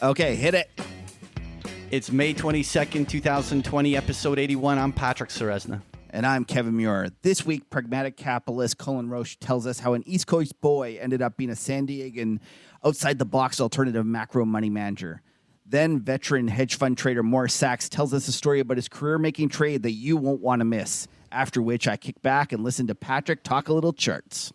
Okay, hit it. It's May 22nd, 2020, episode 81. I'm Patrick Ceresna. And I'm Kevin Muir. This week, pragmatic capitalist Cullen Roche tells us how an East Coast boy ended up being a San Diegan outside-the-box alternative macro money manager. Then veteran hedge fund trader Morris Sachs tells us a story about his career-making trade that you won't want to miss. After which, I kick back and listen to Patrick talk a little charts.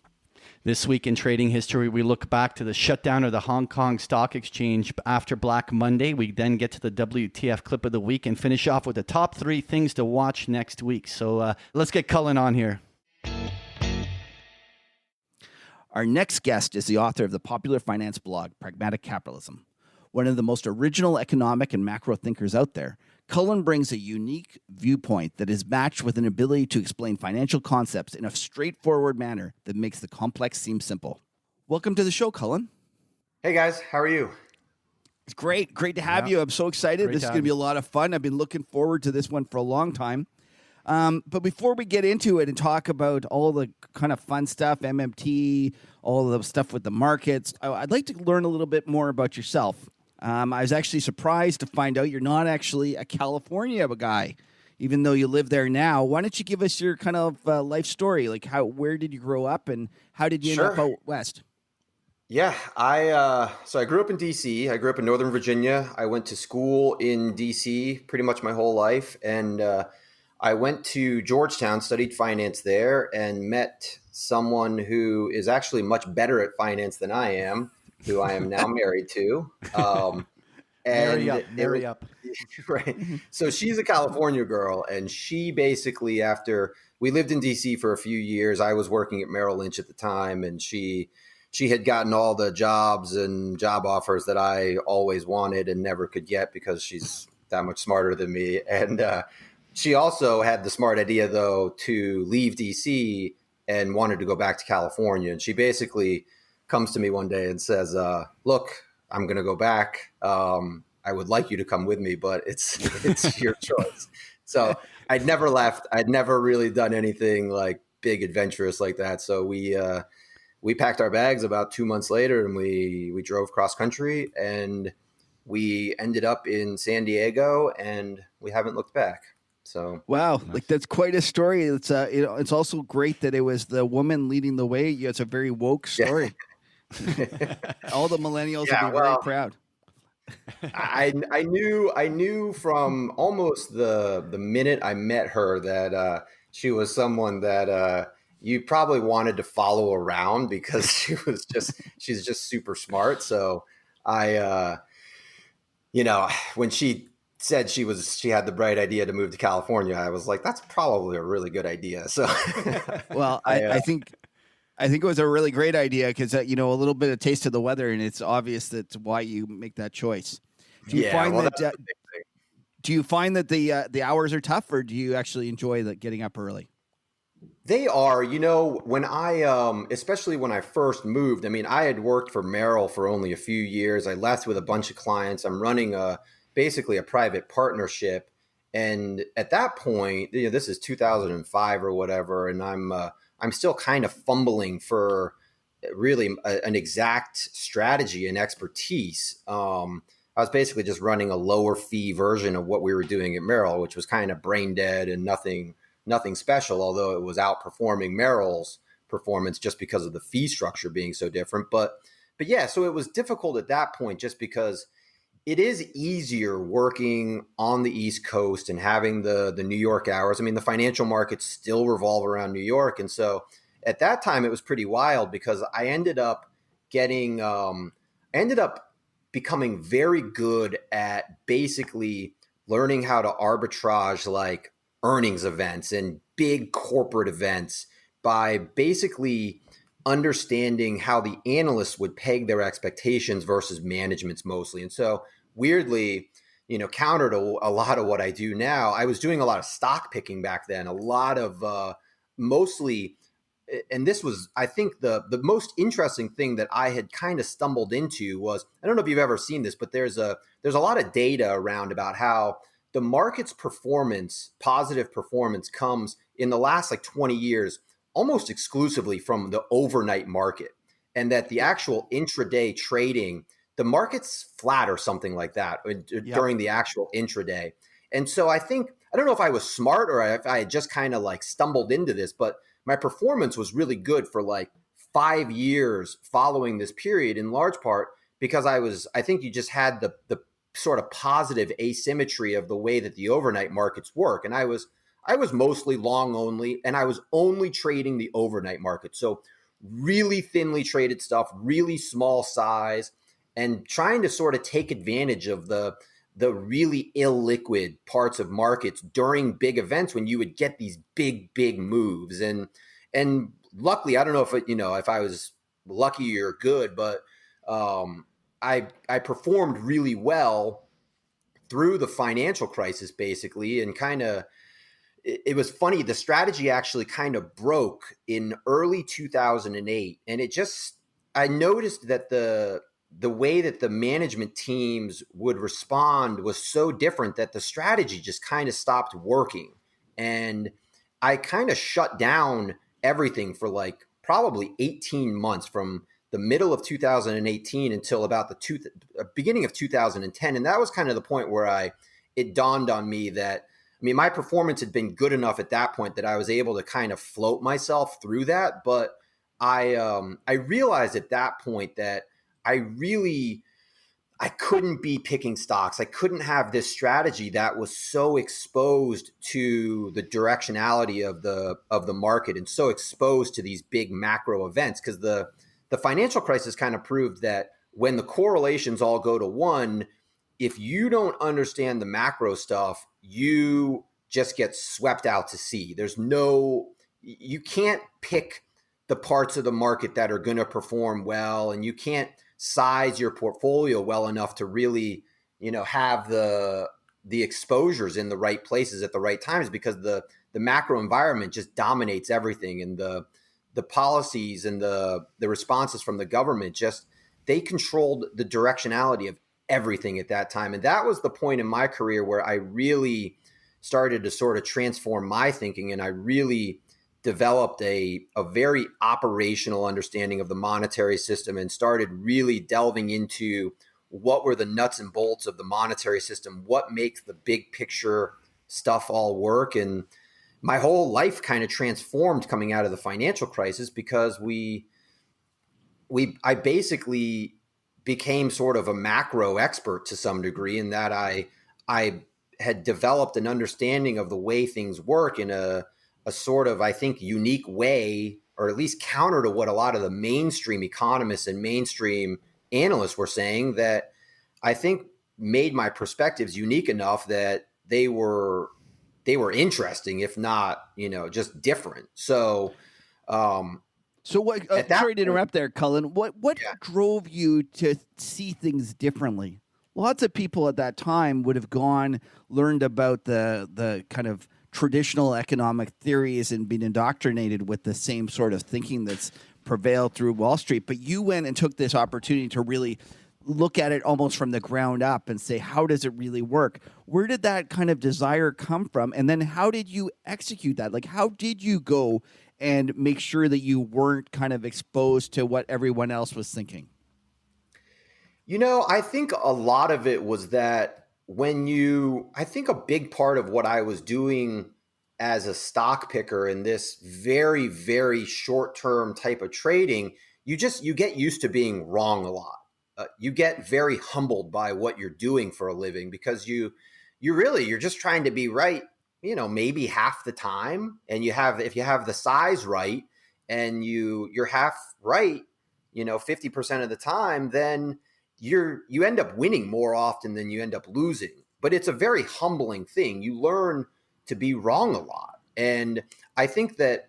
This week in trading history, we look back to the shutdown of the Hong Kong Stock Exchange after Black Monday. We then get to the WTF Clip of the week and finish off with the top 3 things to watch next week. So let's get Cullen on here. Our next guest is the author of the popular finance blog, Pragmatic Capitalism. One of the most original economic and macro thinkers out there, Cullen brings a unique viewpoint that is matched with an ability to explain financial concepts in a straightforward manner that makes the complex seem simple. Welcome to the show, Cullen. Hey guys, how are you? It's great to have you. I'm so excited. This is going to be a lot of fun. I've been looking forward to this one for a long time. But before we get into it and talk about all the kind of fun stuff, MMT, all the stuff with the markets, I'd like to learn a little bit more about yourself. I was actually surprised to find out you're not actually a California guy, even though you live there now. Why don't you give us your kind of life story? Like where did you grow up and how did you end up out west? Yeah, I grew up in DC. I grew up in Northern Virginia. I went to school in DC pretty much my whole life. And I went to Georgetown, studied finance there, and met someone who is actually much better at finance than I am, who I am now married to. Marry up. Right. So she's a California girl, and she basically, after we lived in DC for a few years, I was working at Merrill Lynch at the time, and she had gotten all the jobs and job offers that I always wanted and never could get because she's that much smarter than me. And she also had the smart idea, though, to leave DC and wanted to go back to California. And she basically comes to me one day and says, look, I'm going to go back. I would like you to come with me, but it's your choice. So I'd never left. I'd never really done anything like big adventurous like that. So we packed our bags about 2 months later and we drove cross country and we ended up in San Diego and we haven't looked back. So wow, nice. Like that's quite a story. It's it's also great that it was the woman leading the way. It's a very woke story. Yeah. All the millennials would be very proud. I knew from almost the minute I met her that she was someone that you probably wanted to follow around because she's just super smart. So I when she said she had the bright idea to move to California, I was like, that's probably a really good idea. So well, I think it was a really great idea because, a little bit of taste of the weather, and it's obvious that's why you make that choice. Do you find that the hours are tough, or do you actually enjoy getting up early? They are. When I, especially when I first moved, I mean, I had worked for Merrill for only a few years. I left with a bunch of clients. I'm running basically a private partnership. And at that point, this is 2005 or whatever, and I'm still kind of fumbling for really an exact strategy and expertise. I was basically just running a lower fee version of what we were doing at Merrill, which was kind of brain dead and nothing special, although it was outperforming Merrill's performance just because of the fee structure being so different. But yeah, so it was difficult at that point just because it is easier working on the East Coast and having the New York hours. I mean, the financial markets still revolve around New York. And so at that time, it was pretty wild because I ended up becoming very good at basically learning how to arbitrage like earnings events and big corporate events by basically understanding how the analysts would peg their expectations versus management's mostly. And so weirdly, counter to a lot of what I do now, I was doing a lot of stock picking back then, a lot of mostly, and this was, I think the most interesting thing that I had kind of stumbled into was, I don't know if you've ever seen this, but there's a lot of data around about how the market's performance, positive performance, comes in the last 20 years almost exclusively from the overnight market, and that the actual intraday trading the market's flat or something like that during the actual intraday. And so I don't know if I was smart or if I had just kind of like stumbled into this, but my performance was really good for like 5 years following this period, in large part because I think you just had the sort of positive asymmetry of the way that the overnight markets work. And I was mostly long only, and I was only trading the overnight market. So really thinly traded stuff, really small size, and trying to sort of take advantage of the really illiquid parts of markets during big events when you would get these big moves. And luckily, I don't know if I was lucky or good, but I performed really well through the financial crisis, basically, and kind of, it was funny. The strategy actually kind of broke in early 2008, and I noticed that the way that the management teams would respond was so different that the strategy just kind of stopped working, and I kind of shut down everything for like probably 18 months, from the middle of 2018 until about the beginning of 2010. And that was kind of the point where it dawned on me that, I mean, my performance had been good enough at that point that I was able to kind of float myself through that. But I realized at that point that I couldn't be picking stocks. I couldn't have this strategy that was so exposed to the directionality of the market and so exposed to these big macro events, because the financial crisis kind of proved that when the correlations all go to one, if you don't understand the macro stuff, you just get swept out to sea. You can't pick the parts of the market that are going to perform well, and you can't size your portfolio well enough to really, have the exposures in the right places at the right times, because the macro environment just dominates everything, and the policies and the responses from the government they controlled the directionality of everything at that time. And that was the point in my career where I really started to sort of transform my thinking, and I really developed a very operational understanding of the monetary system and started really delving into what were the nuts and bolts of the monetary system, what makes the big picture stuff all work. And my whole life kind of transformed coming out of the financial crisis, because I basically became sort of a macro expert to some degree, in that I had developed an understanding of the way things work in a sort of, I think, unique way, or at least counter to what a lot of the mainstream economists and mainstream analysts were saying, that I think made my perspectives unique enough that they were interesting, if not, just different. So, what? Sorry to interrupt there, Cullen. What drove you to see things differently? Lots of people at that time would have learned about the kind of traditional economic theories and been indoctrinated with the same sort of thinking that's prevailed through Wall Street. But you went and took this opportunity to really look at it almost from the ground up and say, how does it really work? Where did that kind of desire come from? And then how did you execute that? Like, how did you go and make sure that you weren't kind of exposed to what everyone else was thinking? I think a lot of it was that I think a big part of what I was doing as a stock picker in this very, very short-term type of trading, you get used to being wrong a lot. You get very humbled by what you're doing for a living, because you're just trying to be right, maybe half the time. And if you have the size right and you're half right, 50% of the time, then you end up winning more often than you end up losing. But it's a very humbling thing. You learn to be wrong a lot. And I think that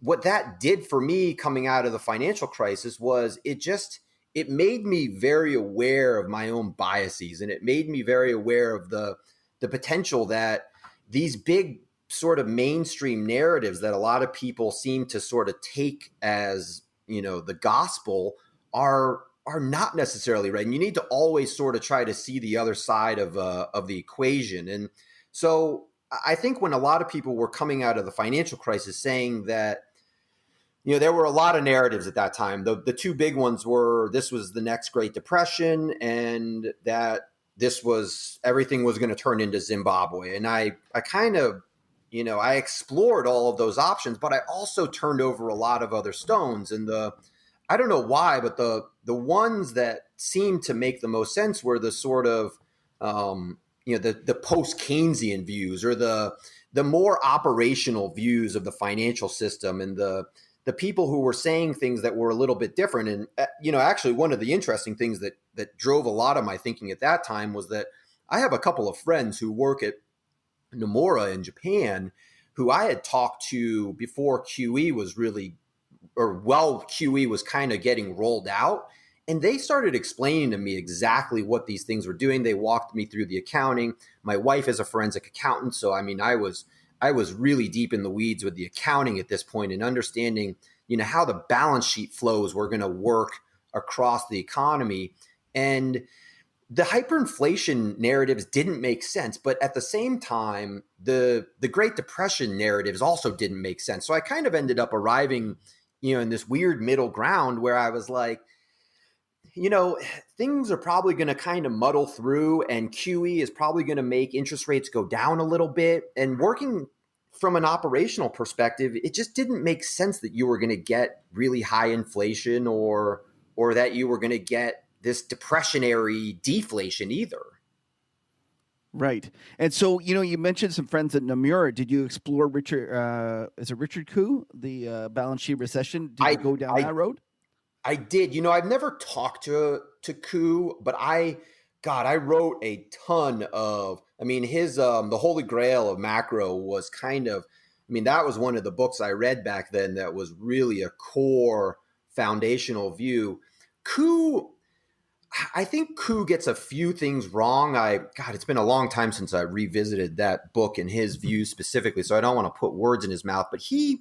what that did for me coming out of the financial crisis was it made me very aware of my own biases, and it made me very aware of the potential that these big sort of mainstream narratives that a lot of people seem to sort of take as, the gospel are not necessarily right. And you need to always sort of try to see the other side of the equation. And so I think when a lot of people were coming out of the financial crisis saying that there were a lot of narratives at that time. The two big ones were this was the next Great Depression and that everything was going to turn into Zimbabwe. And I kind of, I explored all of those options, but I also turned over a lot of other stones. And I don't know why, but the ones that seemed to make the most sense were the sort of, the post-Keynesian views or the more operational views of the financial system and the people who were saying things that were a little bit different. And, actually one of the interesting things that drove a lot of my thinking at that time was that I have a couple of friends who work at Nomura in Japan who I had talked to before QE was kind of getting rolled out. And they started explaining to me exactly what these things were doing. They walked me through the accounting. My wife is a forensic accountant. So, I mean, I was really deep in the weeds with the accounting at this point and understanding, how the balance sheet flows were going to work across the economy. And the hyperinflation narratives didn't make sense. But at the same time, the Great Depression narratives also didn't make sense. So I kind of ended up arriving, in this weird middle ground where I was like, things are probably going to kind of muddle through and QE is probably going to make interest rates go down a little bit. And working from an operational perspective, it just didn't make sense that you were going to get really high inflation or that you were going to get this depressionary deflation either. Right. And so, you mentioned some friends at Nomura. Did you explore Richard Koo, the balance sheet recession? Did you go down that road? I did. I've never talked to Koo, but I wrote a ton of, his, The Holy Grail of Macro was kind of, that was one of the books I read back then that was really a core foundational view. I think Koo gets a few things wrong. It's been a long time since I revisited that book and his views specifically, so I don't want to put words in his mouth, but he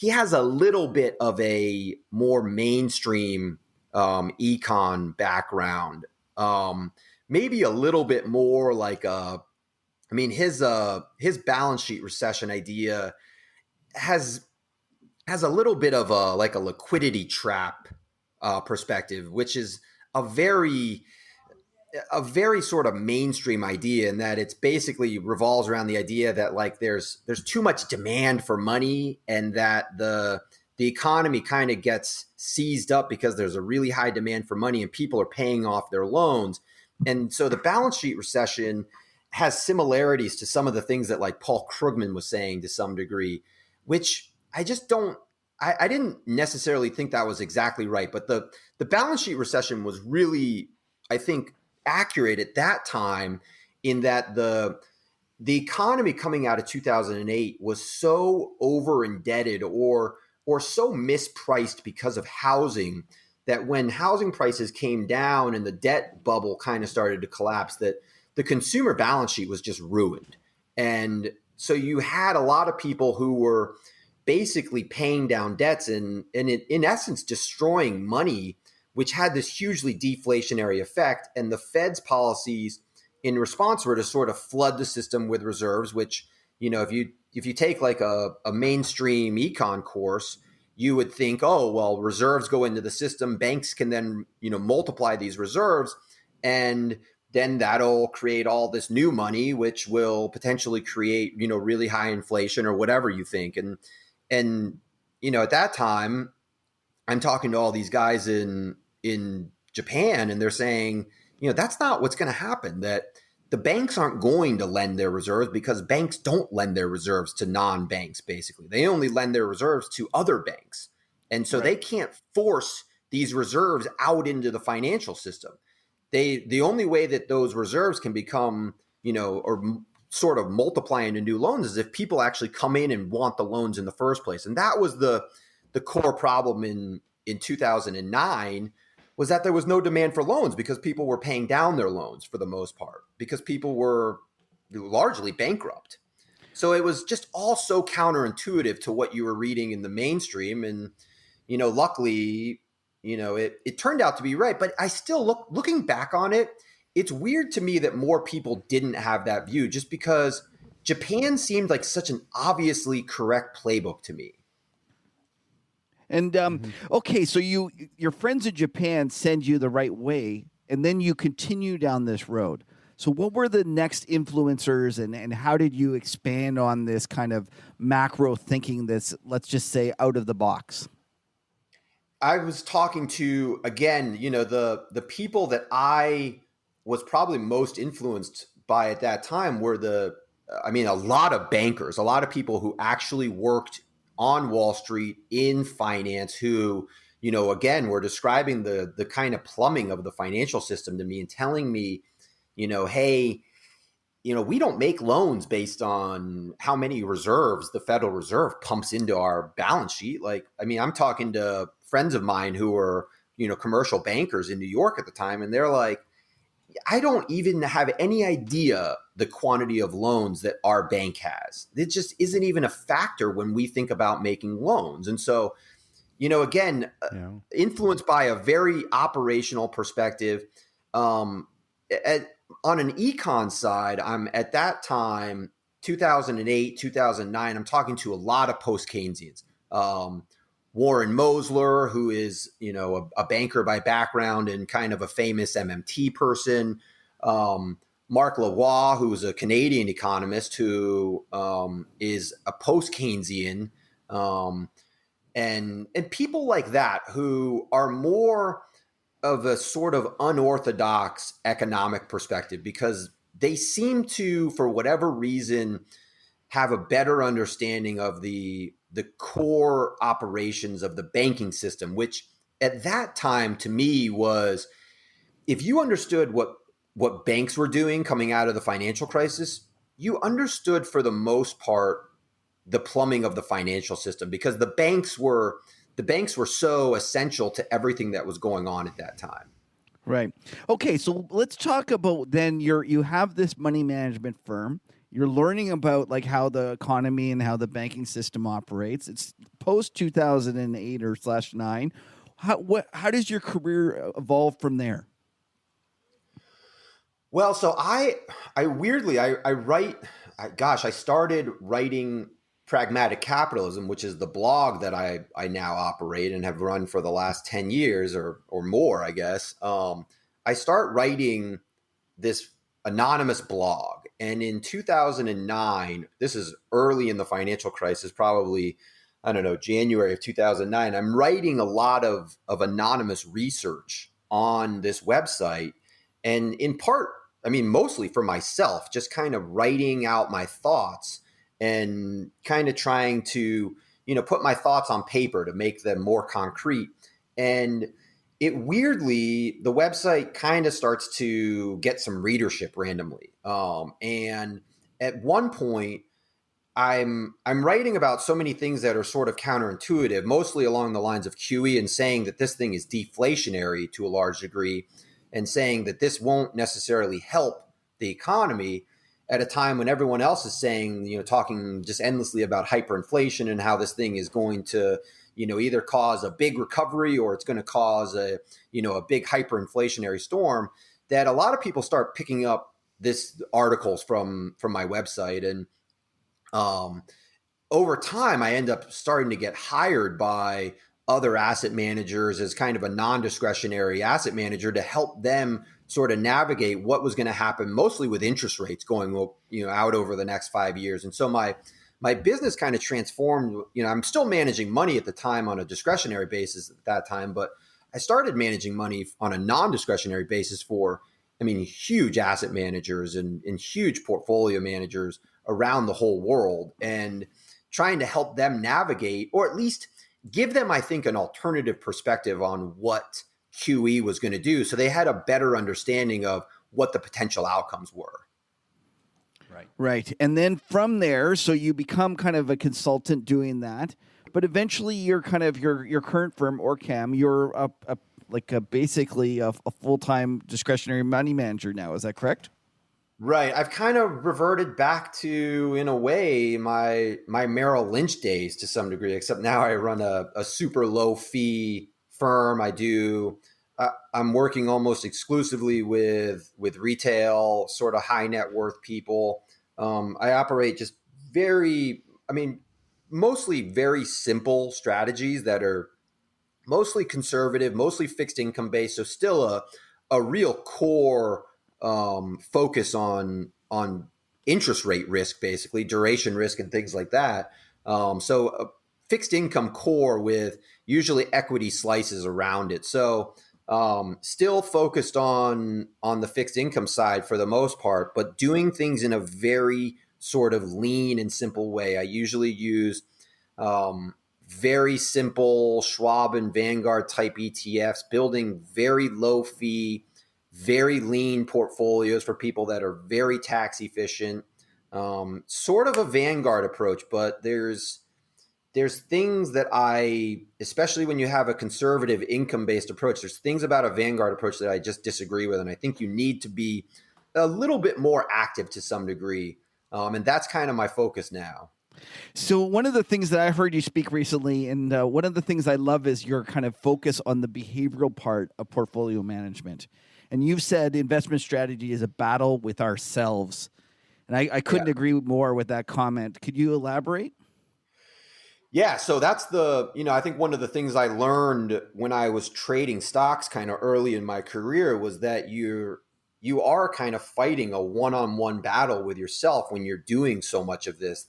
has a little bit of a more mainstream econ background. Maybe a little bit more like his balance sheet recession idea has a little bit of a liquidity trap perspective, which is a very sort of mainstream idea in that it's basically revolves around the idea that there's too much demand for money and that the economy kind of gets seized up because there's a really high demand for money and people are paying off their loans. And so the balance sheet recession has similarities to some of the things that Paul Krugman was saying to some degree, which I just don't, I didn't necessarily think that was exactly right. But the balance sheet recession was really, I think, accurate at that time in that the economy coming out of 2008 was so over indebted or so mispriced because of housing that when housing prices came down and the debt bubble kind of started to collapse, that the consumer balance sheet was just ruined. And so you had a lot of people who were basically paying down debts and in essence destroying money, which had this hugely deflationary effect. And the Fed's policies in response were to sort of flood the system with reserves, which, if you take a mainstream econ course, you would think, oh, well, reserves go into the system. Banks can then, multiply these reserves. And then that'll create all this new money, which will potentially create, really high inflation or whatever you think. And at that time, I'm talking to all these guys in Japan, and they're saying, that's not what's going to happen, that the banks aren't going to lend their reserves because banks don't lend their reserves to non-banks, basically. They only lend their reserves to other banks. And so They can't force these reserves out into the financial system. The only way that those reserves can become, or sort of multiply into new loans is if people actually come in and want the loans in the first place. And that was the core problem in 2009, was that there was no demand for loans because people were paying down their loans for the most part, because people were largely bankrupt. So it was just all so counterintuitive to what you were reading in the mainstream. And, luckily, it turned out to be right. But I still looking back on it, it's weird to me that more people didn't have that view, just because Japan seemed like such an obviously correct playbook to me. And okay, so your friends in Japan send you the right way, and then you continue down this road. So what were the next influencers, and how did you expand on this kind of macro thinking that's, let's just say, out of the box? I was talking to, again, the people that I was probably most influenced by at that time were a lot of bankers, a lot of people who actually worked on Wall Street in finance who, again, were describing the kind of plumbing of the financial system to me and telling me, hey, we don't make loans based on how many reserves the Federal Reserve pumps into our balance sheet. I'm talking to friends of mine who were, commercial bankers in New York at the time, and they're like, I don't even have any idea the quantity of loans that our bank has. It just isn't even a factor when we think about making loans. And so, again, influenced by a very operational perspective. On an econ side, I'm at that time, 2008, 2009, I'm talking to a lot of post-Keynesians. Warren Mosler, who is, a banker by background and kind of a famous MMT person. Mark Lavoie, who is a Canadian economist who is a post-Keynesian. And people like that who are more of a sort of unorthodox economic perspective because they seem to, for whatever reason, have a better understanding of the core operations of the banking system, which at that time to me was, if you understood what banks were doing coming out of the financial crisis, you understood for the most part the plumbing of the financial system because the banks were so essential to everything that was going on at that time. Right. Okay, so let's talk about then you have this money management firm. You're learning about like how the economy and how the banking system operates. It's post 2008 or /9. How does your career evolve from there? Well, so I weirdly I started writing Pragmatic Capitalism, which is the blog that I now operate and have run for the last 10 years or more, I guess. I start writing this anonymous blog. And in 2009, this is early in the financial crisis, probably, I don't know, January of 2009, I'm writing a lot of anonymous research on this website. And in part, mostly for myself, just kind of writing out my thoughts and kind of trying to, put my thoughts on paper to make them more concrete. And it weirdly, the website kind of starts to get some readership randomly. And at one point, I'm writing about so many things that are sort of counterintuitive, mostly along the lines of QE and saying that this thing is deflationary to a large degree and saying that this won't necessarily help the economy at a time when everyone else is saying, talking just endlessly about hyperinflation and how this thing is going to, either cause a big recovery or it's going to cause a big hyperinflationary storm, that a lot of people start picking up this articles from my website. And over time, I end up starting to get hired by other asset managers as kind of a non-discretionary asset manager to help them sort of navigate what was going to happen, mostly with interest rates going out over the next 5 years. And so my business kind of transformed. I'm still managing money at the time on a discretionary basis at that time, but I started managing money on a non-discretionary basis for, huge asset managers and huge portfolio managers around the whole world, and trying to help them navigate, or at least give them, I think, an alternative perspective on what QE was going to do, so they had a better understanding of what the potential outcomes were. Right. And then from there, so you become kind of a consultant doing that, but eventually you're kind of your current firm, Orcam, you're basically a full-time discretionary money manager now. Is that correct? Right. I've kind of reverted back to, in a way, my Merrill Lynch days to some degree, except now I run a super low fee firm. I'm working almost exclusively with retail, sort of high net worth people. I operate just mostly very simple strategies that are mostly conservative, mostly fixed income based. So still a real core focus on interest rate risk, basically duration risk and things like that. So a fixed income core with usually equity slices around it. So still focused on the fixed income side for the most part, but doing things in a very sort of lean and simple way. I usually use very simple Schwab and Vanguard type ETFs, building very low fee, very lean portfolios for people that are very tax efficient. Sort of a Vanguard approach, but there's things that especially when you have a conservative income-based approach, there's things about a Vanguard approach that I just disagree with. And I think you need to be a little bit more active to some degree. And that's kind of my focus now. So one of the things that I heard you speak recently, and one of the things I love is your kind of focus on the behavioral part of portfolio management. And you've said investment strategy is a battle with ourselves. And I couldn't agree more with that comment. Could you elaborate? Yeah, so that's I think one of the things I learned when I was trading stocks kind of early in my career was that you are kind of fighting a one-on-one battle with yourself when you're doing so much of this,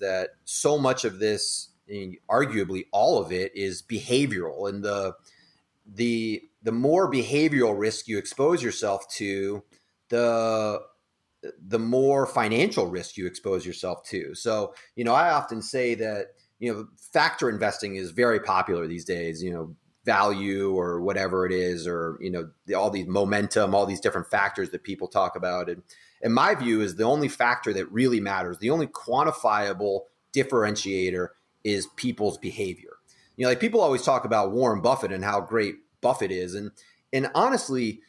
arguably all of it is behavioral. And the more behavioral risk you expose yourself to, the more financial risk you expose yourself to. So, I often say that, factor investing is very popular these days, value or whatever it is, or, all these momentum, all these different factors that people talk about. And my view is the only factor that really matters, the only quantifiable differentiator is people's behavior. Like people always talk about Warren Buffett and how great Buffett is. And honestly,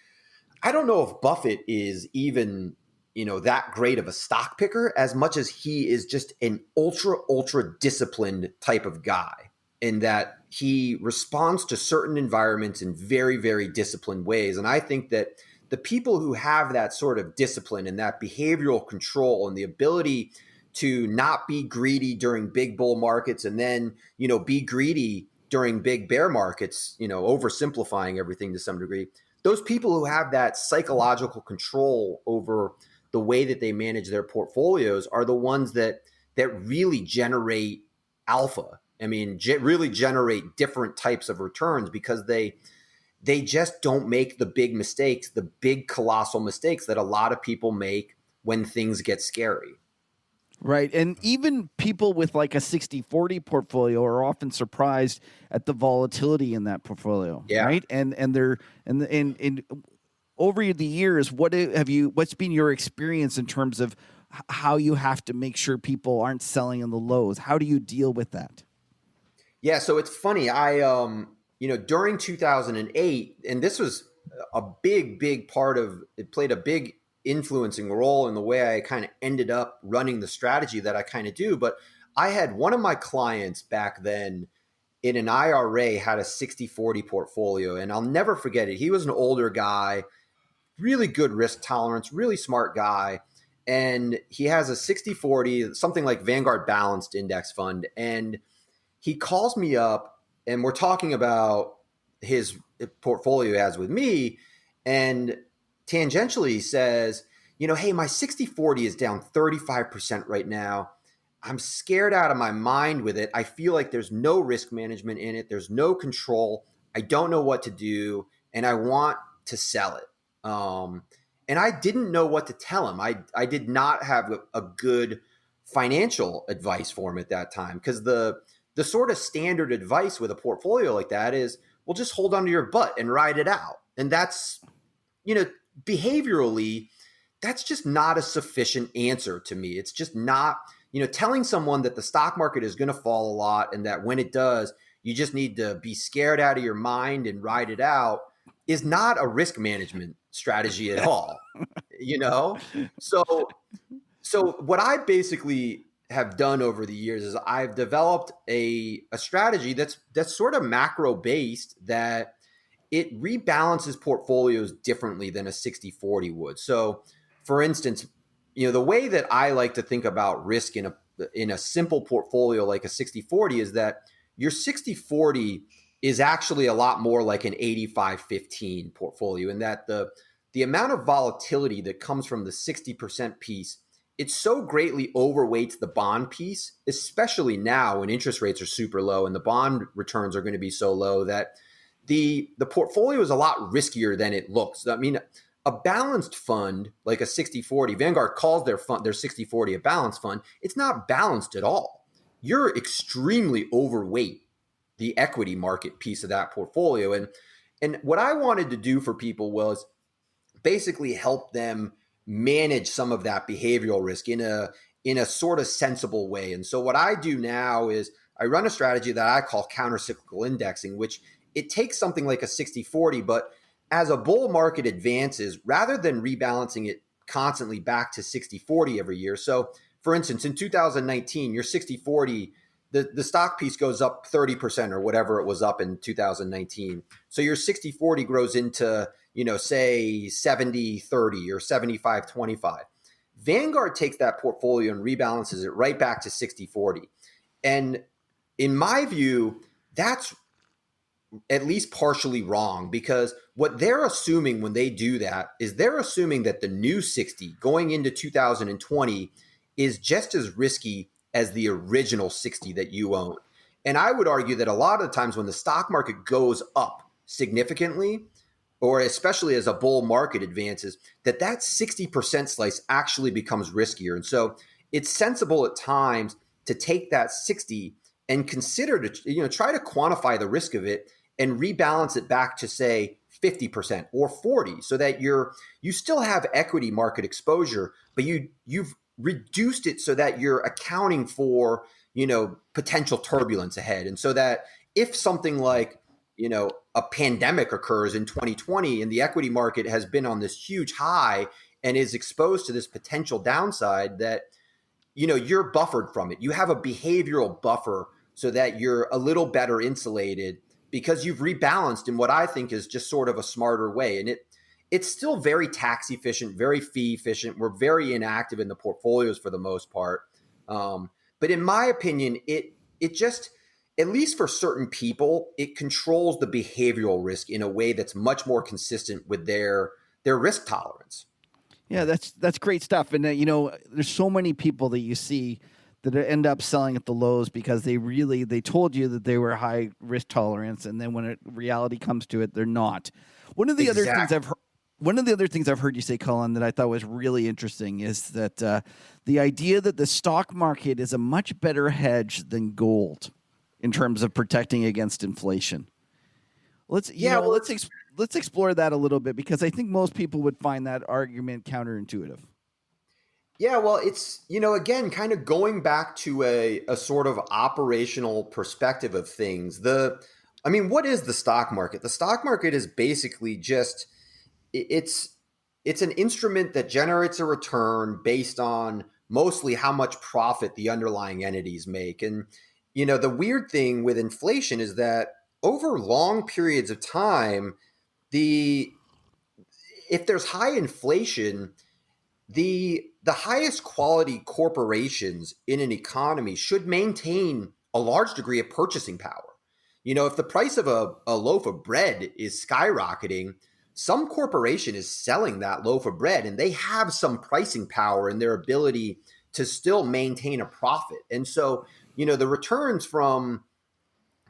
I don't know if Buffett is even, that great of a stock picker as much as he is just an ultra disciplined type of guy, in that he responds to certain environments in very, very disciplined ways. And I think that the people who have that sort of discipline and that behavioral control and the ability to not be greedy during big bull markets and then, be greedy during big bear markets, oversimplifying everything to some degree, those people who have that psychological control over the way that they manage their portfolios are the ones that really generate alpha. I mean, really generate different types of returns, because they just don't make the big mistakes, the big colossal mistakes that a lot of people make when things get scary. Right. And even people with like a 60-40 portfolio are often surprised at the volatility in that portfolio. Yeah. Right. And they're and over the years, what's been your experience in terms of how you have to make sure people aren't selling in the lows? How do you deal with that? Yeah, so it's funny. I during 2008, and this was a big part of it, played a big influencing role in the way I kind of ended up running the strategy that I kind of do. But I had one of my clients back then in an IRA had a 60-40 portfolio, and I'll never forget it. He was an older guy, really good risk tolerance, really smart guy. And he has a 60-40, something like Vanguard Balanced Index Fund. And he calls me up and we're talking about his portfolio he has with me. And tangentially says, hey, my 60-40 is down 35% right now. I'm scared out of my mind with it. I feel like there's no risk management in it. There's no control. I don't know what to do. And I want to sell it. And I didn't know what to tell him. I did not have a good financial advice for him at that time, because the sort of standard advice with a portfolio like that is, well, just hold onto your butt and ride it out. And that's, behaviorally, that's just not a sufficient answer to me. It's just not, telling someone that the stock market is going to fall a lot and that when it does, you just need to be scared out of your mind and ride it out is not a risk management strategy at all, So what I basically have done over the years is I've developed a strategy that's sort of macro based, that it rebalances portfolios differently than a 60-40 would. So for instance, the way that I like to think about risk in a simple portfolio like a 60-40 is that your 60-40 is actually a lot more like an 85-15 portfolio, in that the amount of volatility that comes from the 60% piece, it so greatly overweights the bond piece, especially now when interest rates are super low and the bond returns are going to be so low that the portfolio is a lot riskier than it looks. I mean, a balanced fund like a 60-40, Vanguard calls their 60-40 a balanced fund. It's not balanced at all. You're extremely overweight the equity market piece of that portfolio. And what I wanted to do for people was basically help them manage some of that behavioral risk in a sort of sensible way. And so what I do now is I run a strategy that I call countercyclical indexing, which it takes something like a 60-40, but as a bull market advances, rather than rebalancing it constantly back to 60-40 every year. So for instance, in 2019, your 60-40, the stock piece goes up 30% or whatever it was up in 2019. So your 60-40 grows into, say 70-30 or 75-25. Vanguard takes that portfolio and rebalances it right back to 60-40. And in my view, that's at least partially wrong, because what they're assuming when they do that is they're assuming that the new 60 going into 2020 is just as risky as the original 60 that you own. And I would argue that a lot of the times when the stock market goes up significantly, or especially as a bull market advances, that 60% slice actually becomes riskier. And so it's sensible at times to take that 60 and consider to, try to quantify the risk of it and rebalance it back to, say, 50% or 40, so that you still have equity market exposure, but you've reduced it so that you're accounting for, potential turbulence ahead. And so that if something like, a pandemic occurs in 2020 and the equity market has been on this huge high and is exposed to this potential downside, that, you're buffered from it. You have a behavioral buffer so that you're a little better insulated because you've rebalanced in what I think is just sort of a smarter way. And it's still very tax efficient, very fee efficient. We're very inactive in the portfolios for the most part. But in my opinion, it just, at least for certain people, it controls the behavioral risk in a way that's much more consistent with their risk tolerance. Yeah, that's great stuff. And there's so many people that you see that end up selling at the lows because they told you that they were high risk tolerance, and then when reality comes to it, they're not. One of the other things I've heard you say, Cullen, that I thought was really interesting is that the idea that the stock market is a much better hedge than gold in terms of protecting against inflation. Let's explore that a little bit, because I think most people would find that argument counterintuitive. Yeah, well, it's, again, kind of going back to a sort of operational perspective of things. What is the stock market? The stock market is basically just, it's an instrument that generates a return based on mostly how much profit the underlying entities make. And, the weird thing with inflation is that over long periods of time, if there's high inflation, the highest quality corporations in an economy should maintain a large degree of purchasing power. If the price of a loaf of bread is skyrocketing, some corporation is selling that loaf of bread, and they have some pricing power in their ability to still maintain a profit. And so, the returns from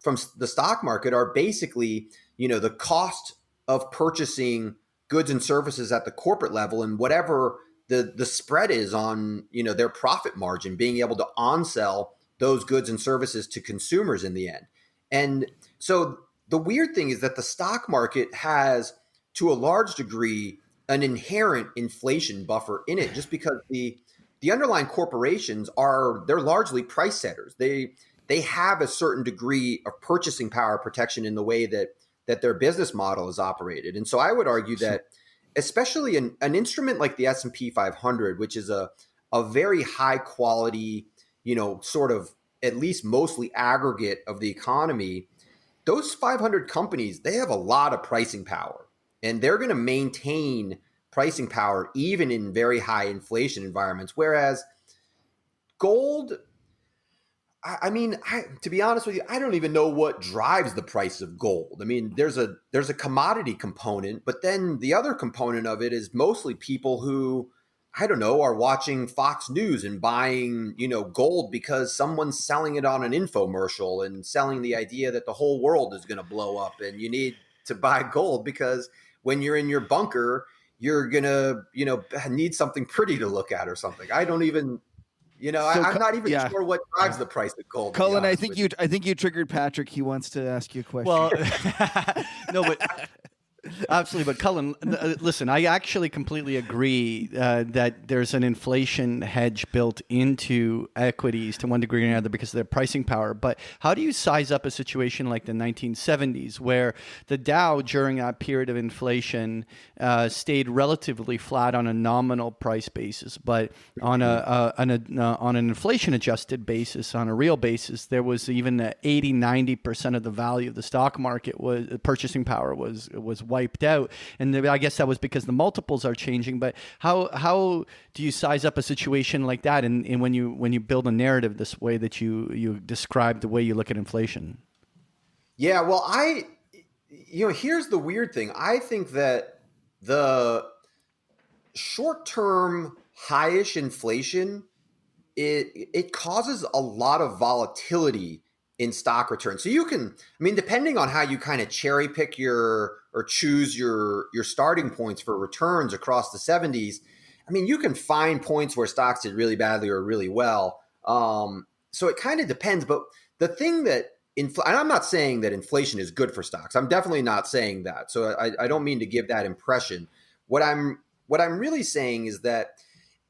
the stock market are basically, the cost of purchasing goods and services at the corporate level, and whatever the spread is on, their profit margin, being able to on-sell those goods and services to consumers in the end. And so the weird thing is that the stock market has, to a large degree, an inherent inflation buffer in it, just because the underlying corporations they're largely price setters. They have a certain degree of purchasing power protection in the way that their business model is operated. And so I would argue that, especially an instrument like the S&P 500, which is a very high quality, sort of at least mostly aggregate of the economy, those 500 companies, they have a lot of pricing power, and they're going to maintain pricing power even in very high inflation environments. Whereas gold, I mean, to be honest with you, I don't even know what drives the price of gold. I mean, there's a commodity component, but then the other component of it is mostly people who, I don't know, are watching Fox News and buying, gold because someone's selling it on an infomercial and selling the idea that the whole world is going to blow up and you need to buy gold because when you're in your bunker, you're going to, need something pretty to look at or something. I don't even... I'm not even sure what drives the price of gold. Cullen, I think you triggered Patrick. He wants to ask you a question. Well, no, but absolutely. But Cullen, listen, I actually completely agree that there's an inflation hedge built into equities to one degree or another because of their pricing power. But how do you size up a situation like the 1970s where the Dow during that period of inflation stayed relatively flat on a nominal price basis, but on an inflation adjusted basis, on a real basis, there was even 80-90% of the value of the stock market was purchasing power was wiped out, and I guess that was because the multiples are changing. But how do you size up a situation like that? And when you build a narrative this way that you describe the way you look at inflation? Yeah, well, here's the weird thing. I think that the short-term highish inflation it causes a lot of volatility in stock returns. So you can, depending on how you kind of cherry pick or choose your starting points for returns across the 70s, you can find points where stocks did really badly or really well. So it kind of depends. But the thing that, and I'm not saying that inflation is good for stocks. I'm definitely not saying that. So I don't mean to give that impression. What I'm really saying is that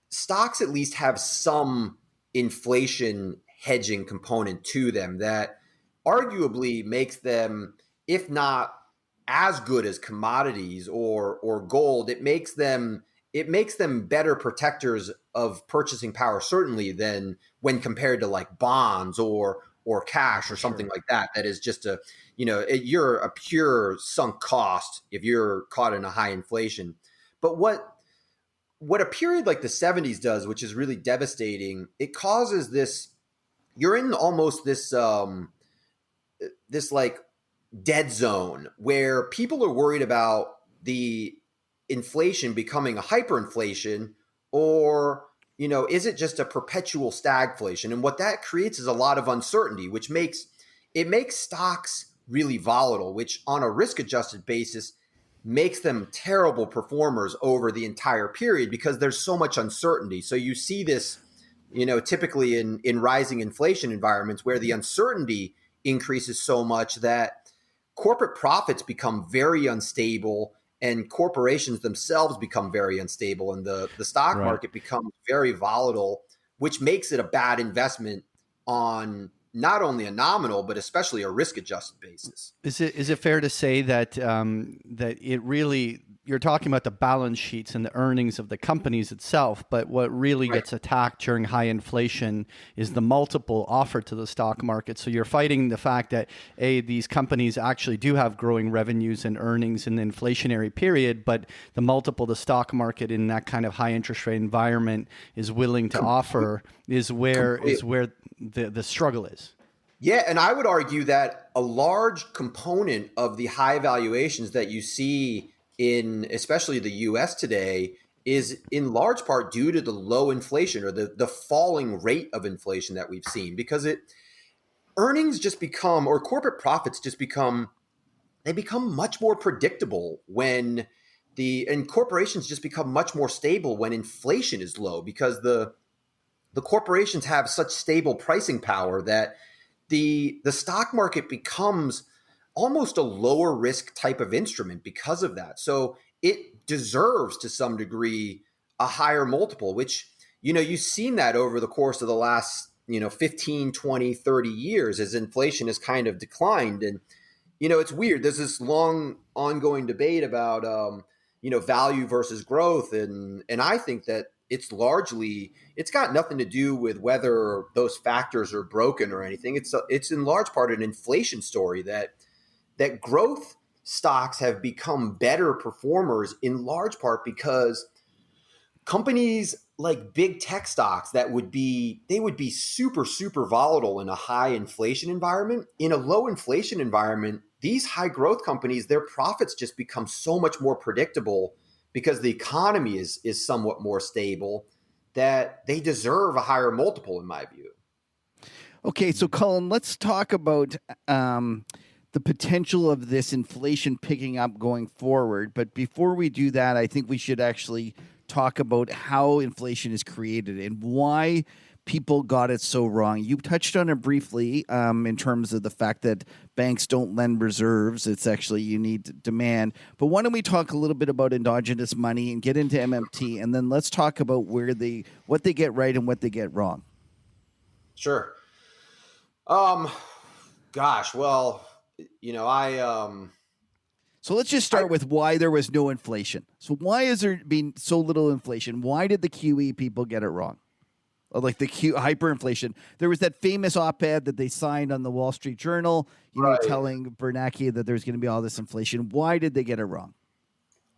stocks at least have some inflation hedging component to them that arguably makes them, if not as good as commodities or gold, it makes them better protectors of purchasing power, certainly, than when compared to like bonds or cash or something like that. That is just you're a pure sunk cost if you're caught in a high inflation. But what a period like the 70s does, which is really devastating, it causes this, you're in almost this this like dead zone where people are worried about the inflation becoming a hyperinflation, or is it just a perpetual stagflation? And what that creates is a lot of uncertainty, which makes stocks really volatile, which on a risk adjusted basis makes them terrible performers over the entire period because there's so much uncertainty. So you see this, typically in rising inflation environments where the uncertainty increases so much that corporate profits become very unstable and corporations themselves become very unstable, and the stock market becomes very volatile, which makes it a bad investment on not only a nominal, but especially a risk-adjusted basis. Is it fair to say that that it really, you're talking about the balance sheets and the earnings of the companies itself, but what really gets attacked during high inflation is the multiple offered to the stock market. So you're fighting the fact that these companies actually do have growing revenues and earnings in the inflationary period, but the multiple the stock market in that kind of high interest rate environment is willing to offer is where the struggle is. Yeah, and I would argue that a large component of the high valuations that you see in especially the US today is in large part due to the low inflation or the falling rate of inflation that we've seen, because earnings just become, or corporate profits just become, they become much more predictable and corporations just become much more stable when inflation is low, because the corporations have such stable pricing power that the stock market becomes almost a lower risk type of instrument because of that. So it deserves to some degree a higher multiple, which, you've seen that over the course of the last, 15, 20, 30 years as inflation has kind of declined. And, it's weird. There's this long ongoing debate about, value versus growth. And I think that it's got nothing to do with whether those factors are broken or anything. It's in large part an inflation story that growth stocks have become better performers in large part because companies like big tech stocks that would be super, super volatile in a high inflation environment. In a low inflation environment, these high growth companies, their profits just become so much more predictable because the economy is somewhat more stable, that they deserve a higher multiple, in my view. Okay, so Cullen, let's talk about the potential of this inflation picking up going forward. But before we do that, I think we should actually talk about how inflation is created and why people got it so wrong. You touched on it briefly in terms of the fact that banks don't lend reserves. It's actually you need demand. But why don't we talk a little bit about endogenous money and get into MMT, and then let's talk about what they get right and what they get wrong. Sure. Gosh, well, So let's just start with why there was no inflation. So why is there been so little inflation? Why did the QE people get it wrong? Or like the hyperinflation. There was that famous op-ed that they signed on the Wall Street Journal, telling Bernanke that there's going to be all this inflation. Why did they get it wrong?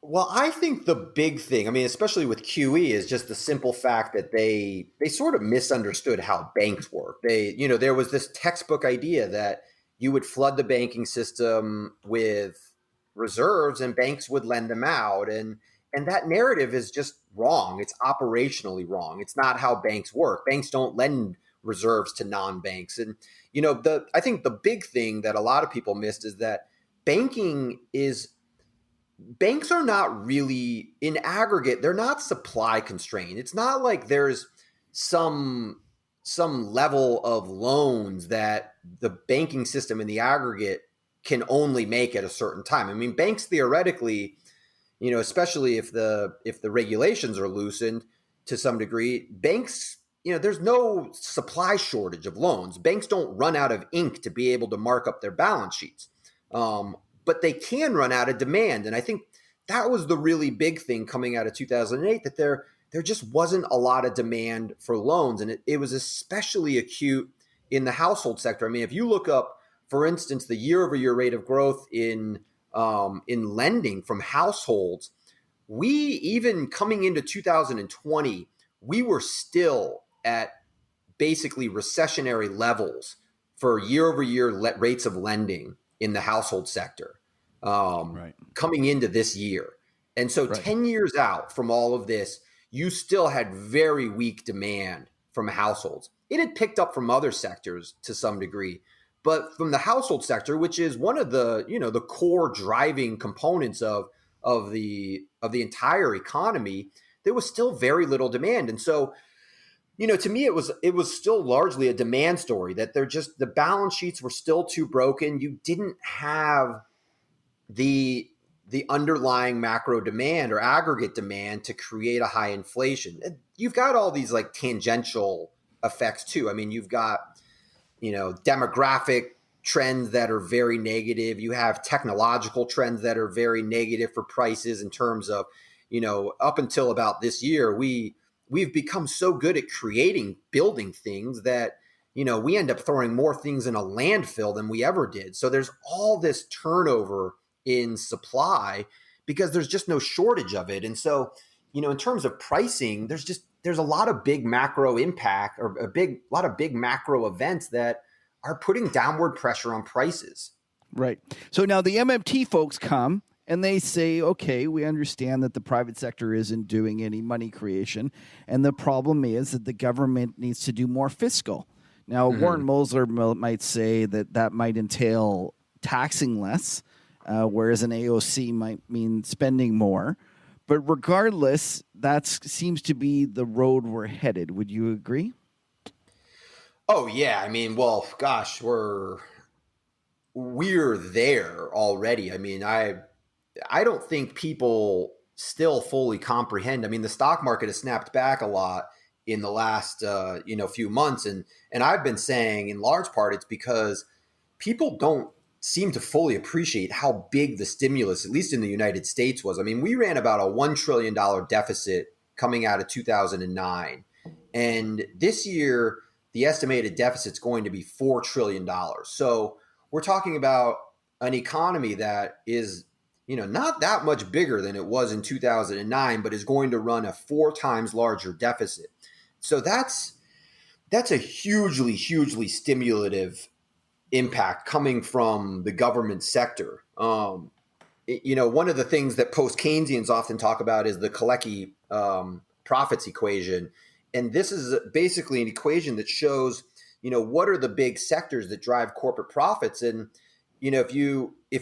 Well, I think the big thing, I mean, especially with QE, is just the simple fact that they sort of misunderstood how banks work. There was this textbook idea that you would flood the banking system with reserves and banks would lend them out. And that narrative is just wrong. It's operationally wrong. It's not how banks work. Banks don't lend reserves to non-banks. And, I think the big thing that a lot of people missed is that banks are not really, in aggregate, they're not supply constrained. It's not like there's some level of loans that the banking system in the aggregate can only make at a certain time. I mean, banks theoretically, especially if the regulations are loosened to some degree, banks, there's no supply shortage of loans. Banks don't run out of ink to be able to mark up their balance sheets. But they can run out of demand. And I think that was the really big thing coming out of 2008, that there just wasn't a lot of demand for loans. And it was especially acute in the household sector. I mean, if you look up, for instance, the year-over-year rate of growth in lending from households, we, even coming into 2020, we were still at basically recessionary levels for year-over-year rates of lending in the household sector coming into this year. And so 10 years out from all of this, you still had very weak demand from households. It had picked up from other sectors to some degree, but from the household sector, which is one of the, the core driving components of the entire economy, there was still very little demand. And so, to me, it was still largely a demand story, that the balance sheets were still too broken. You didn't have the underlying macro demand or aggregate demand to create a high inflation. And you've got all these like tangential effects too. I mean, you've got, demographic trends that are very negative. You have technological trends that are very negative for prices in terms of, up until about this year, we've become so good at building things that, we end up throwing more things in a landfill than we ever did. So there's all this turnover in supply because there's just no shortage of it. And so, in terms of pricing, there's a lot of big macro impact, or a lot of big macro events that are putting downward pressure on prices. Right. So now the MMT folks come and they say, okay, we understand that the private sector isn't doing any money creation. And the problem is that the government needs to do more fiscal. Now, Warren Mosler might say that might entail taxing less, whereas an AOC might mean spending more. But regardless, that seems to be the road we're headed. Would you agree? Oh, yeah. I mean, well, gosh, we're there already. I mean, I don't think people still fully comprehend. I mean, the stock market has snapped back a lot in the last, few months. And I've been saying in large part, it's because people don't seem to fully appreciate how big the stimulus, at least in the United States, was. I mean, we ran about a $1 trillion deficit coming out of 2009. And this year, the estimated deficit's going to be $4 trillion. So we're talking about an economy that is not that much bigger than it was in 2009, but is going to run a 4 times larger deficit. So that's a hugely, hugely stimulative impact coming from the government sector. One of the things that post-Keynesians often talk about is the Kalecki profits equation. And this is basically an equation that shows, what are the big sectors that drive corporate profits. And, if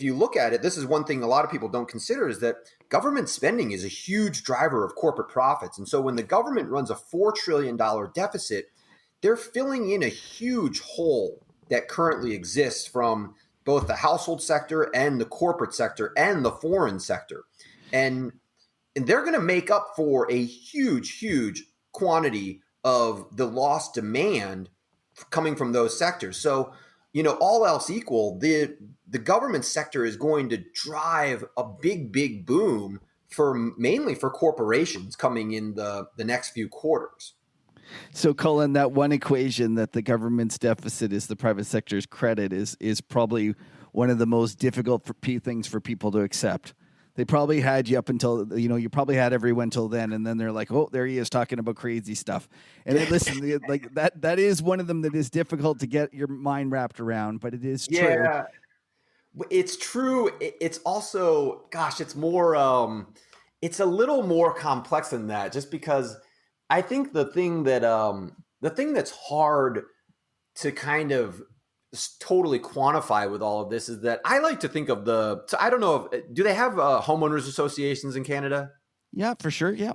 you look at it, this is one thing a lot of people don't consider, is that government spending is a huge driver of corporate profits. And so when the government runs a $4 trillion deficit, they're filling in a huge hole that currently exists from both the household sector and the corporate sector and the foreign sector. And they're going to make up for a huge, huge quantity of the lost demand coming from those sectors. So, all else equal, the government sector is going to drive a big, big boom mainly for corporations coming in the next few quarters. So, Cullen, that one equation that the government's deficit is the private sector's credit is probably one of the most difficult things for people to accept. They probably had you up until, you probably had everyone till then, and then they're like, oh, there he is talking about crazy stuff. And then, listen, like that is one of them that is difficult to get your mind wrapped around, but it is true. Yeah, it's true. It's also, gosh, it's more, it's a little more complex than that, just because I think the thing that's hard to kind of totally quantify with all of this is that I like to think of so I don't know do they have homeowners associations in Canada? Yeah, for sure. Yeah.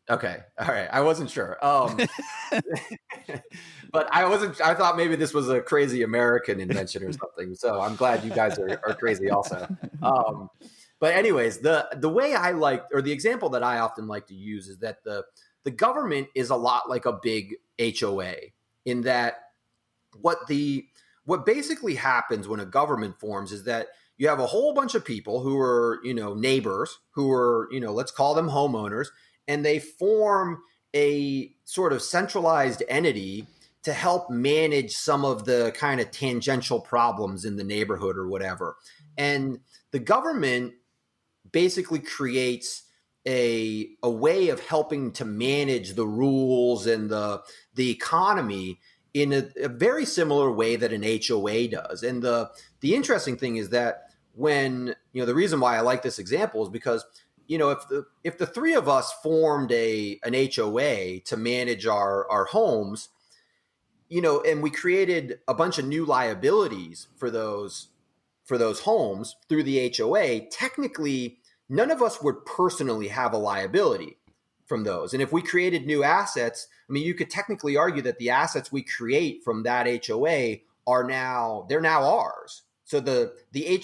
Okay. All right. I wasn't sure. But I thought maybe this was a crazy American invention or something. So I'm glad you guys are crazy also. But anyways, the way I like, or the example that I often like to use is that the government is a lot like a big HOA, in that what basically happens when a government forms is that you have a whole bunch of people who are, neighbors, who are, let's call them homeowners, and they form a sort of centralized entity to help manage some of the kind of tangential problems in the neighborhood or whatever. And the government basically creates a way of helping to manage the rules and the economy in a very similar way that an HOA does. And the interesting thing is that when, the reason why I like this example is because, if the three of us formed an HOA to manage our homes, and we created a bunch of new liabilities for those homes through the HOA, technically none of us would personally have a liability from those. And if we created new assets, I mean, you could technically argue that the assets we create from that HOA they're now ours. So the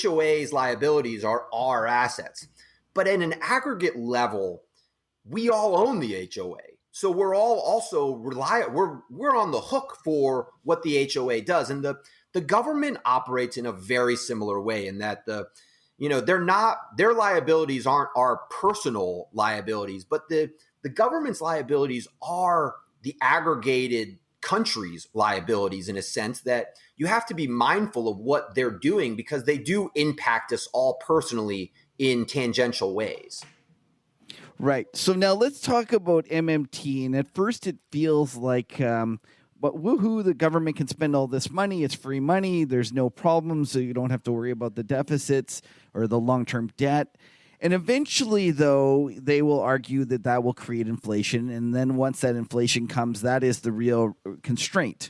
HOA's liabilities are our assets. But at an aggregate level, we all own the HOA. So we're all also we're on the hook for what the HOA does. And the government operates in a very similar way, in that their liabilities aren't our personal liabilities, but the government's liabilities are the aggregated country's liabilities, in a sense that you have to be mindful of what they're doing, because they do impact us all personally in tangential ways. Right. So now let's talk about MMT. And at first it feels like, but woohoo, the government can spend all this money. It's free money. There's no problem. So you don't have to worry about the deficits or the long-term debt. And eventually, though, they will argue that will create inflation. And then once that inflation comes, that is the real constraint.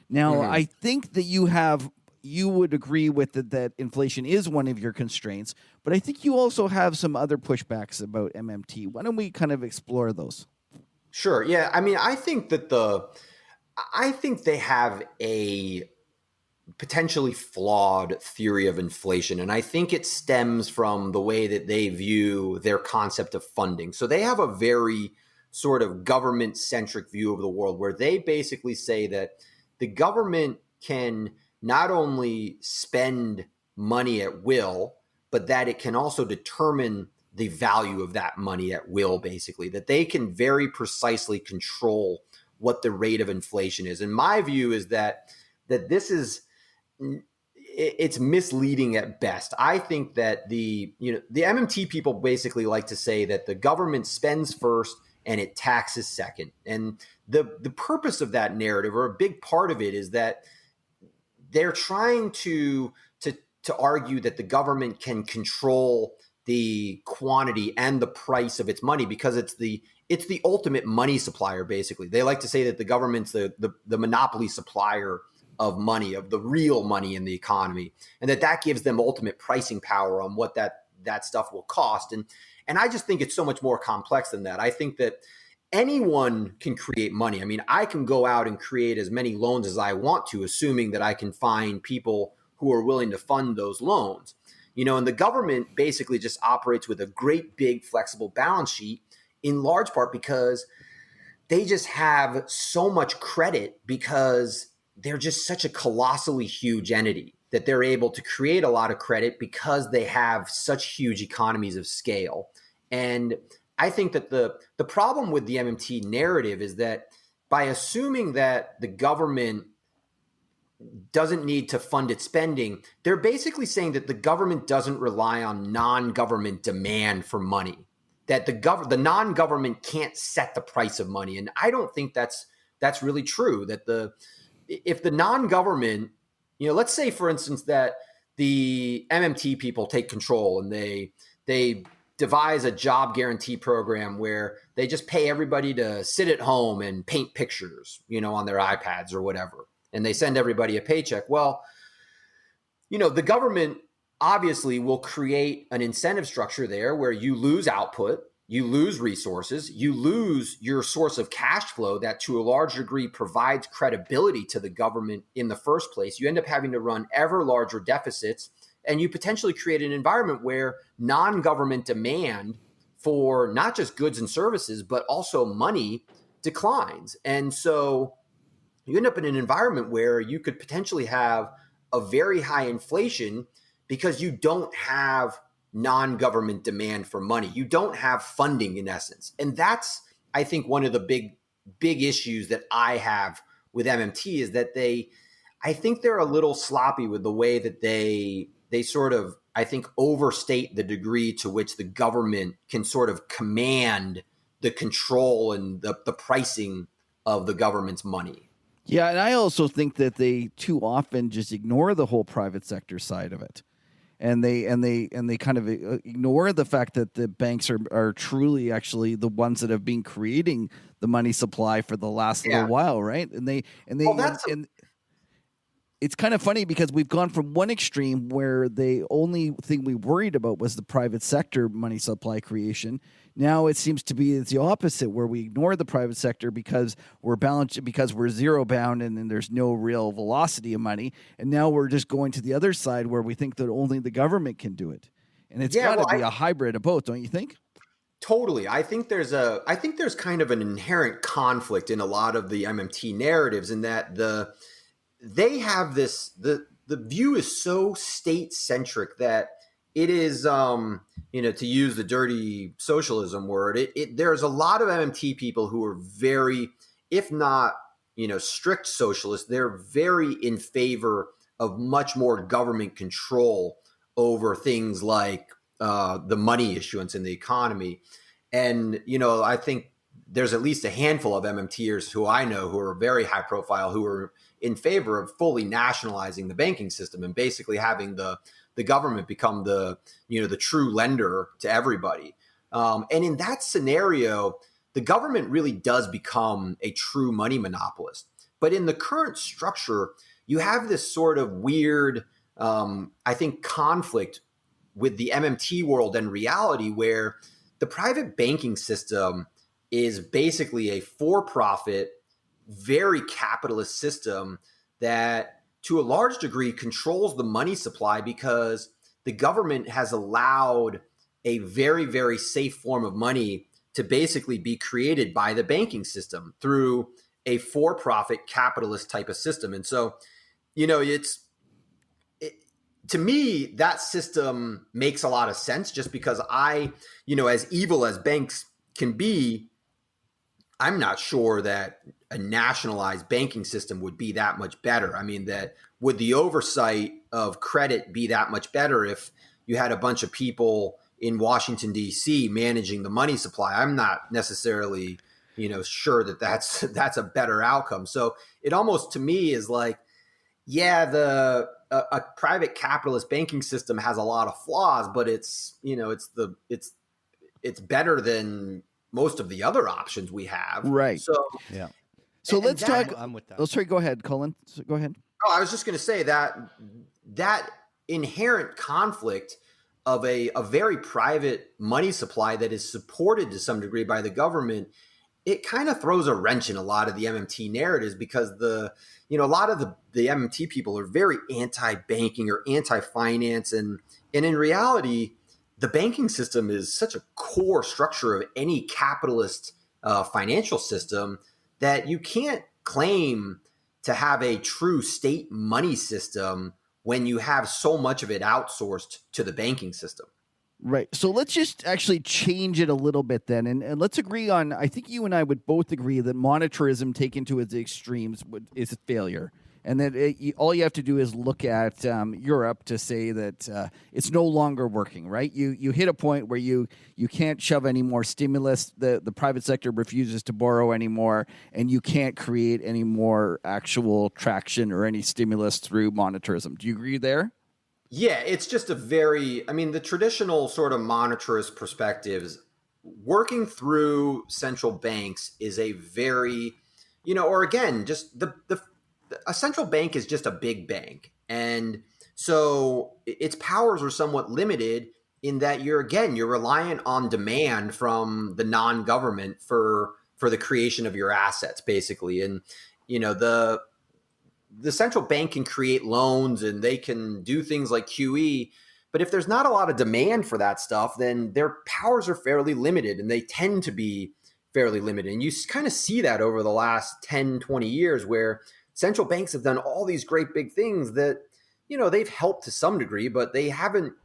Now, I think that you would agree with that inflation is one of your constraints, but I think you also have some other pushbacks about MMT. Why don't we kind of explore those? Sure. Yeah. I mean, I think they have a potentially flawed theory of inflation. And I think it stems from the way that they view their concept of funding. So they have a very sort of government-centric view of the world, where they basically say that the government can not only spend money at will, but that it can also determine the value of that money at will, basically, that they can very precisely control what the rate of inflation is. And my view is that this is, it's misleading at best. I think that the MMT people basically like to say that the government spends first and it taxes second. And the purpose of that narrative, or a big part of it, is that they're trying to argue that the government can control the quantity and the price of its money because it's the ultimate money supplier. Basically, they like to say that the government's the monopoly supplier of money, of the real money in the economy, and that gives them ultimate pricing power on what that stuff will cost. And I just think it's so much more complex than that. I think that anyone can create money. I mean, I can go out and create as many loans as I want to, assuming that I can find people who are willing to fund those loans. And the government basically just operates with a great big flexible balance sheet, in large part because they just have so much credit, because they're just such a colossally huge entity that they're able to create a lot of credit because they have such huge economies of scale. And I think that the problem with the MMT narrative is that by assuming that the government doesn't need to fund its spending, they're basically saying that the government doesn't rely on non-government demand for money, that the non-government can't set the price of money. And I don't think that's really true. That if the non-government, let's say, for instance, that the MMT people take control and they devise a job guarantee program where they just pay everybody to sit at home and paint pictures, on their iPads or whatever, and they send everybody a paycheck. Well, the government obviously will create an incentive structure there where you lose output, you lose resources, you lose your source of cash flow that to a large degree provides credibility to the government in the first place. You end up having to run ever larger deficits, and you potentially create an environment where non-government demand for not just goods and services, but also money declines. And so you end up in an environment where you could potentially have a very high inflation because you don't have non-government demand for money. You don't have funding, in essence. And that's, I think, one of the big issues that I have with MMT is that I think they're a little sloppy with the way that they sort of, I think, overstate the degree to which the government can sort of command the control and the pricing of the government's money. Yeah, and I also think that they too often just ignore the whole private sector side of it. And they kind of ignore the fact that the banks are truly actually the ones that have been creating the money supply for the last little while, right? It's kind of funny because we've gone from one extreme where the only thing we worried about was the private sector money supply creation. Now it seems to be it's the opposite, where we ignore the private sector because we're balanced, because we're zero bound, and then there's no real velocity of money. And now we're just going to the other side where we think that only the government can do it. And it's got to be a hybrid of both, don't you think? Totally. I think there's kind of an inherent conflict in a lot of the MMT narratives, in that they have this, the view is so state-centric that it is, to use the dirty socialism word, there's a lot of MMT people who are very, if not, strict socialists. They're very in favor of much more government control over things like the money issuance in the economy. And, I think there's at least a handful of MMTers who I know who are very high profile, who are in favor of fully nationalizing the banking system and basically having the government become the true lender to everybody. And in that scenario, the government really does become a true money monopolist. But in the current structure, you have this sort of weird, I think, conflict with the MMT world and reality, where the private banking system is basically a for-profit, very capitalist system that to a large degree controls the money supply, because the government has allowed a very, very safe form of money to basically be created by the banking system through a for-profit capitalist type of system. And so, to me, that system makes a lot of sense, just because as evil as banks can be, I'm not sure that a nationalized banking system would be that much better. I mean, that would the oversight of credit be that much better if you had a bunch of people in Washington, D.C. managing the money supply? I'm not necessarily, sure that that's a better outcome. So it almost, to me, is like, yeah, a private capitalist banking system has a lot of flaws, but it's better than most of the other options we have. Right. So yeah. So let's talk. I'm with that. Oh, sorry. Go ahead, Cullen. Go ahead. Oh, I was just going to say that inherent conflict of a very private money supply that is supported to some degree by the government, it kind of throws a wrench in a lot of the MMT narratives, because a lot of the MMT people are very anti-banking or anti-finance, and in reality, the banking system is such a core structure of any capitalist financial system that you can't claim to have a true state money system when you have so much of it outsourced to the banking system. Right. So let's just actually change it a little bit then. And let's agree on, I think you and I would both agree that monetarism taken to its extremes is a failure. And that all you have to do is look at Europe to say that it's no longer working, right? You hit a point where you can't shove any more stimulus. The private sector refuses to borrow anymore, and you can't create any more actual traction or any stimulus through monetarism. Do you agree there? Yeah, it's just the traditional sort of monetarist perspectives, working through central banks is a very, or again, just a central bank is just a big bank. And so its powers are somewhat limited in that you're reliant on demand from the non-government for the creation of your assets, basically. And, the central bank can create loans and they can do things like QE, but if there's not a lot of demand for that stuff, then their powers are fairly limited, and they tend to be fairly limited. And you kind of see that over the last 10, 20 years, where central banks have done all these great big things that, they've helped to some degree, but they haven't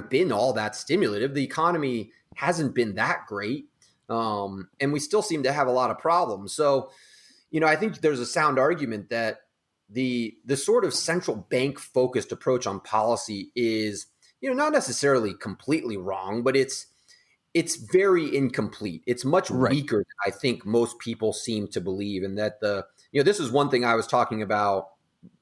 been all that stimulative. The economy hasn't been that great. And we still seem to have a lot of problems. So, I think there's a sound argument that the sort of central bank focused approach on policy is, not necessarily completely wrong, but it's very incomplete. It's much weaker than I think most people seem to believe. And that this is one thing I was talking about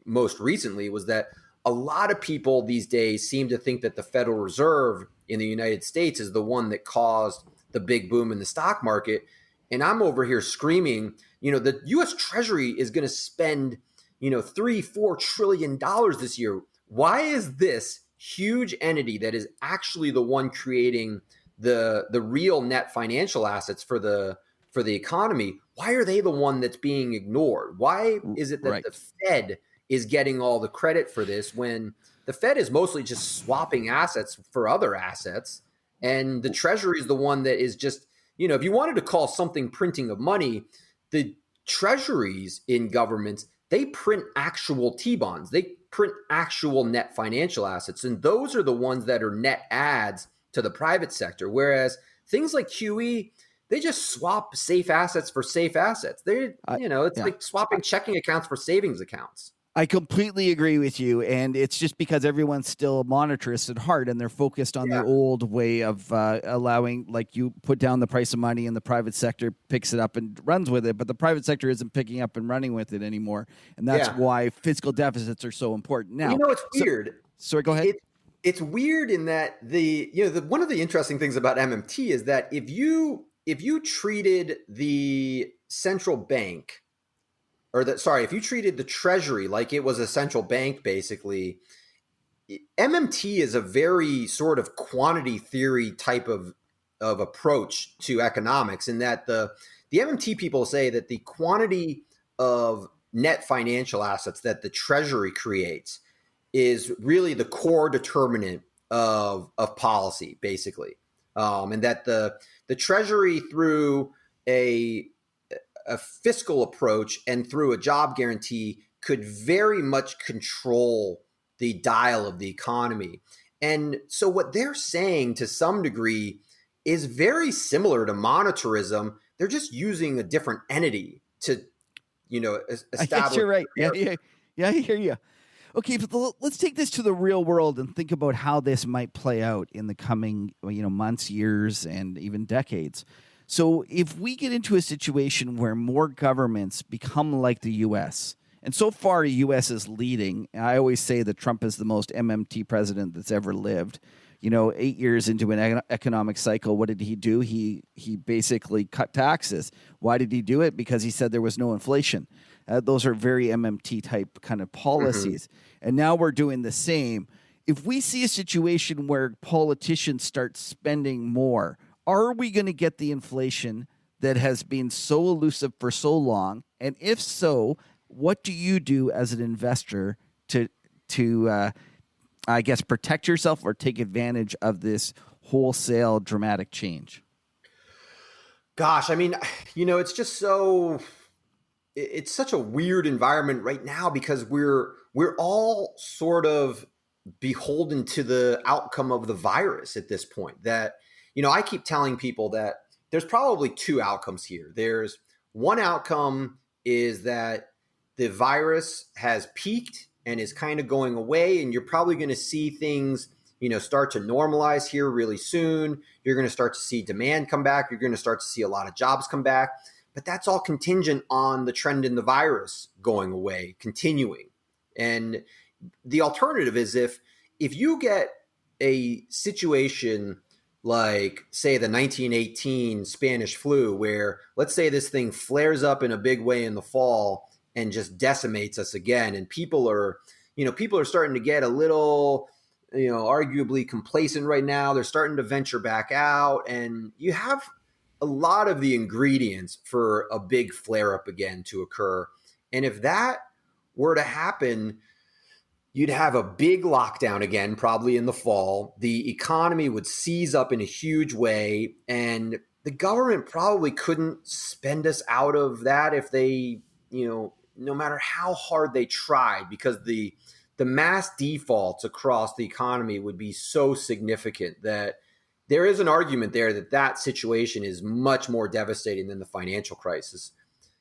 most recently, was that a lot of people these days seem to think that the Federal Reserve in the United States is the one that caused the big boom in the stock market. And I'm over here screaming, the U.S. Treasury is going to spend, $3-4 trillion this year. Why is this huge entity that is actually the one creating the real net financial assets for the economy, why are they the one that's being ignored? Why is it that the Fed is getting all the credit for this, when the Fed is mostly just swapping assets for other assets, and the Treasury is the one that is just, if you wanted to call something printing of money, the treasuries in governments, they print actual T-bonds. They print actual net financial assets. And those are the ones that are net adds to the private sector. Whereas things like QE, they just swap safe assets for safe assets. It's like swapping checking accounts for savings accounts. I completely agree with you, and it's just because everyone's still monetarist at heart, and they're focused on the old way of allowing, like, you put down the price of money and the private sector picks it up and runs with it, but the private sector isn't picking up and running with it anymore, and that's why fiscal deficits are so important now. It's weird. Sorry, go ahead. It's weird in that one of the interesting things about MMT is that if you treated the central bank, if you treated the Treasury like it was a central bank, basically, MMT is a very sort of quantity theory type of approach to economics, in that the MMT people say that the quantity of net financial assets that the Treasury creates is really the core determinant of policy, basically, and that the Treasury, through a fiscal approach and through a job guarantee, could very much control the dial of the economy. And so what they're saying to some degree is very similar to monetarism. They're just using a different entity to, establish. I guess you're right. Yeah, I hear you. Okay, but let's take this to the real world and think about how this might play out in the coming, months, years, and even decades. So if we get into a situation where more governments become like the U.S., and so far the U.S. is leading. I always say that Trump is the most MMT president that's ever lived. 8 years into an economic cycle, what did he do? He basically cut taxes. Why did he do it? Because he said there was no inflation. Those are very MMT type kind of policies. Mm-hmm. And now we're doing the same. If we see a situation where politicians start spending more, are we going to get the inflation that has been so elusive for so long? And if so, what do you do as an investor to I guess, protect yourself or take advantage of this wholesale dramatic change? Gosh, I mean, it's just it's such a weird environment right now because we're all sort of beholden to the outcome of the virus at this point. That, I keep telling people that there's probably two outcomes here. There's one outcome is that the virus has peaked and is kind of going away, and you're probably going to see things, start to normalize here really soon. You're going to start to see demand come back. You're going to start to see a lot of jobs come back. But that's all contingent on the trend in the virus going away, continuing. And the alternative is if you get a situation like, say, the 1918 Spanish flu, where let's say this thing flares up in a big way in the fall and just decimates us again. And people are starting to get a little, arguably complacent right now. They're starting to venture back out, and you have a lot of the ingredients for a big flare up again to occur. And if that were to happen, you'd have a big lockdown again, probably in the fall. The economy would seize up in a huge way, and the government probably couldn't spend us out of that if they, no matter how hard they tried, because the mass defaults across the economy would be so significant that there is an argument there that situation is much more devastating than the financial crisis.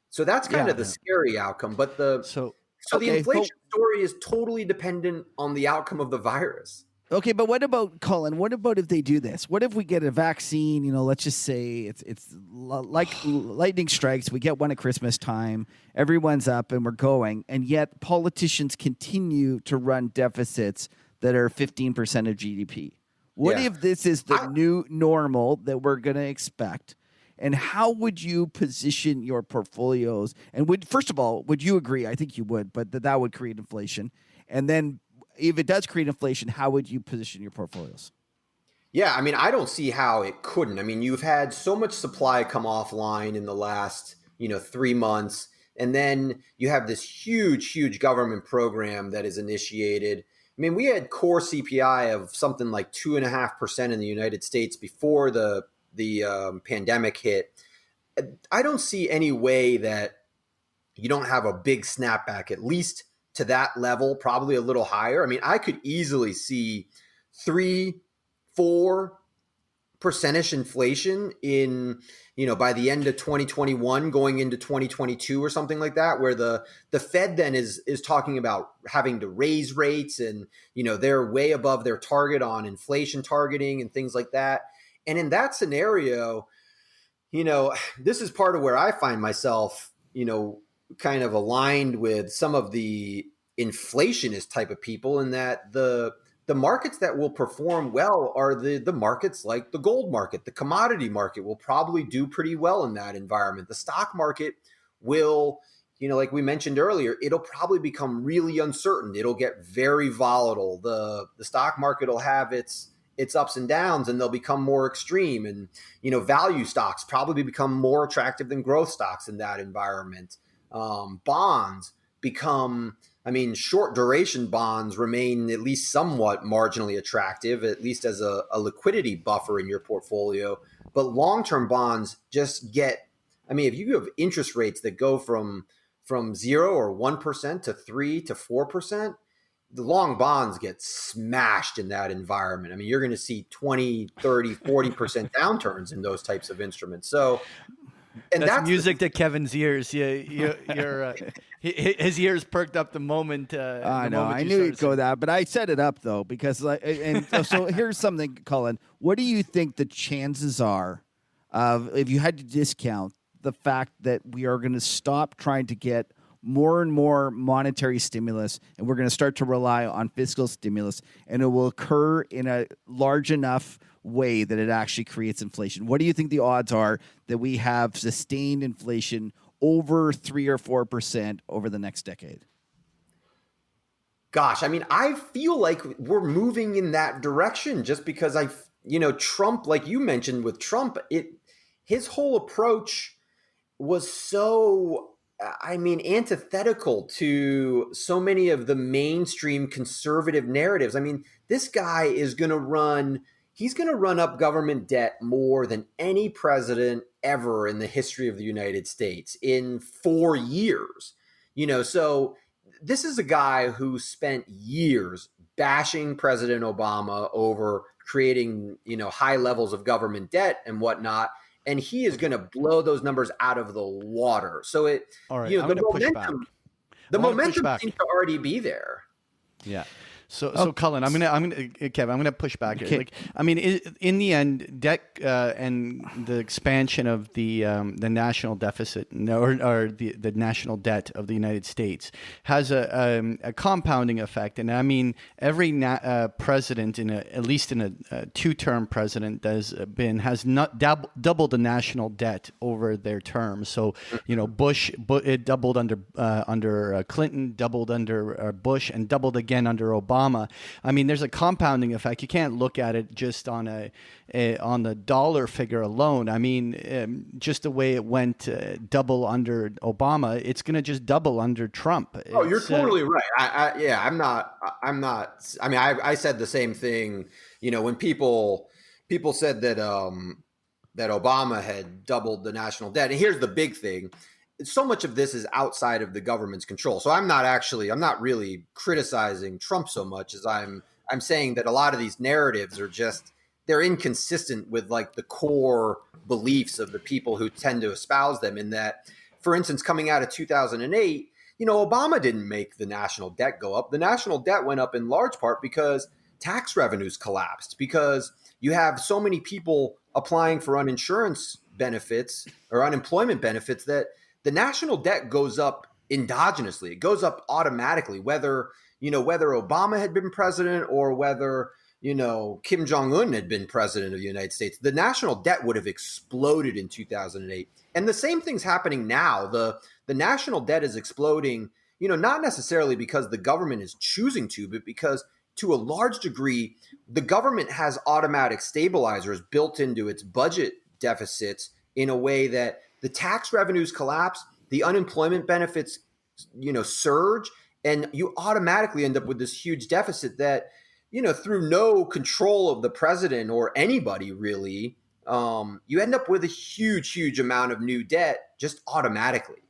So that's kind of the scary outcome. But the inflation story is totally dependent on the outcome of the virus. Okay, but what about, Cullen? What about if they do this? What if we get a vaccine? Let's just say it's like lightning strikes. We get one at Christmas time. Everyone's up and we're going, and yet politicians continue to run deficits that are 15% of GDP. What if this is the new normal that we're going to expect? And how would you position your portfolios? And first of all, would you agree? I think you would, but that would create inflation. And then if it does create inflation, how would you position your portfolios? Yeah, I mean, I don't see how it couldn't. I mean, you've had so much supply come offline in the last, 3 months. And then you have this huge government program that is initiated. I mean, we had core CPI of something like 2.5% in the United States before the pandemic hit. I don't see any way that you don't have a big snapback, at least to that level, probably a little higher. I mean, I could easily see 3-4% inflation in, by the end of 2021 going into 2022 or something like that, where the Fed then is talking about having to raise rates and, they're way above their target on inflation targeting and things like that. And in that scenario, this is part of where I find myself, kind of aligned with some of the inflationist type of people, in that the markets that will perform well are the markets like the gold market. The commodity market will probably do pretty well in that environment. The stock market will, like we mentioned earlier, it'll probably become really uncertain. It'll get very volatile. The stock market will have its ups and downs, and they'll become more extreme. And, value stocks probably become more attractive than growth stocks in that environment. Bonds become, short duration bonds remain at least somewhat marginally attractive, at least as a liquidity buffer in your portfolio. But long-term bonds just get, if you have interest rates that go from 0 or 1% to 3 to 4%, the long bonds get smashed in that environment. You're going to see 20, 30, 40% downturns in those types of instruments. So And that's music to Kevin's ears. His ears perked up the moment. I know. I knew you'd go that, but I set it up though because so here's something, Cullen. What do you think the chances are of, if you had to discount the fact that we are going to stop trying to get more and more monetary stimulus, and we're going to start to rely on fiscal stimulus, and it will occur in a large enough way that it actually creates inflation? What do you think the odds are that we have sustained inflation over 3 or 4% over the next decade? Gosh, I mean, I feel like we're moving in that direction just because Trump, like you mentioned with Trump, his whole approach was so, antithetical to so many of the mainstream conservative narratives. I mean, this guy is going to run up government debt more than any president ever in the history of the United States in 4 years. So this is a guy who spent years bashing President Obama over creating, high levels of government debt and whatnot. And he is going to blow those numbers out of the water. So all right, the momentum seems to already be there. Yeah. So Cullen, Kevin, I'm gonna push back here. Okay. In the end, debt and the expansion of the national deficit or the national debt of the United States has a compounding effect. And I mean, every president at least in a two-term president has not doubled the national debt over their term. So Bush, it doubled under Clinton, doubled under Bush, and doubled again under Obama. I mean, there's a compounding effect. You can't look at it just on on the dollar figure alone. I mean, just the way it went double under Obama, it's going to just double under Trump. You're totally right. I'm not. I mean, I said the same thing. When people said that that Obama had doubled the national debt, and here's the big thing. So much of this is outside of the government's control. So I'm not really criticizing Trump so much as I'm saying that a lot of these narratives are they're inconsistent with like the core beliefs of the people who tend to espouse them. In that, for instance, coming out of 2008, Obama didn't make the national debt go up. The national debt went up in large part because tax revenues collapsed, because you have so many people applying for uninsurance benefits or unemployment benefits that the national debt goes up endogenously. It goes up automatically, whether Obama had been president or whether, Kim Jong-un had been president of the United States. The national debt would have exploded in 2008. And the same thing's happening now. The national debt is exploding, not necessarily because the government is choosing to, but because to a large degree, the government has automatic stabilizers built into its budget deficits in a way that the tax revenues collapse, the unemployment benefits, surge, and you automatically end up with this huge deficit that, through no control of the president or anybody really, you end up with a huge, huge amount of new debt just automatically.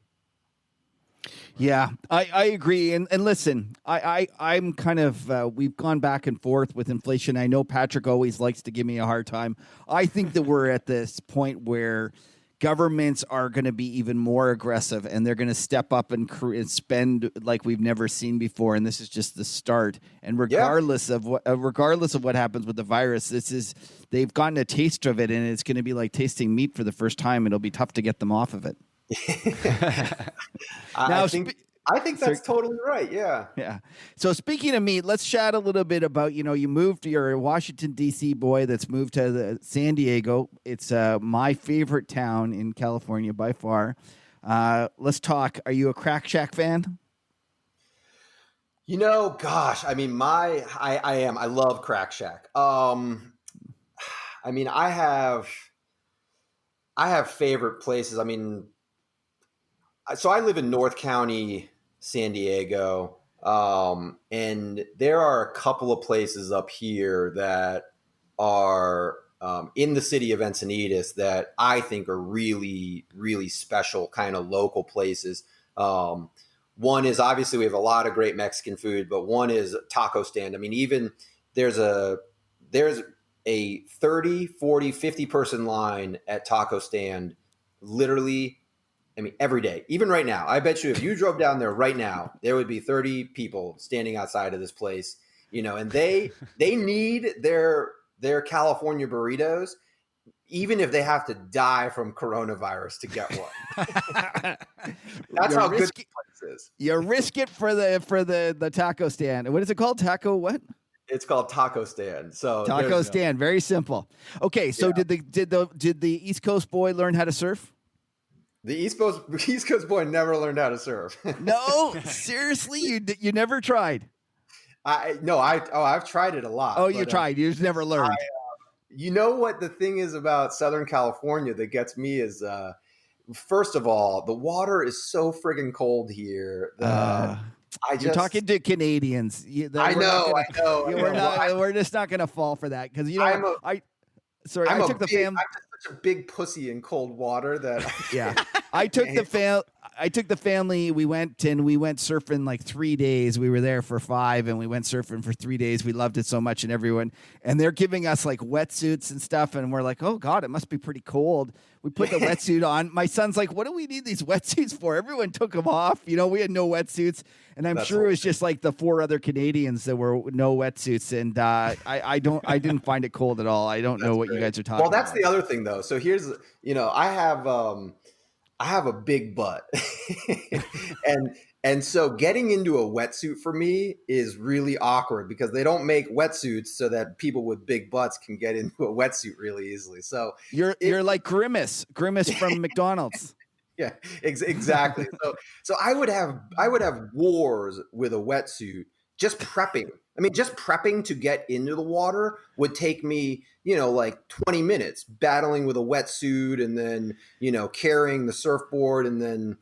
Yeah, I agree. And listen, I'm kind of, we've gone back and forth with inflation. I know Patrick always likes to give me a hard time. I think that we're at this point where governments are going to be even more aggressive, and they're going to step up and spend like we've never seen before. And this is just the start. And regardless of what happens with the virus, they've gotten a taste of it, and it's going to be like tasting meat for the first time. It'll be tough to get them off of it. I think that's totally right. Yeah. Yeah. So speaking of meat, let's chat a little bit about, you're a Washington, D.C. boy that's moved to San Diego. It's my favorite town in California by far. Let's talk. Are you a Crack Shack fan? Gosh, I mean, I am. I love Crack Shack. I mean, I have favorite places. I mean, so I live in North County, San Diego, and there are a couple of places up here that are in the city of Encinitas that I think are really, really special kind of local places. One is, obviously we have a lot of great Mexican food, but one is taco stand. I mean, even there's a 30, 40, 50 person line at taco stand literally, I mean, every day, even right now. I bet you if you drove down there right now, there would be 30 people standing outside of this place, and they need their California burritos, even if they have to die from coronavirus to get one. That's how good the place is. You risk it for the taco stand. What is it called? Taco what? It's called Taco Stand. So Taco Stand, very simple. Okay, so did the East Coast boy learn how to surf? The East Coast boy never learned how to surf. No, seriously, you never tried. I've tried it a lot. Oh, you tried. You just never learned. You know what the thing is about Southern California that gets me is, first of all, the water is so friggin' cold here that you're talking to Canadians. I know. We're just not going to fall for that because I took the family. I'm just such a big pussy in cold water that I took the family. We went surfing like 3 days. We were there for 5 and we went surfing for 3 days. We loved it so much, and they're giving us like wetsuits and stuff, and we're like, oh God, it must be pretty cold. We put the wetsuit on. My son's like, what do we need these wetsuits for? Everyone took them off. We had no wetsuits, and I'm sure it was just like the 4 other Canadians that were no wetsuits, and I didn't find it cold at all. I don't know what you guys are talking about. Well, that's the other thing though. So here's, I have a big butt, and so getting into a wetsuit for me is really awkward because they don't make wetsuits so that people with big butts can get into a wetsuit really easily. So you're like Grimace from McDonald's. Yeah, exactly. So I would have wars with a wetsuit just prepping. I mean, just prepping to get into the water would take me, like 20 minutes battling with a wetsuit and then, carrying the surfboard and then,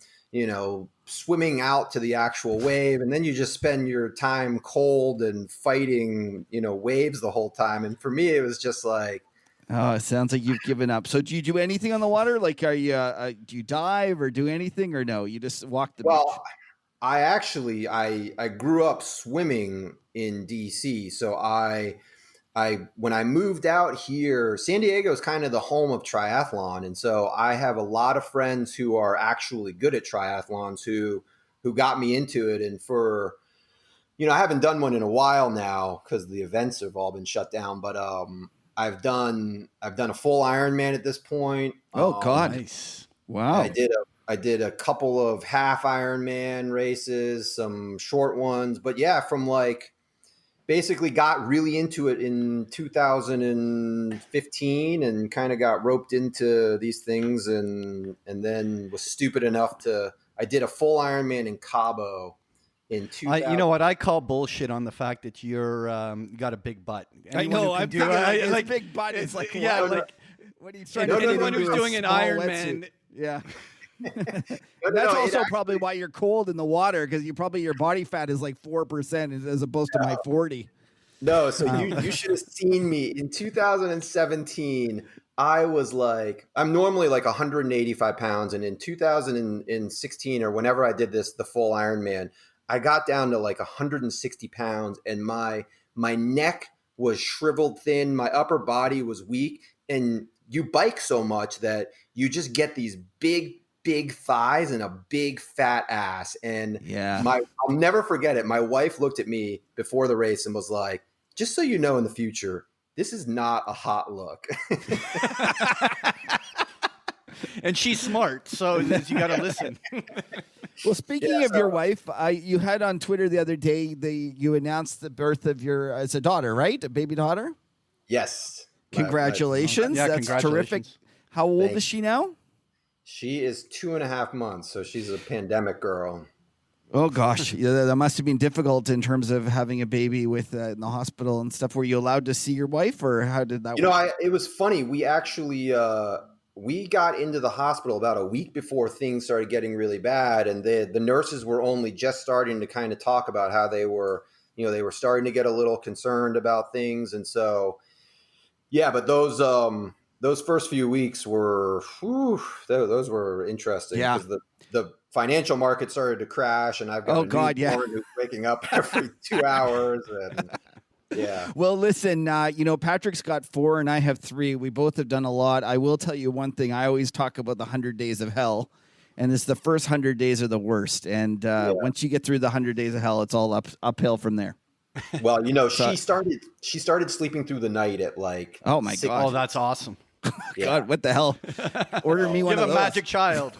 swimming out to the actual wave. And then you just spend your time cold and fighting, waves the whole time. And for me, it was just like, oh, it sounds like you've given up. So do you do anything on the water? Like, do you dive or do anything or no? You just walk the beach? I grew up swimming in DC. So when I moved out here, San Diego is kind of the home of triathlon. And so I have a lot of friends who are actually good at triathlons who got me into it. And for, I haven't done one in a while now because the events have all been shut down, but, I've done a full Ironman at this point. Oh God. Nice. Wow. I did a couple of half Ironman races, some short ones, but yeah, from like basically got really into it in 2015 and kind of got roped into these things and then was stupid enough I did a full Ironman in Cabo in 2000. You know what? I call bullshit on the fact that you're got a big butt. Anyone I'm thinking like big butt. It's like, yeah, like what are you trying to do? Anyone who's doing an Ironman. Yeah. That's also probably why you're cold in the water because your body fat is like 4% as opposed to my 40. No, so you should have seen me in 2017. I was like, I'm normally like 185 pounds, and in 2016 or whenever I did the full Ironman, I got down to like 160 pounds, and my neck was shriveled thin, my upper body was weak, and you bike so much that you just get these big thighs and a big fat ass. And I'll never forget it. My wife looked at me before the race and was like, just so you know, in the future, this is not a hot look. And she's smart, so you got to listen. Well, speaking of your wife, you had on Twitter the other day, you announced the birth of it's a daughter, right? A baby daughter? Yes. Congratulations. Yeah, that's terrific. How old is she now? She is 2.5 months, so she's a pandemic girl. Oh, gosh. That must have been difficult in terms of having a baby with in the hospital and stuff. Were you allowed to see your wife, or how did that work? It was funny. We actually we got into the hospital about a week before things started getting really bad, and the nurses were only just starting to kind of talk about how they were starting to get a little concerned about things. And so, yeah, but those first few weeks were, those were interesting. Yeah. Because the financial market started to crash, and I've got who's waking up every 2 hours. And Yeah. Well, listen, Patrick's got 4 and I have 3. We both have done a lot. I will tell you one thing. I always talk about the 100 days of hell, and it's the first 100 days are the worst. And once you get through the 100 days of hell, it's all uphill from there. Well, she started sleeping through the night at like. Oh my God! Oh, that's awesome. God, what the hell? Order me one Give of those. a magic child.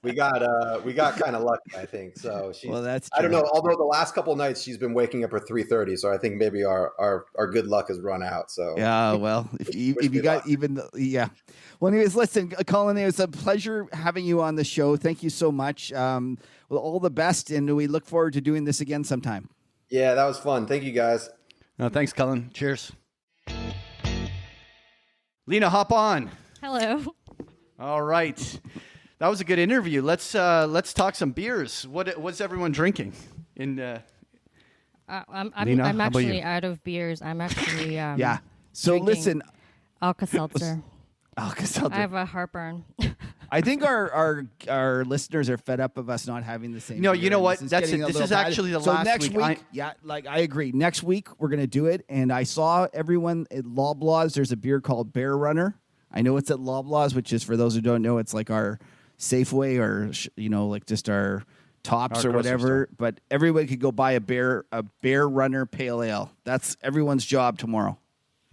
We got kind of lucky, I think. So that's true. I don't know. Although the last couple of nights she's been waking up at 3:30, so I think maybe our good luck has run out. So yeah, well, if you got Well, anyways, listen, Cullen, it was a pleasure having you on the show. Thank you so much. Well, all the best, and we look forward to doing this again sometime. Yeah, that was fun. Thank you, guys. No, thanks, Cullen. Cheers. Lena, hop on. Hello. All right. That was a good interview. Let's talk some beers. What's everyone drinking? I'm Lena, I'm how about actually you? out of beers. I'm actually Yeah. So drinking listen, Alka-Seltzer. Alka-Seltzer. I have a heartburn. I think our listeners are fed up of us not having the same. No, beer, you know and what? This That's getting it. a This little is bad. actually the so last next week. I agree. Next week we're gonna do it, and I saw everyone at Loblaws. There's a beer called Bear Runner. I know it's at Loblaws, which is, for those who don't know, it's like our Safeway or like just our Tops or whatever. But everyone could go buy a Bear Runner Pale Ale. That's everyone's job tomorrow.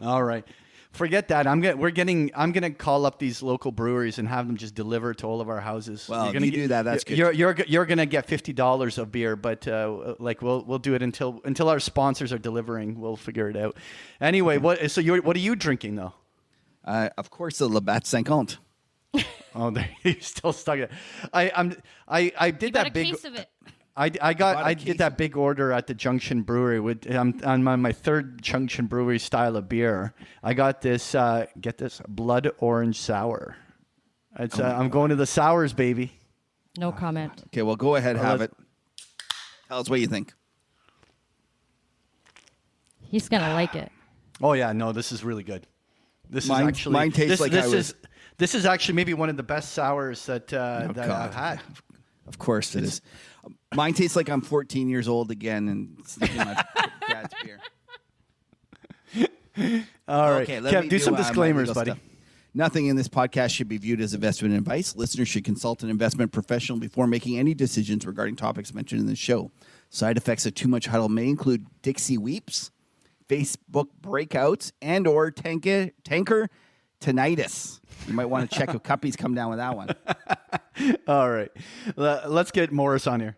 All right. Forget that. I'm gonna call up these local breweries and have them just deliver it to all of our houses. Well, if you do that, that's good. You're gonna get $50 of beer, but we'll do it until our sponsors are delivering. We'll figure it out. Anyway, what are you drinking though? Of course, the Labatt 50. Oh, you're still stuck at. I did that big. Case of it. I did that big order at the Junction Brewery with on my third Junction Brewery style of beer. I got this blood orange sour. It's I'm going to the sours, baby. No comment. Okay, well, go ahead, have it. Tell us what you think. He's gonna like it. Oh yeah, no, this is really good. Mine tastes like this is actually maybe one of the best sours that I've had. Of course it is. Mine tastes like I'm 14 years old again and sneaking my dad's beer. All right. Okay, Kev, do some disclaimers, buddy. Stuff. Nothing in this podcast should be viewed as investment advice. Listeners should consult an investment professional before making any decisions regarding topics mentioned in the show. Side effects of too much huddle may include Dixie weeps, Facebook breakouts, and or tanker tinnitus. You might want to check if Cuppy's come down with that one. All right. Let's get Morris on here.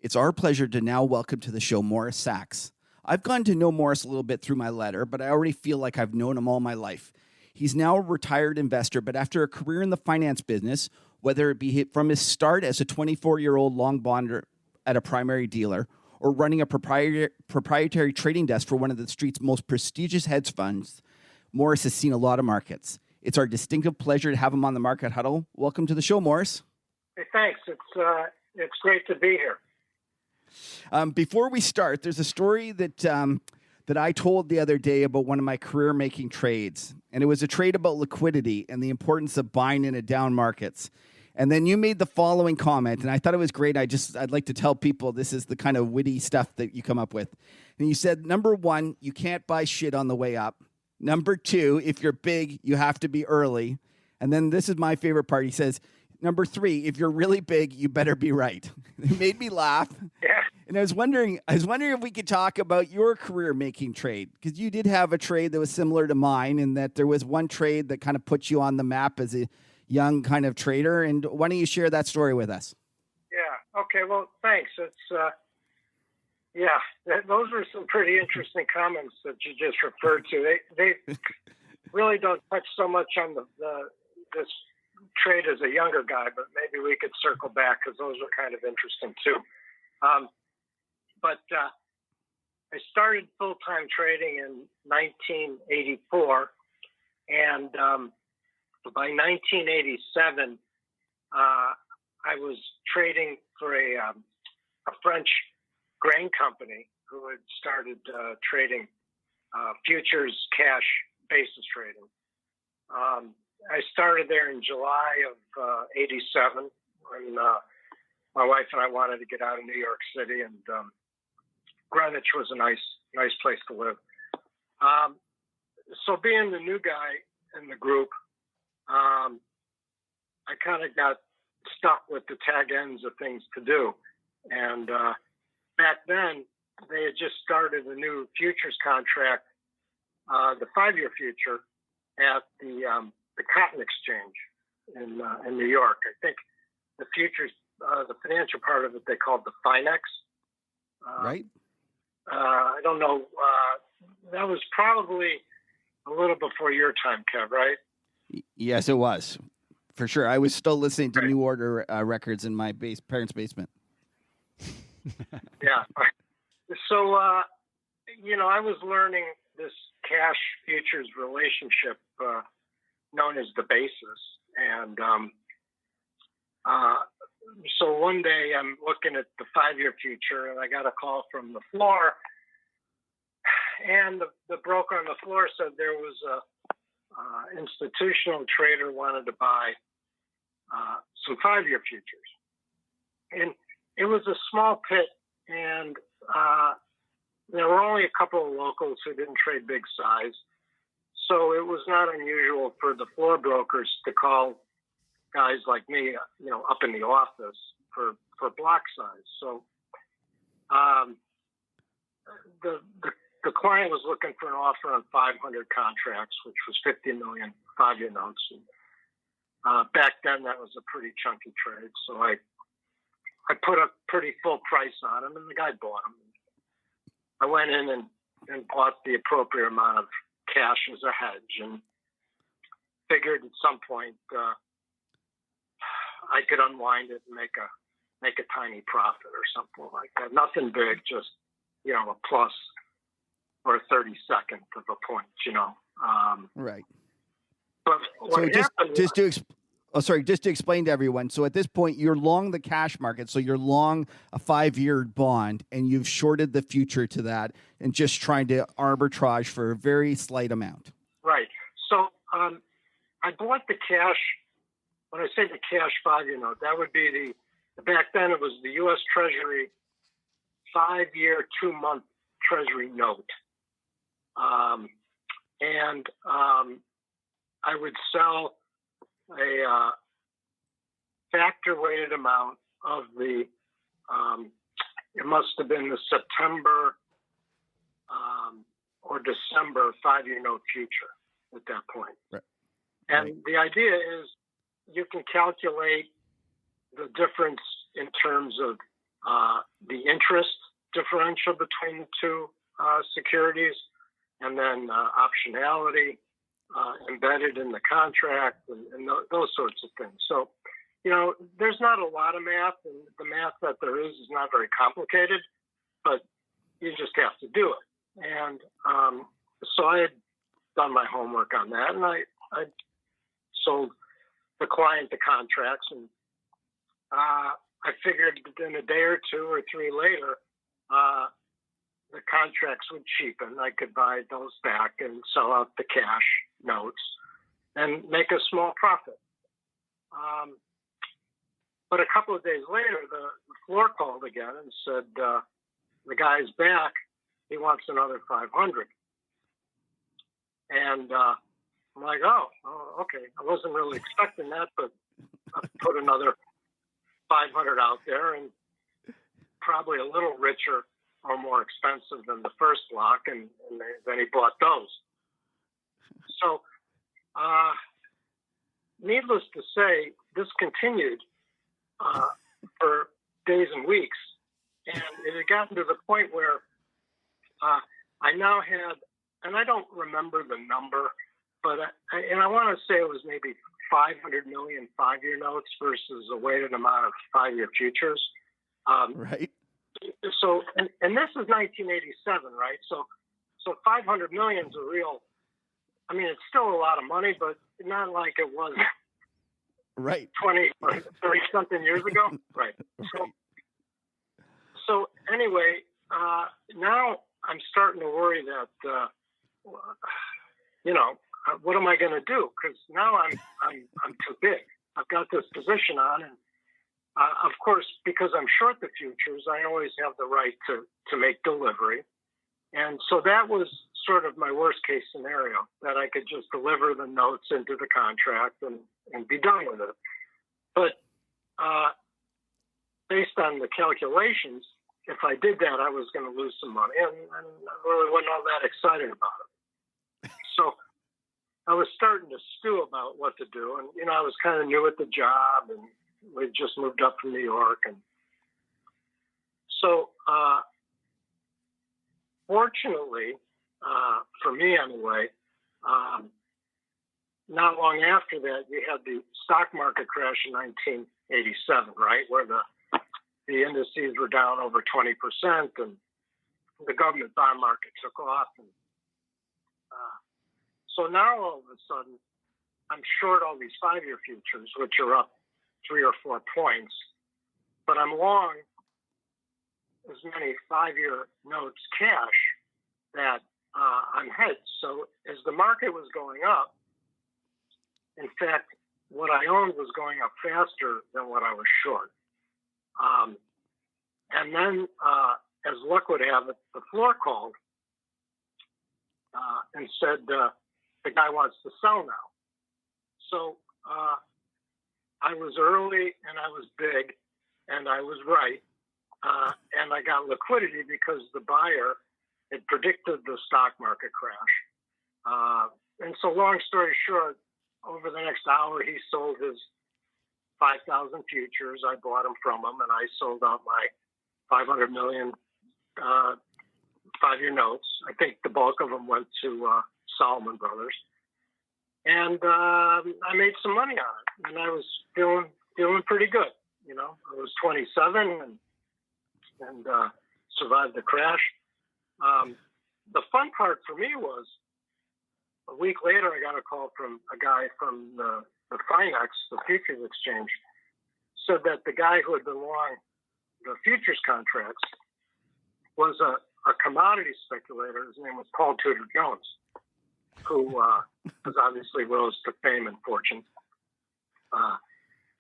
It's our pleasure to now welcome to the show Morris Sachs. I've gotten to know Morris a little bit through my letter, but I already feel like I've known him all my life. He's now a retired investor, but after a career in the finance business, whether it be from his start as a 24-year-old long bonder at a primary dealer or running a proprietary trading desk for one of the street's most prestigious hedge funds, Morris has seen a lot of markets. It's our distinctive pleasure to have him on the Market Huddle. Welcome to the show, Morris. Hey, thanks. It's great to be here. Before we start, there's a story that I told the other day about one of my career-making trades, and it was a trade about liquidity and the importance of buying in down markets. And then you made the following comment, and I thought it was great. I'd like to tell people this is the kind of witty stuff that you come up with. And you said, number one, you can't buy shit on the way up. Number two, if you're big, you have to be early. And then this is my favorite part. He says, number three, if you're really big, you better be right. It made me laugh. Yeah. And I was wondering if we could talk about your career-making trade, because you did have a trade that was similar to mine, in that there was one trade that kind of put you on the map as a young kind of trader. And why don't you share that story with us? Yeah. Okay. Well, thanks. Those were some pretty interesting comments that you just referred to. They really don't touch so much on this trade as a younger guy, but maybe we could circle back because those were kind of interesting too. But I started full-time trading in 1984, and by 1987, I was trading for a French grain company who had started trading futures cash basis trading. I started there in July of 87 when my wife and I wanted to get out of New York City, and Greenwich was a nice place to live. So being the new guy in the group, I kind of got stuck with the tag ends of things to do. And back then, they had just started a new futures contract, the 5-year future, at the Cotton Exchange in New York. I think the futures, the financial part of it, they called the Finex. Right. I don't know. That was probably a little before your time, Kev, right? Yes, it was. For sure. I was still listening to New Order records in my parents' basement. Yeah. So, I was learning this cash futures relationship known as the basis. And so one day I'm looking at the 5-year future, and I got a call from the floor. And the broker on the floor said there was a institutional trader wanted to buy some 5-year futures. And it was a small pit, and there were only a couple of locals who didn't trade big size. So it was not unusual for the floor brokers to call guys like me, up in the office for block size. So the client was looking for an offer on 500 contracts, which was 50 million 5-year notes. And back then, that was a pretty chunky trade. So I put a pretty full price on them, and the guy bought them. I went in and bought the appropriate amount of cash as a hedge, and figured at some point I could unwind it and make a tiny profit or something like that. Nothing big, just a plus or a 32nd of a point, Right. But what happened just to explain to everyone. So at this point, you're long the cash market. So you're long a 5-year bond, and you've shorted the future to that, and just trying to arbitrage for a very slight amount. Right. So I bought the cash. When I say the cash 5-year note, that would be back then it was the U.S. Treasury 5-year 2-month Treasury note. And I would sell a factor-weighted amount of the, it must have been the September or December 5-year note future at that point. Right. And the idea is you can calculate the difference in terms of the interest differential between the two securities, and then optionality embedded in the contract, and those sorts of things. So, there's not a lot of math, and the math that there is not very complicated, but you just have to do it. And so I had done my homework on that, and I sold the client the contracts, and I figured in a day or 2 or 3 later, the contracts would cheapen. I could buy those back and sell out the cash notes and make a small profit. But a couple of days later, the floor called again and said, the guy's back. He wants another 500. And I'm like, oh, okay. I wasn't really expecting that, but I put another 500 out there, and probably a little richer or more expensive than the first block, and then he bought those. So, needless to say, this continued for days and weeks, and it had gotten to the point where I now had, and I don't remember the number, but I want to say it was maybe 500 million 5-year notes versus a weighted amount of 5-year futures. Right. So, and this is 1987, right? So 500 million is a real, I mean, it's still a lot of money, but not like it was right 20 or 30 something years ago. Right. So anyway, now I'm starting to worry that, what am I going to do? Because now I'm too big. I've got this position on, and Of course, because I'm short the futures, I always have the right to make delivery. And so that was sort of my worst case scenario, that I could just deliver the notes into the contract and be done with it. But based on the calculations, if I did that, I was going to lose some money, and I really wasn't all that excited about it. So I was starting to stew about what to do. And, I was kind of new at the job, and we just moved up from New York. And so, fortunately, for me anyway, not long after that, you had the stock market crash in 1987, right, where the indices were down over 20%, and the government bond market took off. And so now all of a sudden, I'm short all these 5-year futures, which are up 3 or 4 points, but I'm long as many 5-year notes cash that I'm hedged. So as the market was going up, in fact, what I owned was going up faster than what I was short. And then, as luck would have it, the floor called and said, the guy wants to sell now. So I was early and I was big and I was right. And I got liquidity because the buyer had predicted the stock market crash. And so long story short, over the next hour, he sold his 5,000 futures. I bought them from him, and I sold out my 500 million 5-year notes. I think the bulk of them went to Salomon Brothers. And I made some money on it, and I was feeling pretty good. I was 27 and survived the crash. The fun part for me was a week later, I got a call from a guy from the Finex, the futures exchange, said that the guy who had been long the futures contracts was a commodity speculator. His name was Paul Tudor Jones, who has obviously rose to fame and fortune.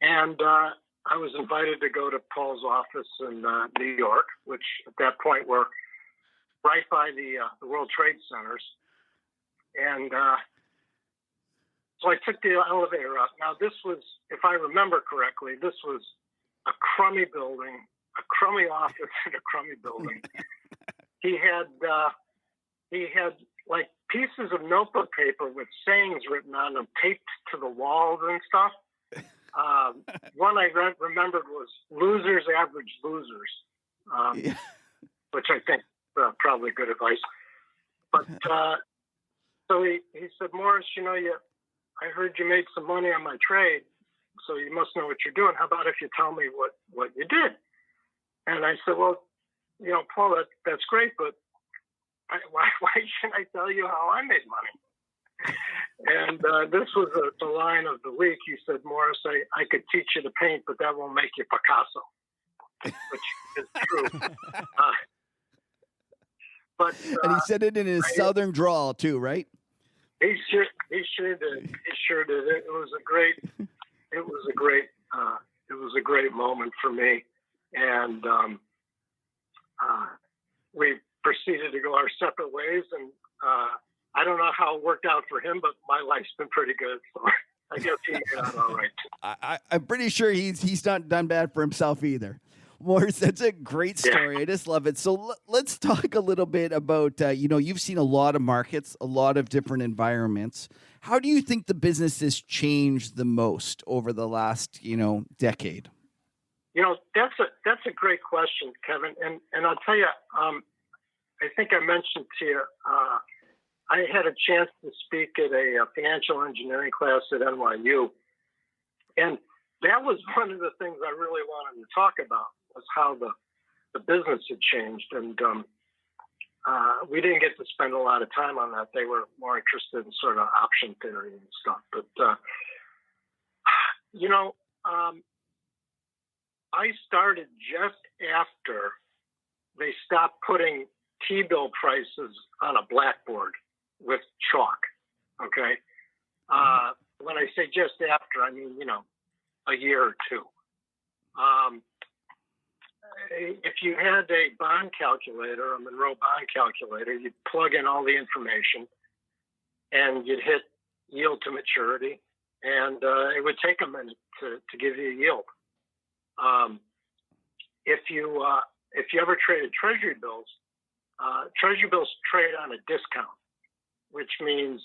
And I was invited to go to Paul's office in New York, which at that point were right by the World Trade Centers. And so I took the elevator up. Now, this was, if I remember correctly, this was a crummy building, a crummy office in a crummy building. He had like pieces of notebook paper with sayings written on them, taped to the walls and stuff. One I remembered was "Losers average losers," which I think probably good advice. But so he said, "Morris, I heard you made some money on my trade, so you must know what you're doing. How about if you tell me what you did?" And I said, "Well, Paul, that's great, but why shouldn't I tell you how I made money?" And this was the line of the week. He said, "Morris, I could teach you to paint, but that won't make you Picasso," which is true. But and he said it in his southern drawl too, right? He sure did. He sure did. It was a great moment for me, and we proceeded to go our separate ways. And I don't know how it worked out for him, but my life's been pretty good. So I guess he made out all right. I'm pretty sure he's not done bad for himself either. Morris, that's a great story. I just love it. So let's talk a little bit about, you've seen a lot of markets, a lot of different environments. How do you think the business has changed the most over the last, decade? That's a great question, Kevin. And I'll tell you, I think I mentioned to you, I had a chance to speak at a financial engineering class at NYU. And that was one of the things I really wanted to talk about, was how the business had changed. And we didn't get to spend a lot of time on that. They were more interested in sort of option theory and stuff. But, I started just after they stopped putting T-bill prices on a blackboard with chalk, okay? When I say just after, I mean, a year or two. If you had a bond calculator, a Monroe bond calculator, you'd plug in all the information and you'd hit yield to maturity, and it would take a minute to give you a yield. If you ever traded treasury bills trade on a discount, which means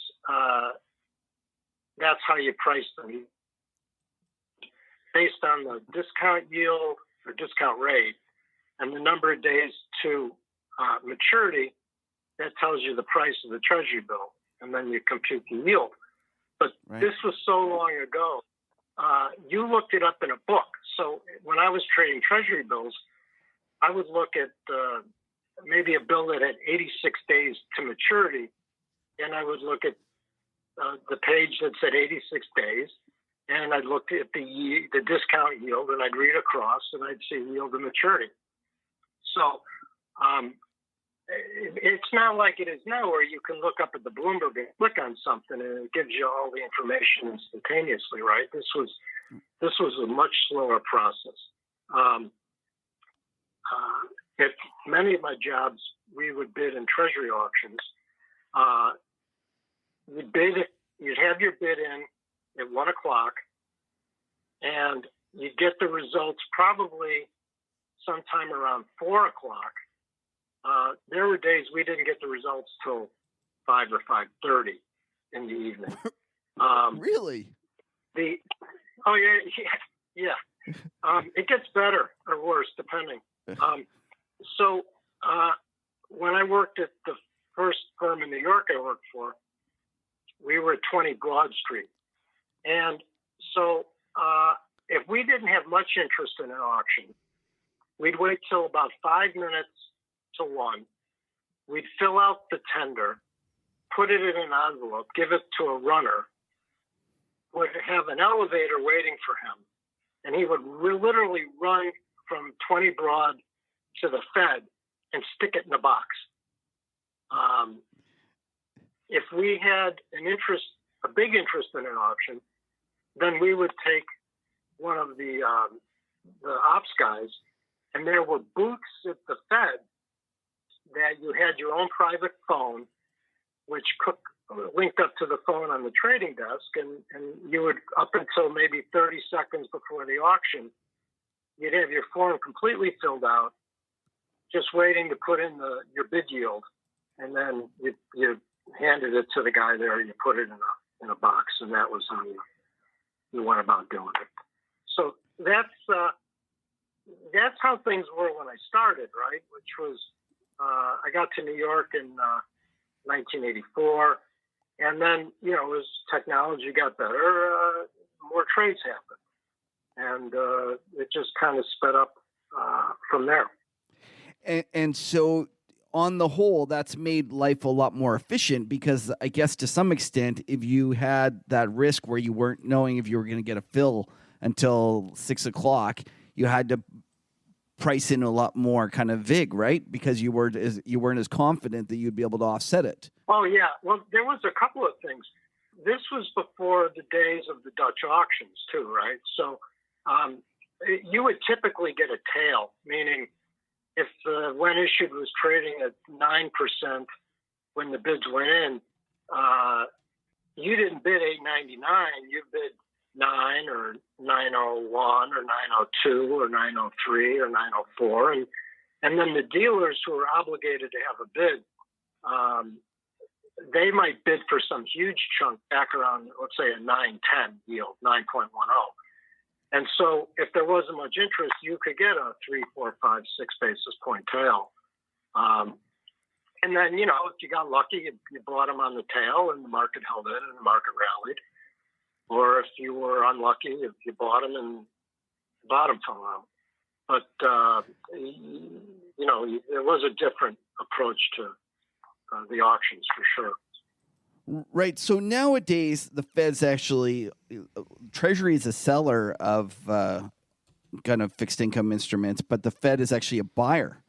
that's how you price them. Based on the discount yield or discount rate and the number of days to maturity, that tells you the price of the treasury bill, and then you compute the yield. But This was so long ago. You looked it up in a book. So when I was trading treasury bills, I would look at maybe a bill that had 86 days to maturity, and I would look at the page that said 86 days, and I'd look at the discount yield, and I'd read across, and I'd see yield to maturity. So it's not like it is now, where you can look up at the Bloomberg and click on something, and it gives you all the information instantaneously, right? This was a much slower process. At many of my jobs, we would bid in treasury auctions. You'd have your bid in at 1:00, and you'd get the results probably sometime around 4:00. There were days we didn't get the results till 5 or 5:30 in the evening. Really? Yeah. It gets better or worse depending. So when I worked at the first firm in New York I worked for, we were at 20 Broad Street. And so if we didn't have much interest in an auction, we'd wait till about 5 minutes to 1. We'd fill out the tender, put it in an envelope, give it to a runner, would have an elevator waiting for him, and he would literally run from 20 Broad to the Fed and stick it in a box. If we had a big interest in an auction, then we would take one of the ops guys, and there were booths at the Fed that you had your own private phone, which linked up to the phone on the trading desk, and you would, up until maybe 30 seconds before the auction, you'd have your form completely filled out, just waiting to put in your bid yield, and then you handed it to the guy there, and you put it in a box, and that was how you went about doing it. So that's how things were when I started, right? Which was I got to New York in 1984, and then as technology got better, more trades happened, and it just kind of sped up from there. And so, on the whole, that's made life a lot more efficient, because I guess to some extent, if you had that risk where you weren't knowing if you were going to get a fill until 6:00, you had to price in a lot more kind of vig, right? Because you weren't as confident that you'd be able to offset it. Oh yeah. Well, there was a couple of things. This was before the days of the Dutch auctions too, right? So you would typically get a tail, meaning if when issued was trading at 9% when the bids went in, you didn't bid 8.99. You bid 9 or 901 or 902 or 903 or 904, and then the dealers who are obligated to have a bid, they might bid for some huge chunk back around, let's say, a 910 yield, 9.10. And so if there wasn't much interest, you could get a 3, 4, 5, 6 basis point tail. And then, if you got lucky, you bought them on the tail and the market held in and the market rallied. Or if you were unlucky, if you bought them and the bottom fell out. But, there was a different approach to the auctions for sure. Right. So nowadays, the Fed's actually, Treasury is a seller of kind of fixed income instruments, but the Fed is actually a buyer.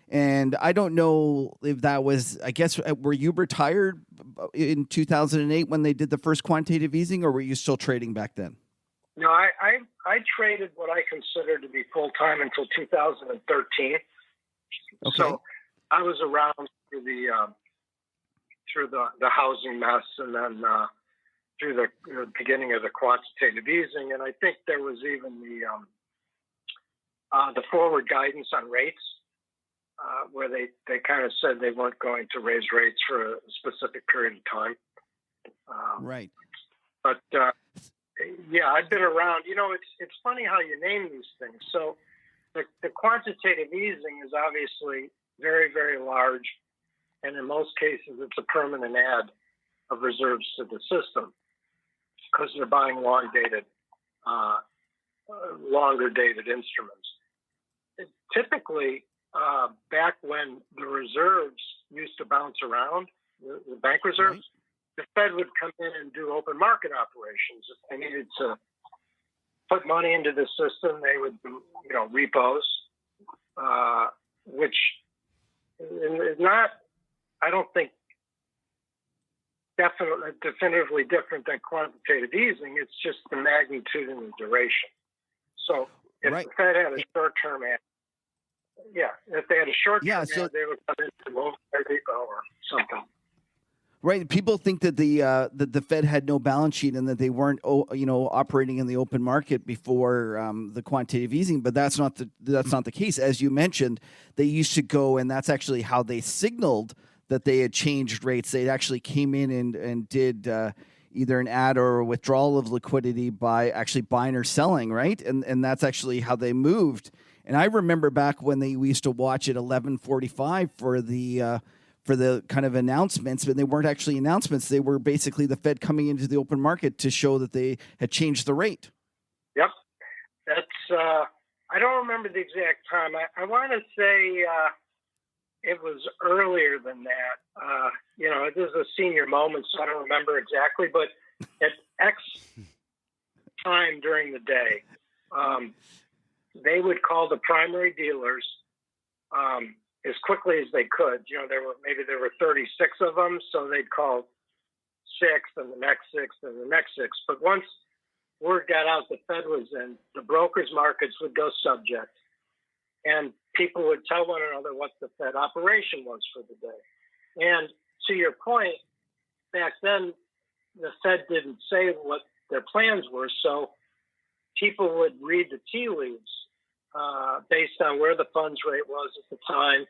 And I don't know if that was, I guess, were you retired in 2008 when they did the first quantitative easing, or were you still trading back then? No, I traded what I consider to be full time until 2013. Okay. So I was around through the housing mess, and then through the beginning of the quantitative easing, and I think there was even the forward guidance on rates, where they kind of said they weren't going to raise rates for a specific period of time. Right. But yeah, I've been around. It's funny how you name these things. So the quantitative easing is obviously very, very large, and in most cases, it's a permanent add of reserves to the system because they're buying longer dated instruments. Typically, back when the reserves used to bounce around, the bank reserves, the Fed would come in and do open market operations. If they needed to put money into the system, they would do, repos, which is not, I don't think, definitively different than quantitative easing. It's just the magnitude and the duration. So if the Fed had a short-term ad, if they had a short-term ad, they would come into overnight repo or something. Right. People think that the Fed had no balance sheet and that they weren't, operating in the open market before the quantitative easing. But that's not the case. As you mentioned, they used to go, and that's actually how they signaled that they had changed rates. They actually came in and did either an add or a withdrawal of liquidity by actually buying or selling, right? And that's actually how they moved. And I remember back when we used to watch at 11:45 for the kind of announcements, but they weren't actually announcements. They were basically the Fed coming into the open market to show that they had changed the rate. Yep. That's, I don't remember the exact time. I want to say it was earlier than that. It was a senior moment, so I don't remember exactly, but at X time during the day, they would call the primary dealers as quickly as they could. There were 36 of them, so they'd call 6 and the next 6 and the next 6. But once word got out the Fed was in, the brokers' markets would go subject, and people would tell one another what the Fed operation was for the day. And to your point, back then, the Fed didn't say what their plans were, so people would read the tea leaves based on where the funds rate was at the time,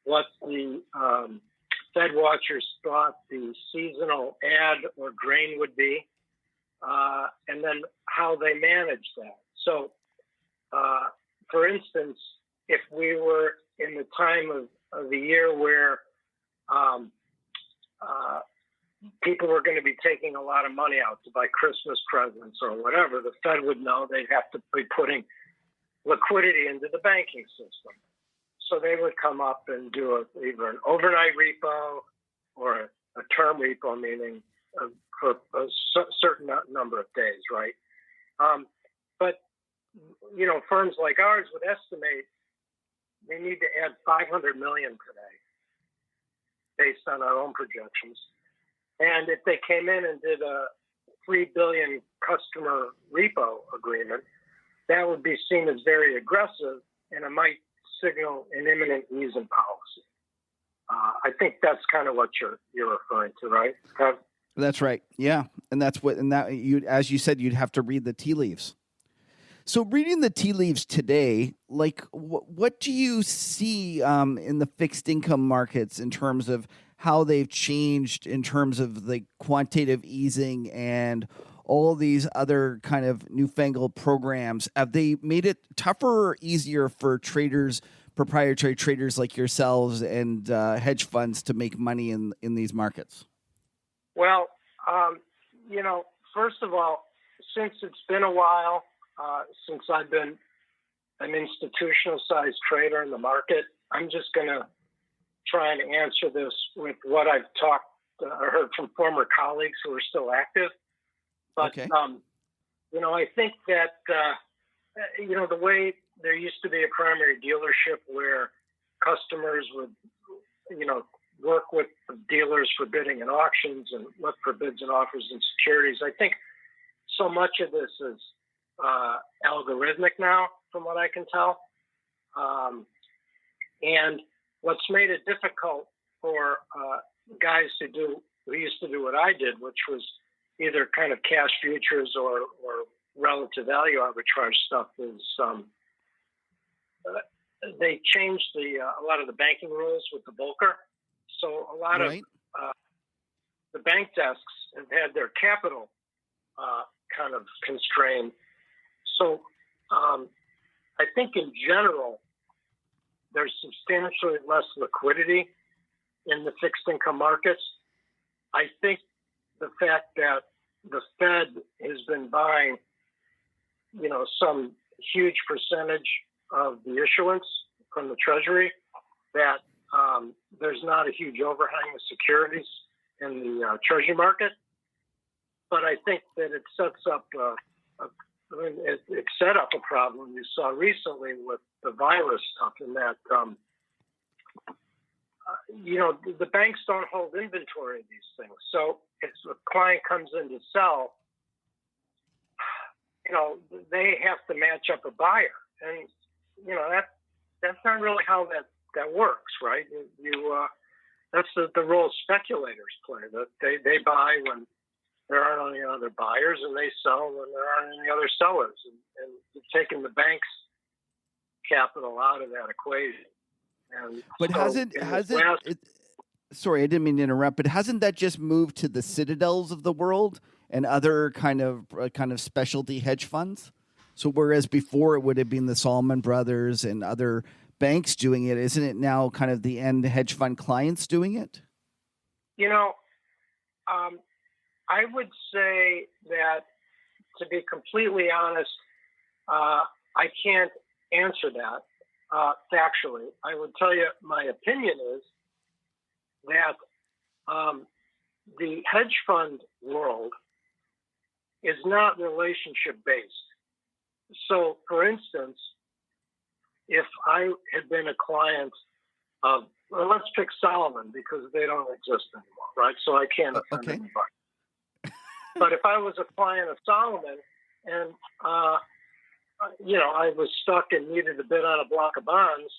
what the Fed watchers thought the seasonal add or drain would be, and then how they managed that. So, for instance, if we were in the time of the year where people were going to be taking a lot of money out to buy Christmas presents or whatever, the Fed would know they'd have to be putting liquidity into the banking system. So they would come up and do either an overnight repo or a term repo, meaning for a certain number of days, right? But, firms like ours would estimate they need to add $500 million today based on our own projections. And if they came in and did a $3 billion customer repo agreement, that would be seen as very aggressive, and it might signal an imminent easing policy. I think that's kind of what you're referring to, right? That's right. Yeah, and as you said, you'd have to read the tea leaves. So, reading the tea leaves today, like what do you see in the fixed income markets in terms of how they've changed in terms of the quantitative easing and all these other kind of newfangled programs? Have they made it tougher or easier for traders, proprietary traders like yourselves and hedge funds to make money in these markets? Well, first of all, since it's been a while, since I've been an institutional-sized trader in the market, I'm just going to try and answer this with what I've heard from former colleagues who are still active. But, okay. I think that, the way there used to be a primary dealership where customers would, work with the dealers for bidding and auctions and look for bids and offers and securities, I think so much of this algorithmic now, from what I can tell. And what's made it difficult for guys who used to do what I did, which was either kind of cash futures or relative value arbitrage stuff, is they changed a lot of the banking rules with the Volcker. So a lot of the bank desks have had their capital kind of constrained. So I think in general, there's substantially less liquidity in the fixed income markets. I think the fact that the Fed has been buying, some huge percentage of the issuance from the Treasury, that there's not a huge overhang of securities in the Treasury market. But I think that it sets up it set up a problem you saw recently with the virus stuff, in that the banks don't hold inventory of these things. So if a client comes in to sell, they have to match up a buyer, and that's not really how that works, right? That's the role speculators play. That they buy when there aren't any other buyers, and they sell when there aren't any other sellers. And you've taken the bank's capital out of that equation. But sorry, I didn't mean to interrupt, but hasn't that just moved to the Citadels of the world and other kind of specialty hedge funds? So whereas before it would have been the Salomon Brothers and other banks doing it, isn't it now kind of the end hedge fund clients doing it? I would say that, to be completely honest, I can't answer that factually. I would tell you my opinion is that the hedge fund world is not relationship based. So, for instance, if I had been a client of, let's pick Solomon, because they don't exist anymore, right? So I can't offend anybody. But if I was a client of Solomon and, I was stuck and needed to bid on a block of bonds,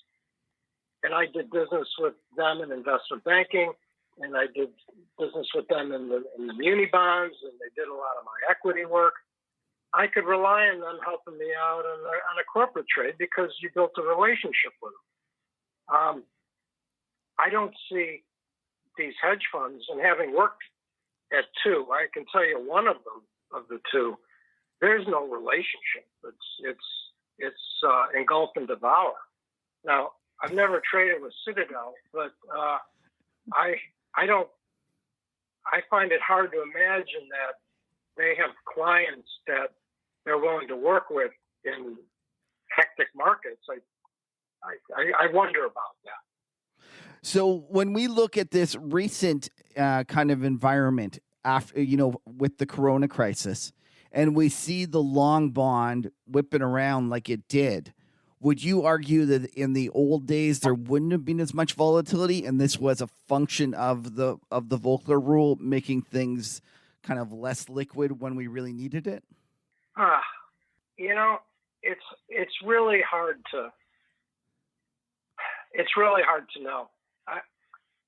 and I did business with them in investment banking, and I did business with them in the muni bonds, and they did a lot of my equity work, I could rely on them helping me out on a corporate trade because you built a relationship with them. I don't see these hedge funds, and having worked at two, I can tell you one of them, of the two, there's no relationship. It's engulf and devour. Now, I've never traded with Citadel, but I find it hard to imagine that they have clients that they're willing to work with in hectic markets. I wonder about that. So when we look at this recent kind of environment after, with the Corona crisis, and we see the long bond whipping around like it did, would you argue that in the old days there wouldn't have been as much volatility, and this was a function of the Volcker rule making things kind of less liquid when we really needed it? It's really hard to. It's really hard to know.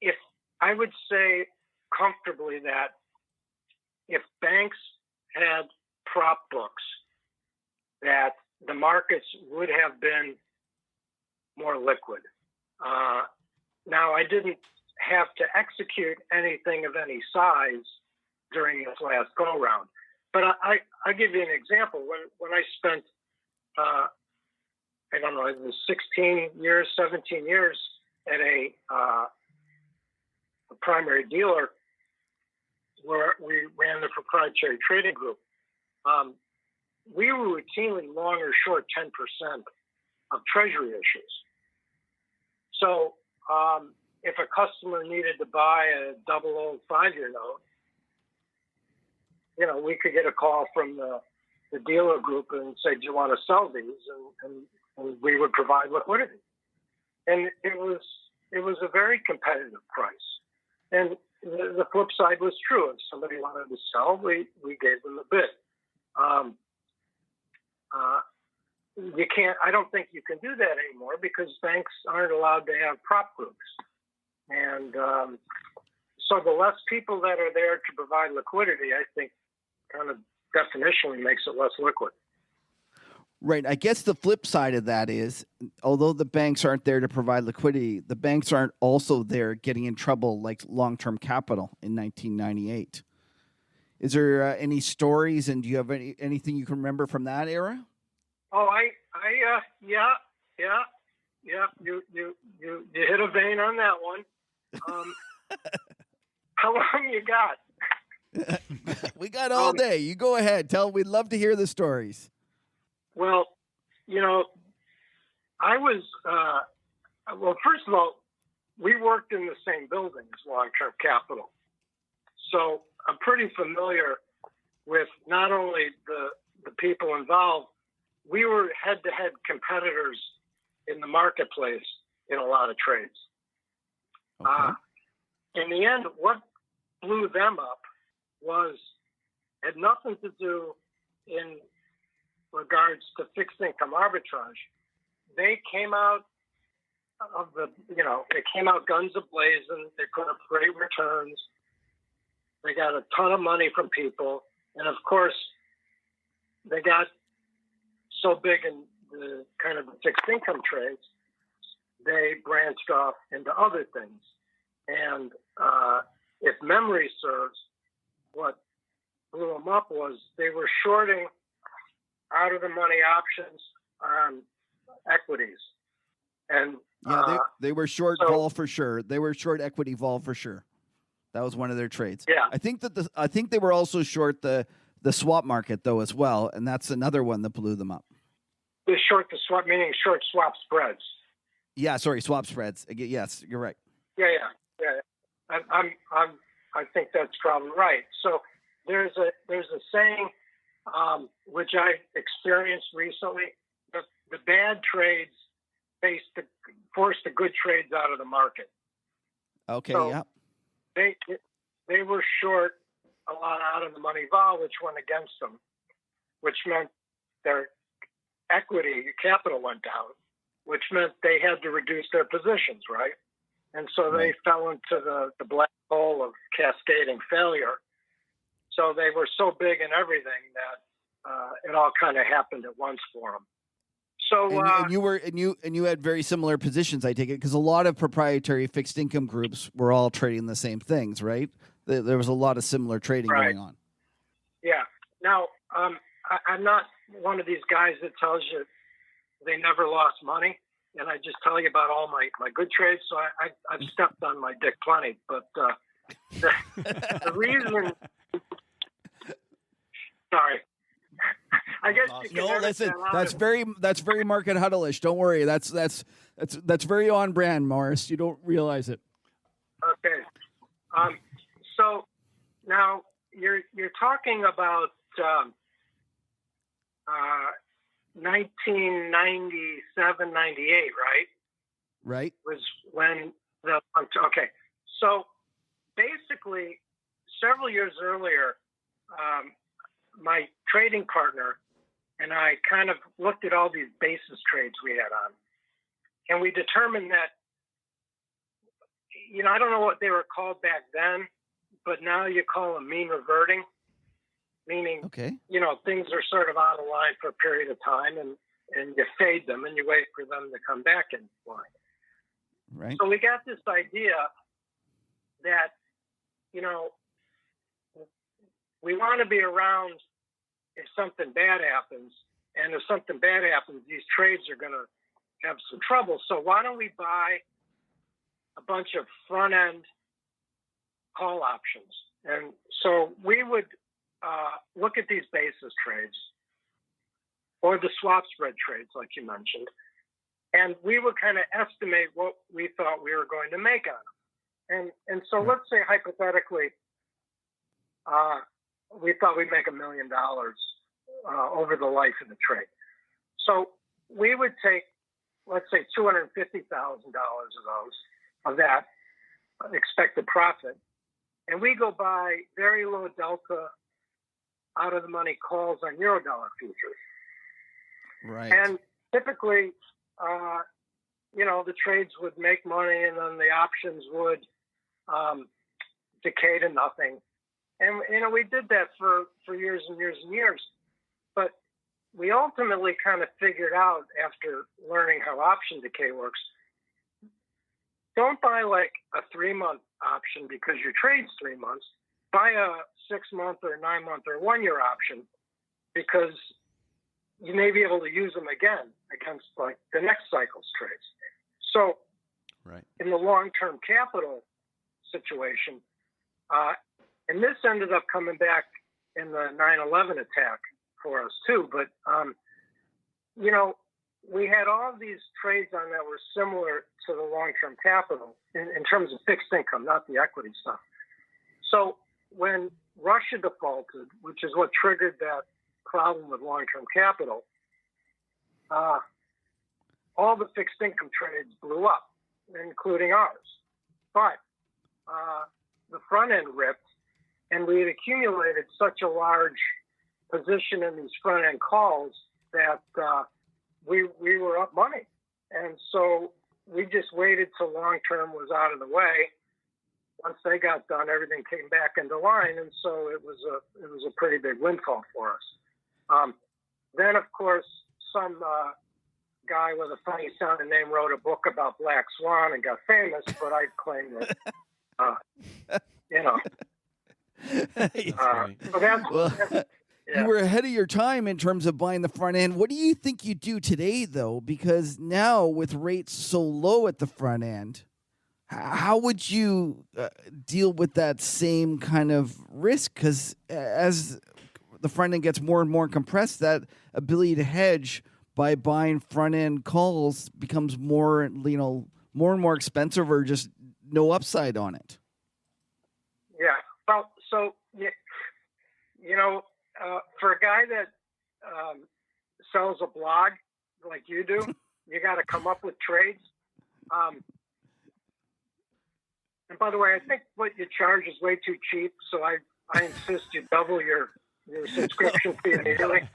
If I would say comfortably that if banks had prop books, that the markets would have been more liquid. Now, I didn't have to execute anything of any size during this last go-round, but I'll give you an example. When I spent, it was 16 years, 17 years at a primary dealer where we ran the proprietary trading group, we were routinely long or short 10% of treasury issues. So if a customer needed to buy a 00 5-year note, we could get a call from the dealer group and say, do you want to sell these? And we would provide liquidity. And it was a very competitive price. And the flip side was true. If somebody wanted to sell, we gave them a bid. you can't. I don't think you can do that anymore because banks aren't allowed to have prop groups, and so the less people that are there to provide liquidity, I think, kind of definitionally makes it less liquid. Right. I guess the flip side of that is, although the banks aren't there to provide liquidity, the banks aren't also there getting in trouble like Long-Term Capital in 1998. Is there any stories, and do you have anything you can remember from that era? Oh, yeah. You hit a vein on that one. How long you got? We got all day. You go ahead. We'd love to hear the stories. Well, I was, first of all, we worked in the same building as Long-Term Capital. So I'm pretty familiar with not only the people involved, we were head-to-head competitors in the marketplace in a lot of trades. Okay. In the end, what blew them up had nothing to do in regards to fixed income arbitrage. They came out they came out guns a-blazing. They put up great returns. They got a ton of money from people. And of course, they got so big in the kind of the fixed income trades, they branched off into other things. And if memory serves, what blew them up was they were shorting out of the money options on equities. And they were short vol for sure. They were short equity vol for sure. That was one of their trades. Yeah. I think they were also short the swap market though as well, and that's another one that blew them up. They short the swap, meaning short swap spreads. Yeah, sorry, swap spreads. Yes, you're right. Yeah. I think that's probably right. So there's a saying which I experienced recently: the bad trades force the good trades out of the market. Okay. So yeah. They were short a lot out of the money vol, which went against them, which meant their equity capital went down, which meant they had to reduce their positions, right? And so they fell into the black hole of cascading failure. So they were so big in everything that it all kind of happened at once for them. So and you had very similar positions, I take it, because a lot of proprietary fixed income groups were all trading the same things, right? There was a lot of similar trading going on. Yeah. Now, I'm not one of these guys that tells you they never lost money, and I just tell you about all my good trades. So I've stepped on my dick plenty, but the reason. Sorry. I guess you can never listen. tell That's very market huddle-ish. Don't worry. That's very on brand, Morris. You don't realize it. Okay. So now you're talking about 1997, 98, right? Right. Was when okay. So basically, several years earlier, my trading partner and I kind of looked at all these basis trades we had on, and we determined that, I don't know what they were called back then, but now you call them mean reverting, meaning, things are sort of out of line for a period of time, and you fade them and you wait for them to come back in line. Right. So we got this idea that, we want to be around if something bad happens. And if something bad happens, these trades are going to have some trouble. So why don't we buy a bunch of front-end call options? And so we would look at these basis trades or the swap spread trades, like you mentioned, and we would kind of estimate what we thought we were going to make on them. And so let's say hypothetically, we thought we'd make $1 million over the life of the trade. So we would take, let's say, $250,000 of that expected profit, and we go buy very low delta out of the money calls on Eurodollar futures. Right. And typically, the trades would make money, and then the options would decay to nothing. And we did that for years and years and years. But we ultimately kind of figured out, after learning how option decay works, don't buy like a 3-month option because your trade's 3 months. Buy a 6-month or 9-month or 1-year option because you may be able to use them again against like the next cycle's trades. So in the long-term capital situation, and this ended up coming back in the 9/11 attack for us too, but we had all these trades on that were similar to the long-term capital in terms of fixed income, not the equity stuff. So when Russia defaulted, which is what triggered that problem with long-term capital, all the fixed income trades blew up, including ours. But the front end ripped, and we had accumulated such a large position in these front end calls that we were up money. And so we just waited till long term was out of the way. Once they got done, everything came back into line, and so it was a pretty big windfall for us. Then, of course, some guy with a funny sounding name wrote a book about Black Swan and got famous, but I claim that, so that's You were ahead of your time in terms of buying the front end. What do you think you do today, though? Because now with rates so low at the front end, how would you deal with that same kind of risk? Because as the front end gets more and more compressed, that ability to hedge by buying front end calls becomes more and more expensive, or just no upside on it. Yeah. Well, so for a guy that sells a blog like you do, you got to come up with trades. And by the way, I think what you charge is way too cheap, so I insist you double your subscription fee immediately.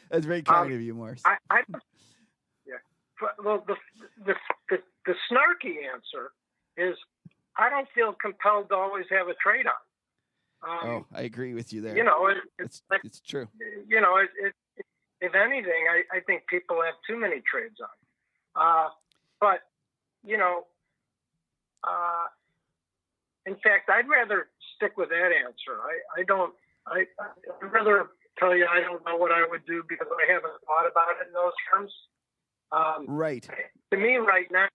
That's very kind of you, Morris. Well, the snarky answer is I don't feel compelled to always have a trade on. I agree with you there. It's true. If anything, I think people have too many trades on. But in fact, I'd rather stick with that answer. I'd rather tell you I don't know what I would do because I haven't thought about it in those terms. Right. To me, right now,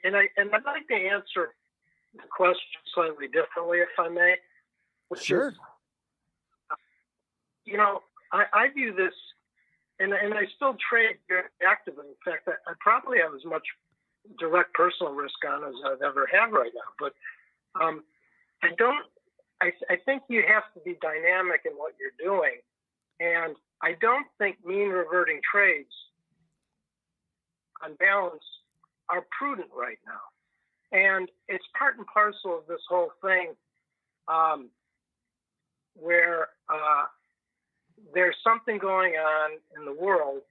and I'd like to answer the question slightly differently, if I may. Sure. Is, I view this, and I still trade very actively. In fact, I probably have as much direct personal risk on as I've ever had right now. But I think you have to be dynamic in what you're doing. And I don't think mean reverting trades on balance are prudent right now. And it's part and parcel of this whole thing where there's something going on in the world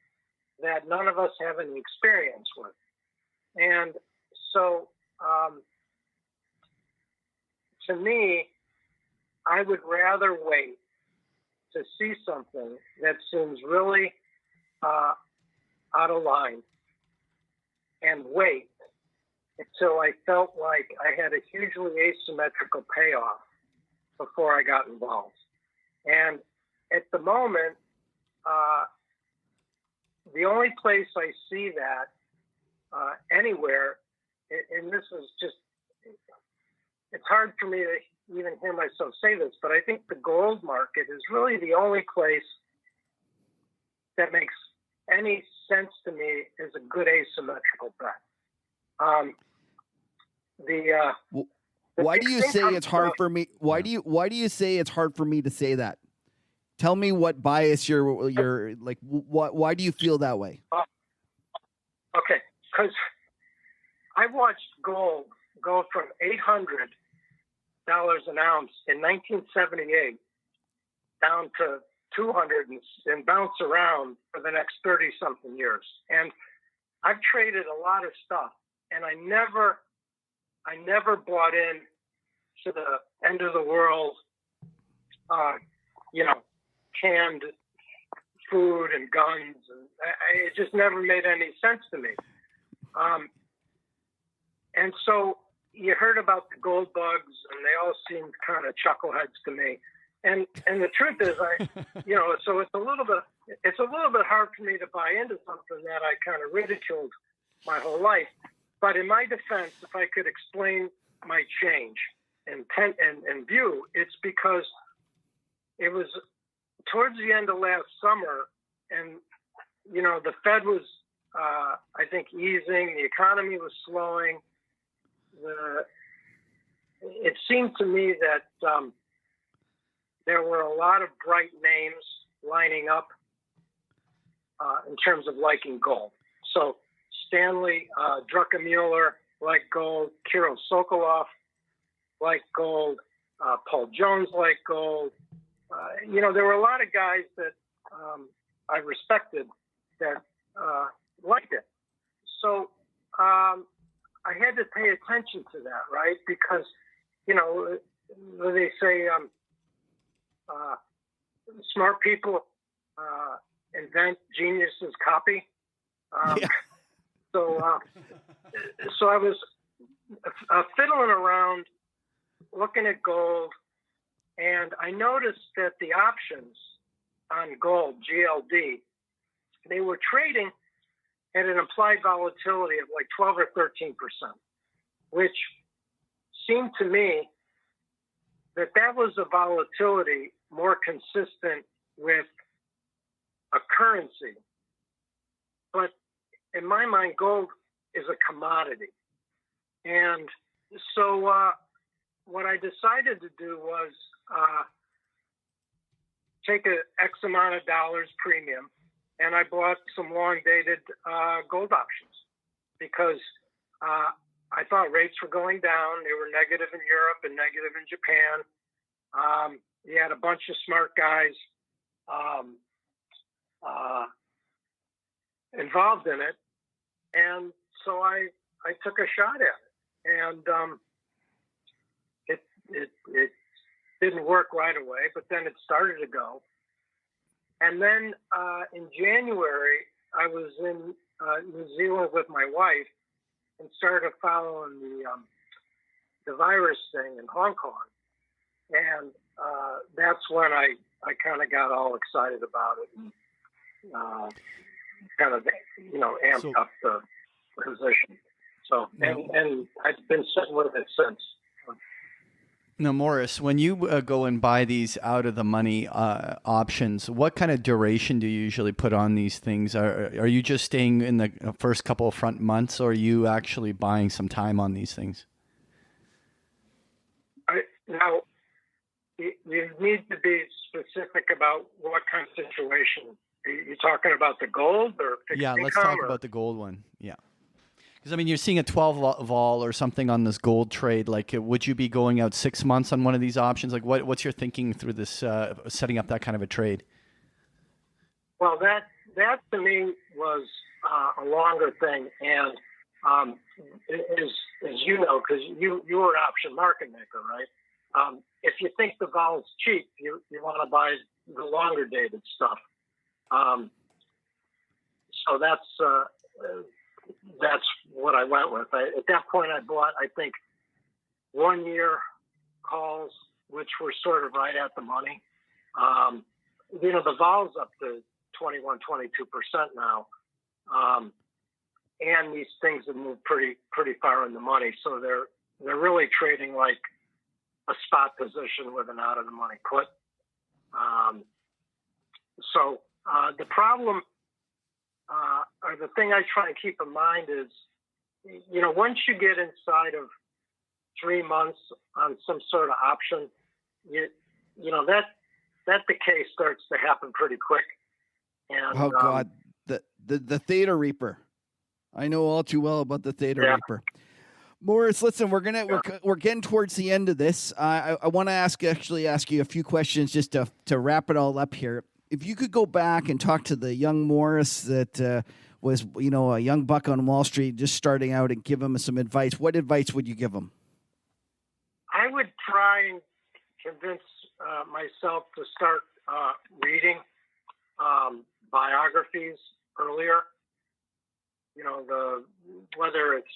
that none of us have any experience with. And so to me, I would rather wait to see something that seems really out of line and wait until I felt like I had a hugely asymmetrical payoff before I got involved. And at the moment, the only place I see that anywhere, and this is just, it's hard for me to even hear myself say this, but I think the gold market is really the only place that makes any sense to me as a good asymmetrical bet. Why do you say it's hard for me? Why do you say it's hard for me to say that? Tell me what bias you're like. Why do you feel that way? Okay, because I watched gold go from $800 an ounce in 1978 down to 200 and bounce around for the next 30 something years. And I've traded a lot of stuff, and I never bought in to the end of the world, canned food and guns, and it just never made any sense to me. And so you heard about the gold bugs, and they all seemed kind of chuckleheads to me. And the truth is, so it's a little bit hard for me to buy into something that I kind of ridiculed my whole life. But in my defense, if I could explain my change and view, it's because it was towards the end of last summer, and the Fed was, I think, easing. The economy was slowing. It seemed to me that there were a lot of bright names lining up in terms of liking gold. So Stanley Druckenmiller liked gold, Kirill Sokolov liked gold, Paul Jones liked gold. There were a lot of guys that I respected that liked it. So I had to pay attention to that, right? Because, they say smart people invent, geniuses copy. Yeah. So I was fiddling around, looking at gold, and I noticed that the options on gold, GLD, they were trading at an implied volatility of like 12 or 13%, which seemed to me that was a volatility more consistent with a currency. But in my mind, gold is a commodity. And so what I decided to do was take an X amount of dollars premium, and I bought some long-dated gold options because I thought rates were going down. They were negative in Europe and negative in Japan. You had a bunch of smart guys involved in it. And so I took a shot at it. And it didn't work right away, but then it started to go. And then in January, I was in New Zealand with my wife and started following the virus thing in Hong Kong. And that's when I kind of got all excited about it and kind of, amped up the position. So, and I've been sitting with it since. Now, Morris, when you go and buy these out-of-the-money options, what kind of duration do you usually put on these things? Are you just staying in the first couple of front months, or are you actually buying some time on these things? Now, you need to be specific about what kind of situation. Are you talking about the gold or fixed income? Yeah, let's talk about the gold one. Yeah. Because, you're seeing a 12 vol or something on this gold trade. Like, would you be going out 6 months on one of these options? Like, what's your thinking through this, setting up that kind of a trade? Well, that to me was a longer thing. And as you know, because you were an option market maker, right? If you think the vol is cheap, you want to buy the longer dated stuff. So that's what I went with. At that point, I bought, I think, 1 year calls, which were sort of right at the money. The vol's up to 21, 22% now. And these things have moved pretty far in the money. So they're really trading like a spot position with an out of the money put. So the problem, or the thing I try and keep in mind is, once you get inside of 3 months on some sort of option, that decay starts to happen pretty quick. And, oh God, the Theta Reaper. I know all too well about the Theta Reaper. Morris, listen, we're getting towards the end of this. I want to ask you a few questions just to wrap it all up here. if you could go back and talk to the young Morris that was, a young buck on Wall Street just starting out and give him some advice, what advice would you give him? I would try and convince myself to start reading biographies earlier. Whether it's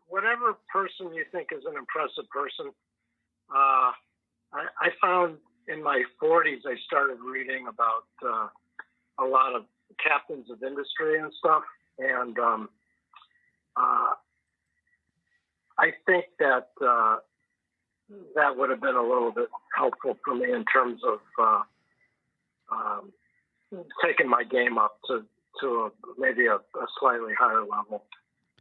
whatever person you think is an impressive person. I found in my 40s I started reading about a lot of captains of industry and stuff, and I think that that would have been a little bit helpful for me in terms of taking my game up to maybe a slightly higher level.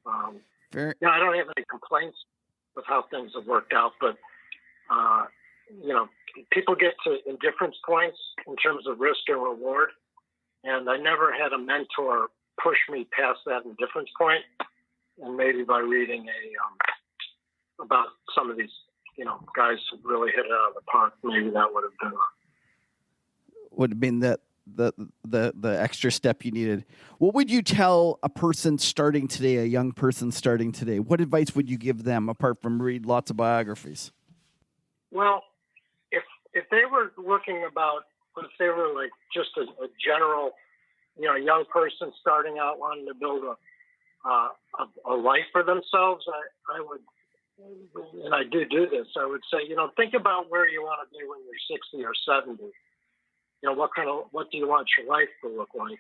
I don't have any complaints with how things have worked out, but people get to indifference points in terms of risk and reward, and I never had a mentor push me past that indifference point. And maybe by reading about some of these, guys who really hit it out of the park, maybe that would have been the extra step you needed. What would you tell a person starting today, a young person starting today? What advice would you give them apart from read lots of biographies? Well, if they were if they were like just a general, young person starting out wanting to build a life for themselves, I would, and I do this, I would say, think about where you want to be when you're 60 or 70. What do you want your life to look like?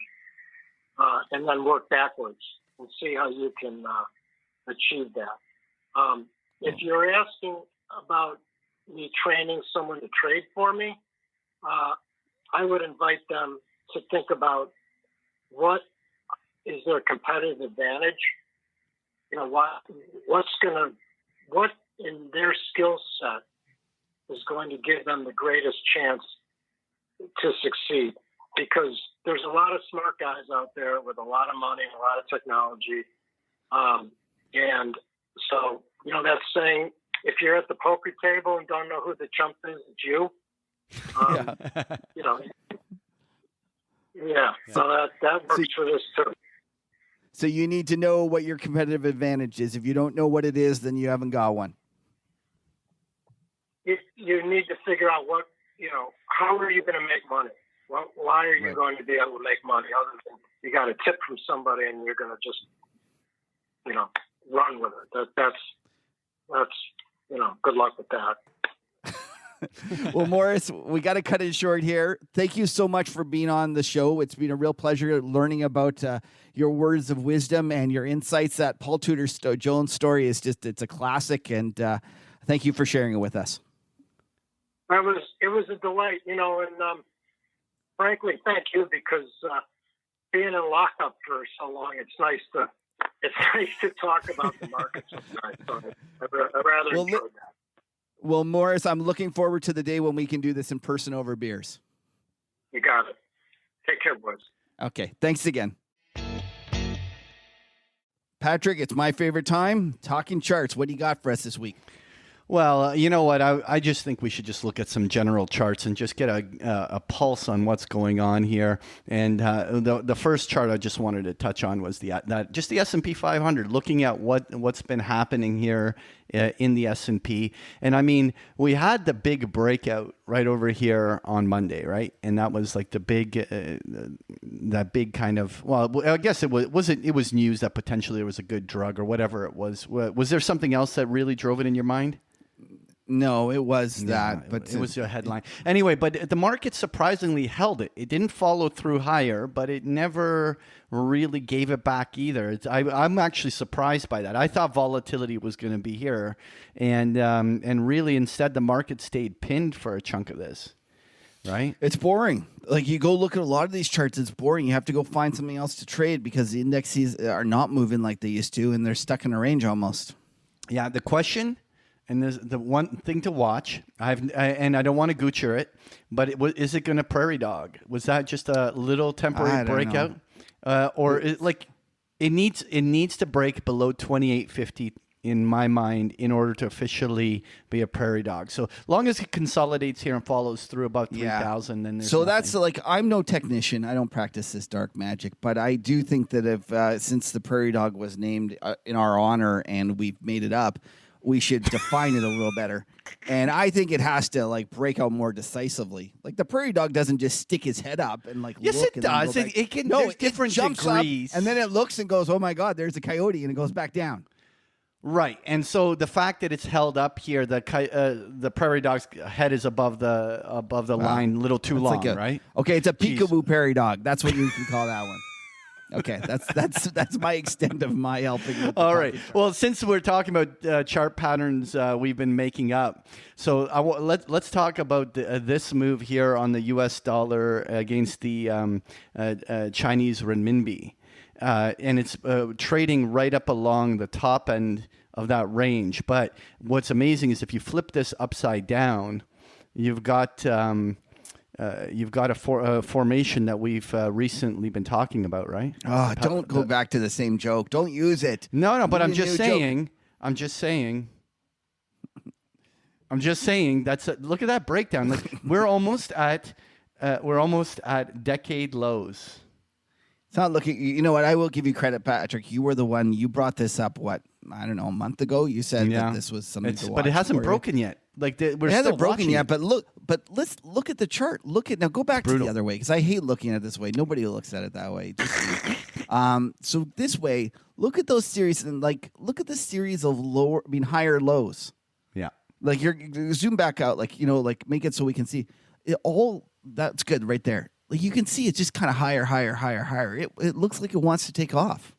And then work backwards and see how you can achieve that. If you're asking about me training someone to trade for me, I would invite them to think about what is their competitive advantage. What in their skill set is going to give them the greatest chance to succeed, because there's a lot of smart guys out there with a lot of money and a lot of technology. And so, that's saying, if you're at the poker table and don't know who the chump is, it's you. So that works for this too. So you need to know what your competitive advantage is. If you don't know what it is, then you haven't got one. You need to figure out how are you going to make money? Why are you going to be able to make money other than you got a tip from somebody and you're going to just, run with it? That's good luck with that. Well, Morris, we got to cut it short here. Thank you so much for being on the show. It's been a real pleasure learning about your words of wisdom and your insights. That Paul Tudor Jones story is it's a classic, and thank you for sharing it with us. It was a delight, and frankly, thank you, because being in lockup for so long, it's nice to talk about the market sometimes. So I rather enjoy that. Well, Morris, I'm looking forward to the day when we can do this in person over beers. You got it. Take care, boys. Okay. Thanks again. Patrick, it's my favorite time. Talking charts. What do you got for us this week? Well, you know what? I just think we should just look at some general charts and just get a pulse on what's going on here. And the first chart I just wanted to touch on was the S&P 500, looking at what's been happening here in the S&P. And I mean, we had the big breakout right over here on Monday, right? And that was like the big, that big kind of, well, I guess it was news that potentially there was a good drug or whatever it was. Was there something else that really drove it in your mind? No, it was that, but it was a headline. Anyway, but the market surprisingly held it. It didn't follow through higher, but it never really gave it back either. I'm actually surprised by that. I thought volatility was going to be here, and really instead the market stayed pinned for a chunk of this. Right? It's boring. Like, you go look at a lot of these charts, it's boring. You have to go find something else to trade because the indexes are not moving like they used to, and they're stuck in a range almost. Yeah, the question. And there's the one thing to watch. And I don't want to Gucci it, but is it going to prairie dog? Was that just a little temporary breakout, or it needs to break below 2850 in my mind, in order to officially be a prairie dog. So long as it consolidates here and follows through about 3,000, then there's nothing. That's like, I'm no technician. I don't practice this dark magic, but I do think that if since the prairie dog was named in our honor and we've made it up, we should define it a little better. And I think it has to like break out more decisively. Like the prairie dog doesn't just stick his head up and like Yes, look it and then does. go back. It can. No, There's different jumps degrees, up, and then it looks and goes, "Oh my God, there's a coyote," and it goes back down. Right, and so the fact that it's held up here, the prairie dog's head is above the line, a little too long, right? Okay, it's a peekaboo prairie dog. That's what you can call that one. Okay, that's my extent of my helping. With the All right. chart. Well, since we're talking about chart patterns we've been making up, so let's talk about this move here on the U.S. dollar against the Chinese renminbi. And it's trading right up along the top end of that range. But what's amazing is if you flip this upside down, you've got a formation that we've recently been talking about, right? Oh, don't go back to the same joke. Don't use it. No, but Need I'm a just new saying. joke. I'm just saying. Look at that breakdown. Like we're almost at decade lows. It's not looking. You know what? I will give you credit, Patrick. You were the one. You brought this up. What, I don't know, a month ago. You said that this was something to watch. But it hasn't for you. broken yet. Like we're It still hasn't broken watching yet. it. But let's look at the chart. Now go back to the other way because I hate looking at it this way. Nobody looks at it that way. Just me. So this way, look at those series and like look at the series of higher lows. Yeah. Like you zoom back out, like like make it so we can see it all. That's good right there. Like you can see it's just kind of higher. It looks like it wants to take off.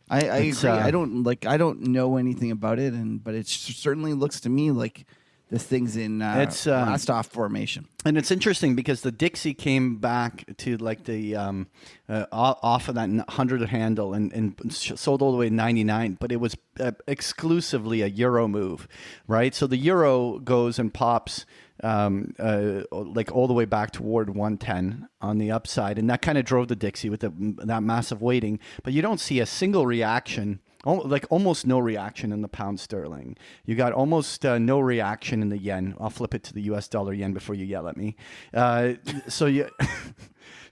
I agree. I don't know anything about it, but it certainly looks to me like this thing's in last off formation. And it's interesting because the Dixie came back to like the off of that 100 handle and sold all the way to 99, but it was exclusively a euro move, right? So the euro goes and pops like all the way back toward 110 on the upside, and that kind of drove the Dixie with that massive weighting. But you don't see a single reaction. Like almost no reaction in the pound sterling. You got almost no reaction in the yen. I'll flip it to the U.S. dollar yen before you yell at me. So you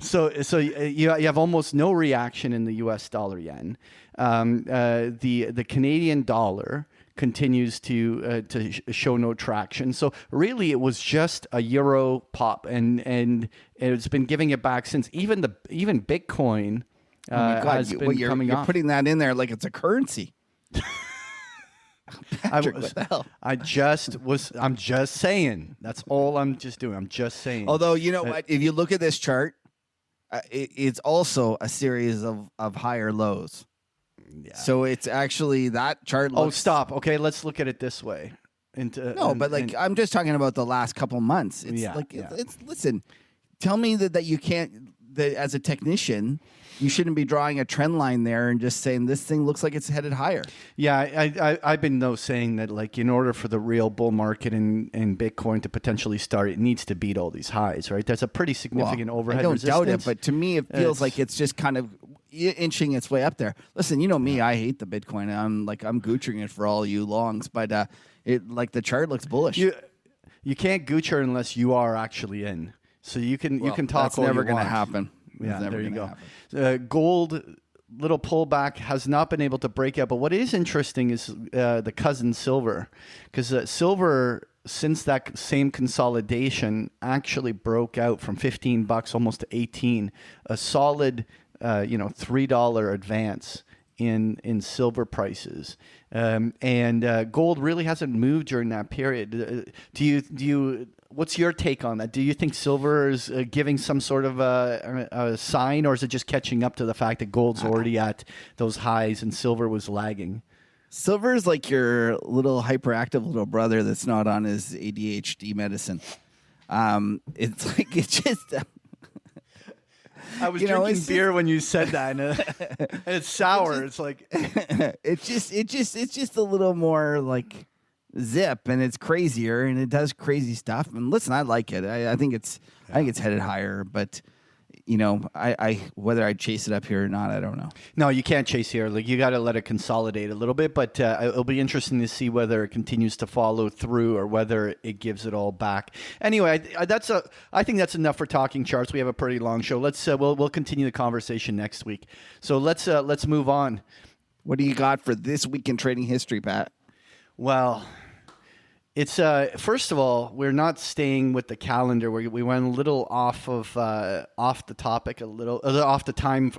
have almost no reaction in the U.S. dollar yen. The Canadian dollar continues to show no traction. So really, it was just a euro pop, and it's been giving it back since. Even Bitcoin. Has been coming you're off. putting that in there like it's a currency. Patrick, what the hell? I'm just saying. That's all I'm just doing. I'm just saying. Although, you know what? If you look at this chart, it's also a series of higher lows. Yeah. So it's actually that chart. Stop. Okay, let's look at it this way. I'm just talking about the last couple months. It's listen. Tell me that you can't. That as a technician, you shouldn't be drawing a trend line there and just saying this thing looks like it's headed higher. Yeah, I've been saying that like in order for the real bull market in Bitcoin to potentially start, it needs to beat all these highs, right? There's a pretty significant overhead resistance. I don't doubt it, but to me, it feels like it's just kind of inching its way up there. Listen, you know me, I hate the Bitcoin. I'm goochering it for all you longs, but the chart looks bullish. You can't goocher unless you are actually in. So you can talk. That's never going to happen. Yeah, there you go. Gold, little pullback, has not been able to break out. But what is interesting is the cousin silver, because silver, since that same consolidation, actually broke out from $15 almost to 18, a solid $3 advance in silver prices, and gold really hasn't moved during that period. Do you? What's your take on that? Do you think silver is giving some sort of a sign, or is it just catching up to the fact that gold's already at those highs and silver was lagging? Silver is like your little hyperactive little brother that's not on his ADHD medicine. It's like it's just. I was drinking beer when you said that, and it's sour. It's like it's just a little more like zip, and it's crazier, and it does crazy stuff. And listen, I like it. I think it's headed higher, but I whether I chase it up here or not, I don't know. No, you can't chase here. Like, you got to let it consolidate a little bit, but it'll be interesting to see whether it continues to follow through or whether it gives it all back. Anyway, I think that's enough for talking charts. We have a pretty long show. Let's we'll continue the conversation next week. So let's move on. What do you got for this week in trading history, Pat? Well, it's first of all, we're not staying with the calendar. We went a little off the topic, a little off the time.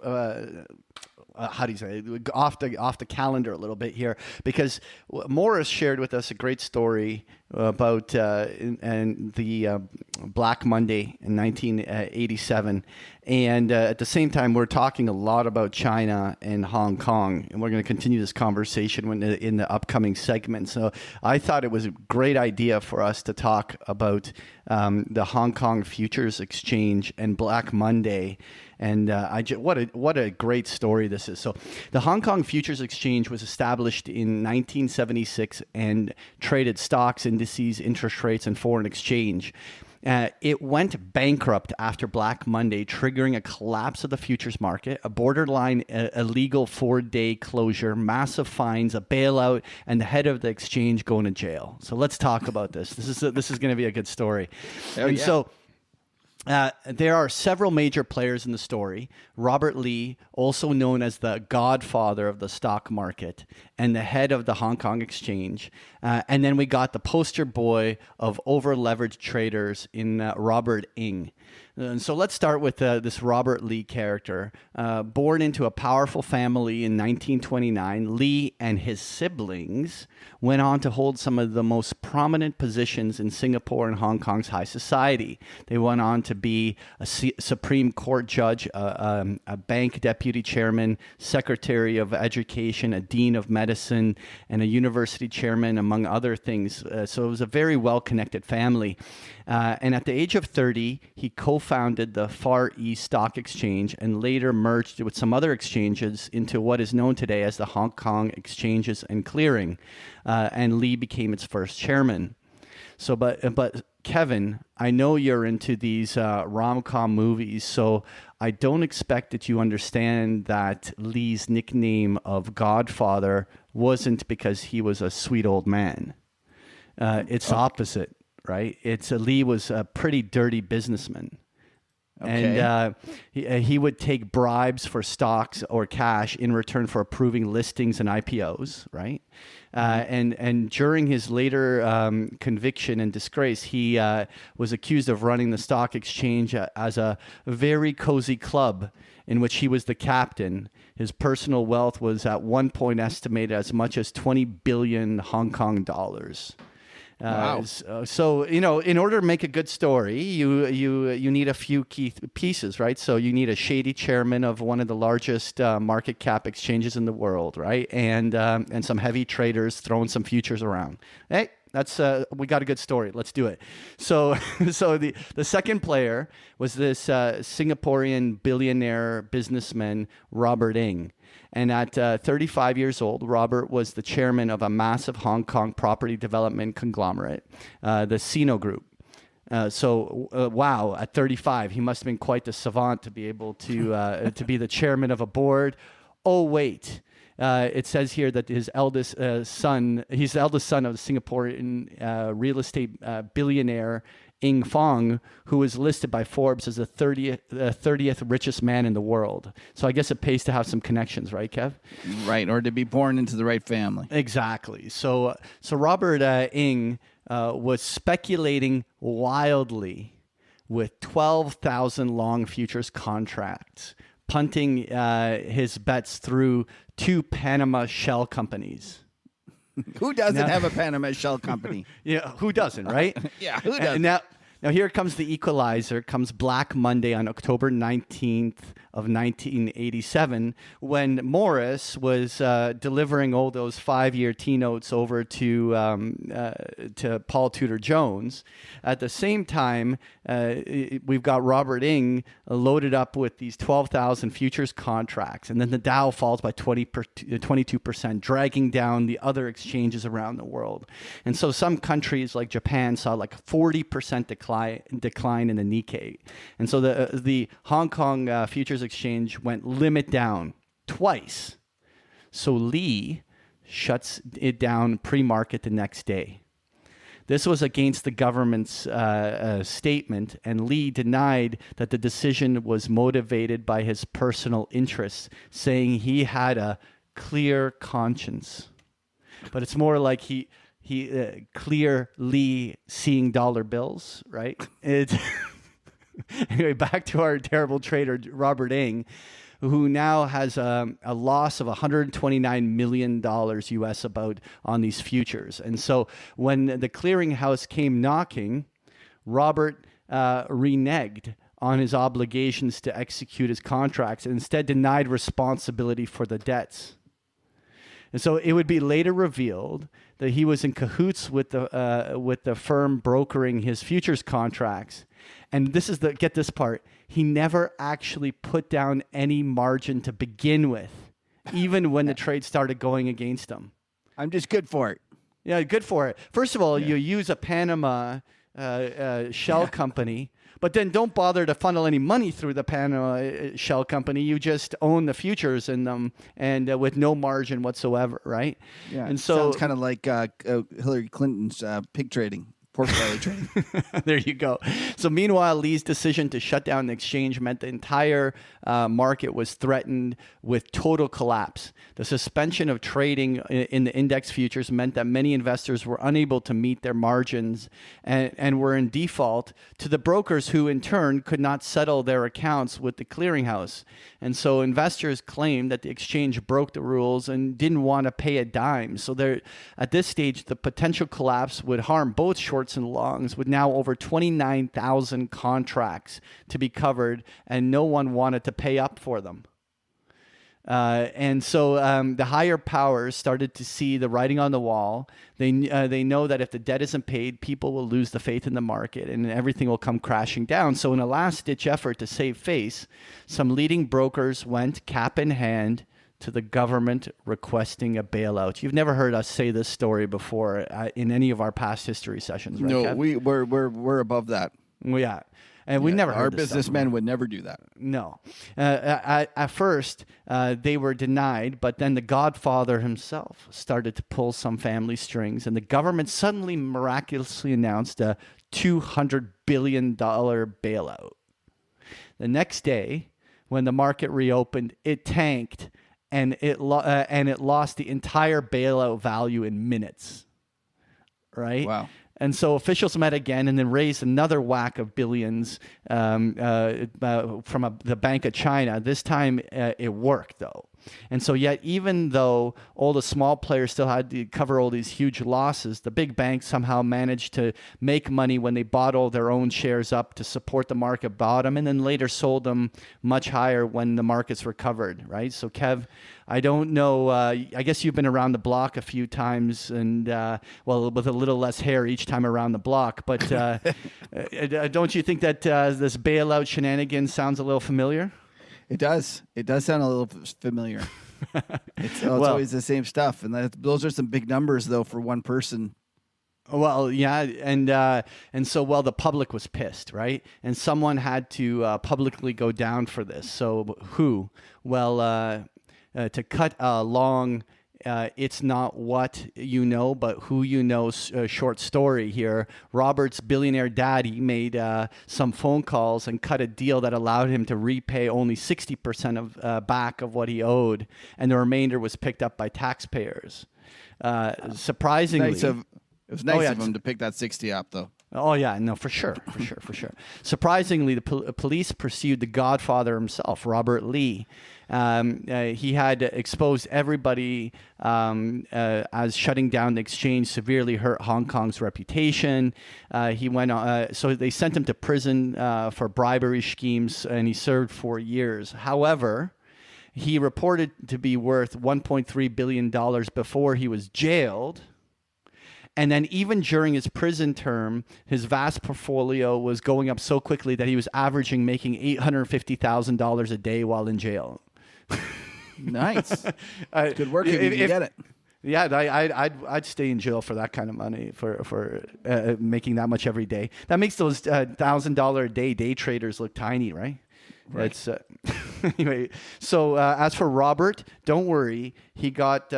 How do you say it? off the calendar a little bit here, because Morris shared with us a great story about the Black Monday in 1987, and at the same time we're talking a lot about China and Hong Kong, and we're going to continue this conversation in the upcoming segment. So I thought it was a great idea for us to talk about the Hong Kong Futures Exchange and Black Monday. And what a great story this is. So the Hong Kong Futures Exchange was established in 1976 and traded stocks, indices, interest rates, and foreign exchange. It went bankrupt after Black Monday, triggering a collapse of the futures market, a borderline illegal 4-day closure, massive fines, a bailout, and the head of the exchange going to jail. So let's talk about this. This is going to be a good story. So there are several major players in the story. Robert Lee, also known as the godfather of the stock market and the head of the Hong Kong Exchange. And then we got the poster boy of over-leveraged traders in Robert Ng. And so let's start with this Robert Lee character. Born into a powerful family in 1929, Lee and his siblings went on to hold some of the most prominent positions in Singapore and Hong Kong's high society. They went on to be a Supreme Court judge, a bank deputy chairman, secretary of education, a dean of medicine, and a university chairman, among other things. So it was a very well-connected family. And at the age of 30, he co-founded the Far East Stock Exchange and later merged with some other exchanges into what is known today as the Hong Kong Exchanges and Clearing. And Lee became its first chairman. So, but Kevin, I know you're into these rom-com movies, so I don't expect that you understand that Lee's nickname of Godfather wasn't because he was a sweet old man. It's opposite. Right? Lee was a pretty dirty businessman. Okay. And he would take bribes for stocks or cash in return for approving listings and IPOs, right? And during his later conviction and disgrace, he was accused of running the stock exchange as a very cozy club in which he was the captain. His personal wealth was at one point estimated as much as 20 billion Hong Kong dollars. Wow. So, in order to make a good story, you need a few key pieces, right? So you need a shady chairman of one of the largest market cap exchanges in the world, right? And some heavy traders throwing some futures around. Hey, that's we got a good story. Let's do it. So the second player was this Singaporean billionaire businessman, Robert Ng. And at 35 years old, Robert was the chairman of a massive Hong Kong property development conglomerate, the Sino Group. Wow, at 35, he must have been quite the savant to be able to be the chairman of a board. Oh, wait. It says here that he's the eldest son of the Singaporean real estate billionaire Ng Fong, who was listed by Forbes as the 30th richest man in the world. So I guess it pays to have some connections, right, Kev? Right, or to be born into the right family. Exactly. So Robert Ng was speculating wildly with 12,000 long futures contracts, punting his bets through 2 Panama shell companies. Who doesn't have a Panama shell company? Yeah, who doesn't, right? Yeah, who doesn't? Now here comes the equalizer, comes Black Monday on October 19th of 1987, when Morris was delivering all those 5-year T-notes over to Paul Tudor Jones. At the same time, we've got Robert Ng loaded up with these 12,000 futures contracts, and then the Dow falls by 22%, dragging down the other exchanges around the world. And so some countries like Japan saw like 40% decline decline in the Nikkei. And so the Hong Kong Futures Exchange went limit down twice. So Lee shuts it down pre-market the next day. This was against the government's statement, and Lee denied that the decision was motivated by his personal interests, saying he had a clear conscience. But it's more like he clearly seeing dollar bills, right? Anyway, back to our terrible trader, Robert Ng, who now has a loss of $129 million US about on these futures. And so when the clearinghouse came knocking, Robert reneged on his obligations to execute his contracts and instead denied responsibility for the debts. And so it would be later revealed that he was in cahoots with the firm brokering his futures contracts. And this is get this part. He never actually put down any margin to begin with, even when the trade started going against him. I'm just good for it. Yeah, good for it. First of all, you use a Panama shell company, but then don't bother to funnel any money through the Panama shell company. You just own the futures in them and with no margin whatsoever, right? Yeah, and so sounds kind of like Hillary Clinton's pig trading. Pork belly trading. There you go. So meanwhile, Lee's decision to shut down the exchange meant the entire market was threatened with total collapse. The suspension of trading in the index futures meant that many investors were unable to meet their margins and were in default to the brokers who in turn could not settle their accounts with the clearinghouse. And so investors claimed that the exchange broke the rules and didn't want to pay a dime. So at this stage, the potential collapse would harm both shorts and longs, with now over 29,000 contracts to be covered, and no one wanted to pay up for them. And so the higher powers started to see the writing on the wall. They know that if the debt isn't paid, people will lose the faith in the market and everything will come crashing down. So in a last-ditch effort to save face, some leading brokers went cap in hand to the government requesting a bailout. You've never heard us say this story before in any of our past history sessions, right? No, Kev? we're above that. Well, yeah. And we never heard our this businessmen stuff. would never do that. No. At first, they were denied, but then the Godfather himself started to pull some family strings, and the government suddenly miraculously announced a $200 billion bailout. The next day, when the market reopened, it tanked, and it lost the entire bailout value in minutes. Right? Wow. And so officials met again and then raised another whack of billions from the Bank of China. This time it worked, though. And so yet, even though all the small players still had to cover all these huge losses, the big banks somehow managed to make money when they bought all their own shares up to support the market bottom and then later sold them much higher when the markets recovered, right? So, Kev, I don't know. I guess you've been around the block a few times and, well, with a little less hair each time around the block. But don't you think that this bailout shenanigans sounds a little familiar? It does. It does sound a little familiar. It's always the same stuff. And those are some big numbers, though, for one person. Well, yeah. And so, well, the public was pissed, right? And someone had to publicly go down for this. So who? Well, to cut a long... it's not what you know, but who you know short story here. Robert's billionaire daddy made some phone calls and cut a deal that allowed him to repay only 60% of back of what he owed, and the remainder was picked up by taxpayers. Surprisingly... it was nice of him to pick that 60 up, though. Oh, yeah, no, for sure. Surprisingly, the police pursued the Godfather himself, Robert Lee. He had exposed everybody as shutting down the exchange severely hurt Hong Kong's reputation. He went on, so they sent him to prison for bribery schemes, and he served 4 years. However, he reported to be worth $1.3 billion before he was jailed. And then even during his prison term, his vast portfolio was going up so quickly that he was making $850,000 a day while in jail. Nice. Good work if you can get it. Yeah, I'd stay in jail for that kind of money for making that much every day. That makes those $1,000 a day traders look tiny, right? Right. It's anyway. So as for Robert, don't worry. He got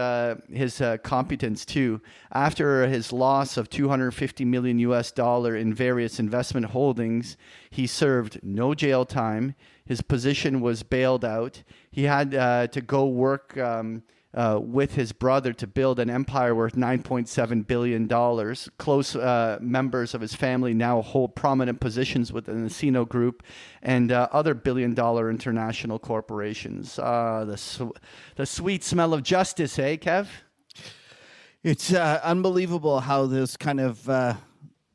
his competence too. After his loss of $250 million in various investment holdings, he served no jail time. His position was bailed out. He had to go work with his brother to build an empire worth $9.7 billion. Close members of his family now hold prominent positions within the Encino Group and other billion-dollar international corporations. The sweet smell of justice, eh, Kev? It's unbelievable how those kind of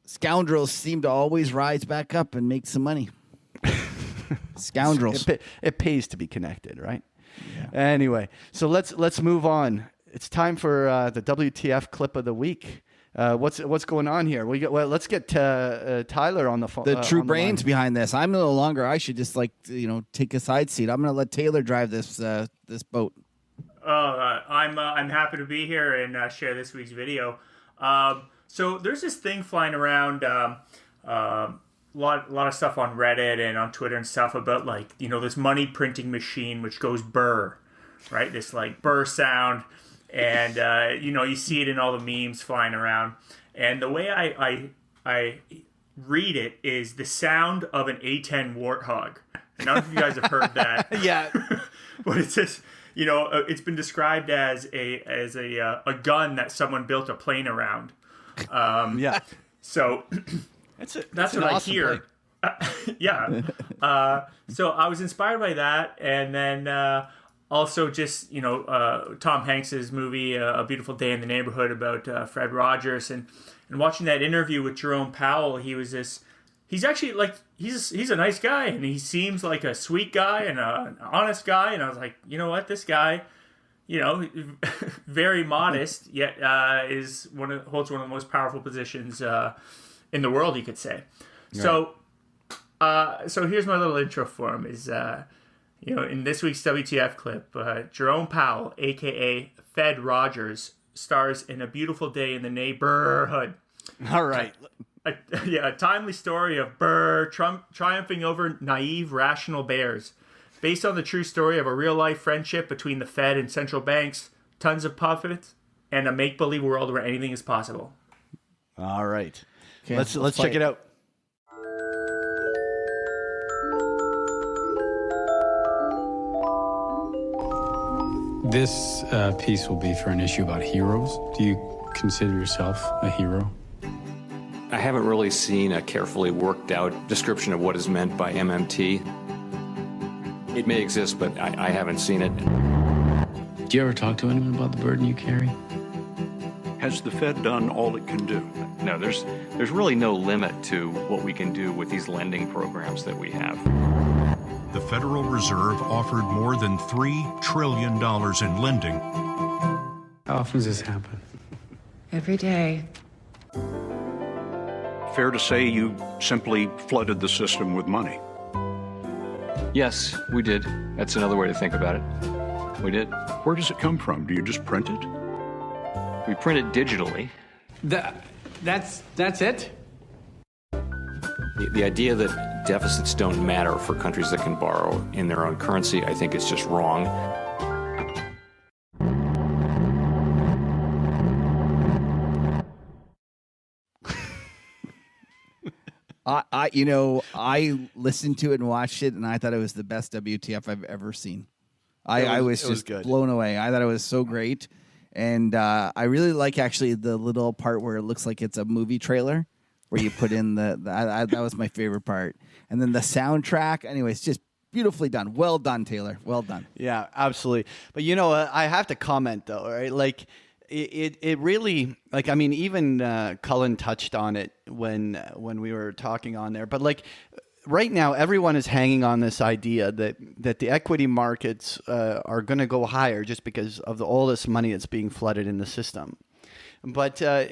scoundrels seem to always rise back up and make some money. Scoundrels. It pays to be connected, right? Yeah. Anyway, so let's move on. It's time for the WTF clip of the week. What's going on here? Let's get Tyler on the phone. The true brains behind this. I'm no longer. I should just take a side seat. I'm going to let Taylor drive this boat. I'm happy to be here and share this week's video. So there's this thing flying around. A lot of stuff on Reddit and on Twitter and stuff about this money printing machine which goes burr, right? This burr sound, and you see it in all the memes flying around. And the way I read it is the sound of an A10 warthog. I don't know if you guys have heard that. Yeah, but it's just it's been described as a gun that someone built a plane around. Yeah. So. That's what awesome I hear. Yeah. So I was inspired by that, and then also just Tom Hanks's movie A Beautiful Day in the Neighborhood about Fred Rogers, and watching that interview with Jerome Powell, he's actually he's a nice guy, and he seems like a sweet guy and an honest guy, and I was like, you know what, this guy, very modest, yet holds one of the most powerful positions in the world, you could say. Right. So here's my little intro for him. Is in this week's WTF clip, Jerome Powell, aka Fed Rogers, stars in A Beautiful Day in the Neighborhood. All right. A timely story of Burr triumphing over naive, rational bears, based on the true story of a real-life friendship between the Fed and central banks, tons of puppets, and a make-believe world where anything is possible. All right. Okay, let's check it out. This piece will be for an issue about heroes. Do you consider yourself a hero? I haven't really seen a carefully worked out description of what is meant by MMT. It may exist, but I haven't seen it. Do you ever talk to anyone about the burden you carry? Has the Fed done all it can do? No, there's really no limit to what we can do with these lending programs that we have. The Federal Reserve offered more than $3 trillion in lending. How often does this happen? Every day. Fair to say you simply flooded the system with money. Yes, we did. That's another way to think about it. We did. Where does it come from? Do you just print it? We print it digitally. That's it? The idea that deficits don't matter for countries that can borrow in their own currency, I think is just wrong. I listened to it and watched it, and I thought it was the best WTF I've ever seen. I was just blown away. I thought it was so great. And I really like actually the little part where it looks like it's a movie trailer where you put in that was my favorite part. And then the soundtrack, anyways, just beautifully done. Well done, Taylor. Well done. Yeah, absolutely. But I have to comment though, right? Like it really, like, I mean, even Cullen touched on it when we were talking on there, but like right now, everyone is hanging on this idea that the equity markets are going to go higher just because of all this money that's being flooded in the system. But, I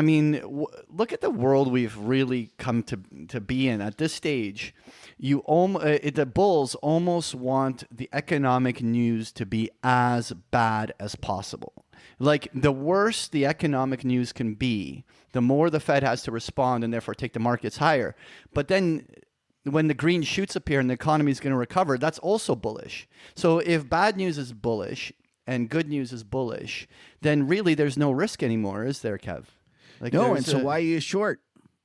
mean, look at the world we've really come to be in at this stage. The bulls almost want the economic news to be as bad as possible. Like, the worse the economic news can be, the more the Fed has to respond and therefore take the markets higher. But then when the green shoots appear and the economy is going to recover, that's also bullish. So if bad news is bullish and good news is bullish, then really there's no risk anymore, is there, Kev? Like, no, and so why are you short?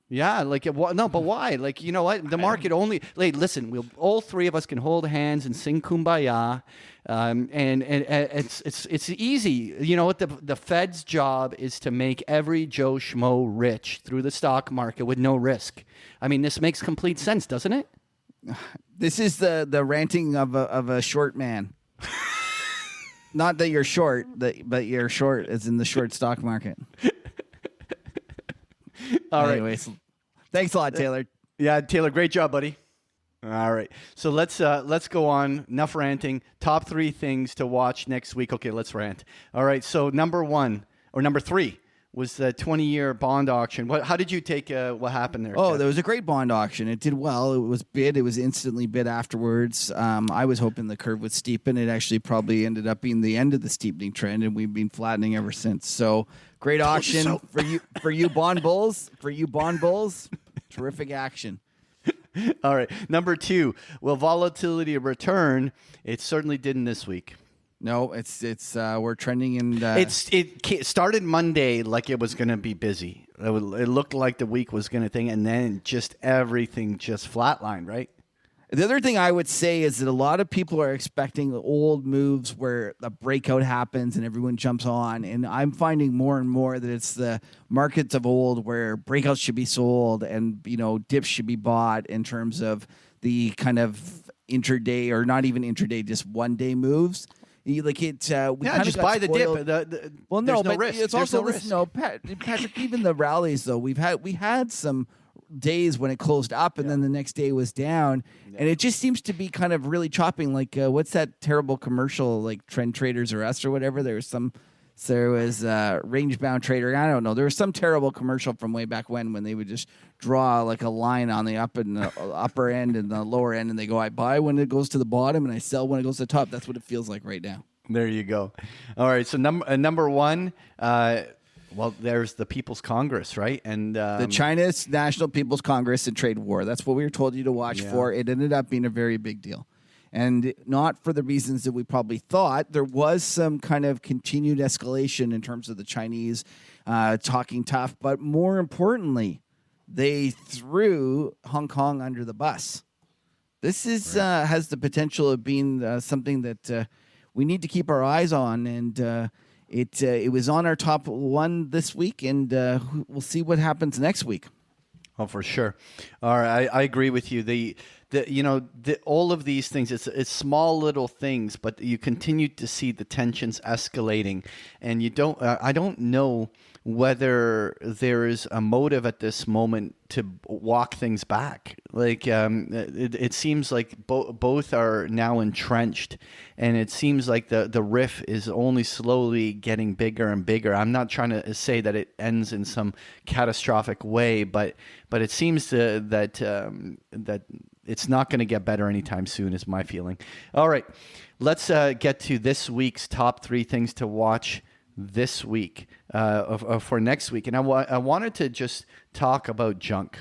Yeah, like, no, but why? Like, you know what? The market only. Like, listen, all three of us can hold hands and sing kumbaya, and it's easy. You know what? The Fed's job is to make every Joe Schmo rich through the stock market with no risk. I mean, this makes complete sense, doesn't it? This is the ranting of a short man. Not that you're short, but you're short as in the short stock market. All Anyways, thanks a lot, Taylor. Yeah, Taylor, great job, buddy. All right, so let's go on. Enough ranting. Top 3 things to watch next week. Okay, let's rant. All right, so number 3 was the 20-year bond auction. How did you take what happened there? Oh, there was a great bond auction. It did well. It was bid. It was instantly bid afterwards. I was hoping the curve would steepen. It actually probably ended up being the end of the steepening trend, and we've been flattening ever since. So great auction for you bond bulls. For you bond bulls, terrific action. All right, number 2. Will volatility return? It certainly didn't this week. No, it's we're trending in. It started Monday like it was going to be busy. It looked like the week was going to thing, and then just everything just flatlined, right? The other thing I would say is that a lot of people are expecting old moves where the breakout happens and everyone jumps on, and I'm finding more and more that it's the markets of old where breakouts should be sold and dips should be bought in terms of the kind of intraday or not even intraday, just one day moves. Like it, we just buy the dip. Well, no, there's no but risk. it's There's also no risk. no, Patrick. Even the rallies, though, we had some days when it closed up and then the next day was down, and it just seems to be kind of really chopping. Like what's that terrible commercial, like Trend Traders or Us or whatever? There was Range Bound Trader. I don't know. There was some terrible commercial from way back when they would just draw like a line on the upper end and the lower end, and they go, I buy when it goes to the bottom and I sell when it goes to the top. That's what it feels like right now. There you go. All right. So number 1, well, there's the People's Congress, right? And the China's National People's Congress and trade war. That's what we were told you to watch for. It ended up being a very big deal. And not for the reasons that we probably thought. There was some kind of continued escalation in terms of the Chinese talking tough. But more importantly, they threw Hong Kong under the bus. This is has the potential of being something that we need to keep our eyes on. And it was on our top 1 this week. And we'll see what happens next week. Oh, for sure. All right, I agree with you. All of these things, it's small little things, but you continue to see the tensions escalating, and I don't know whether there is a motive at this moment to walk things back. Like it seems like both are now entrenched, and it seems like the rift is only slowly getting bigger and bigger. I'm not trying to say that it ends in some catastrophic way, but it seems that it's not going to get better anytime soon, is my feeling. All right, let's get to this week's top 3 things to watch this week for next week. And I wanted to just talk about junk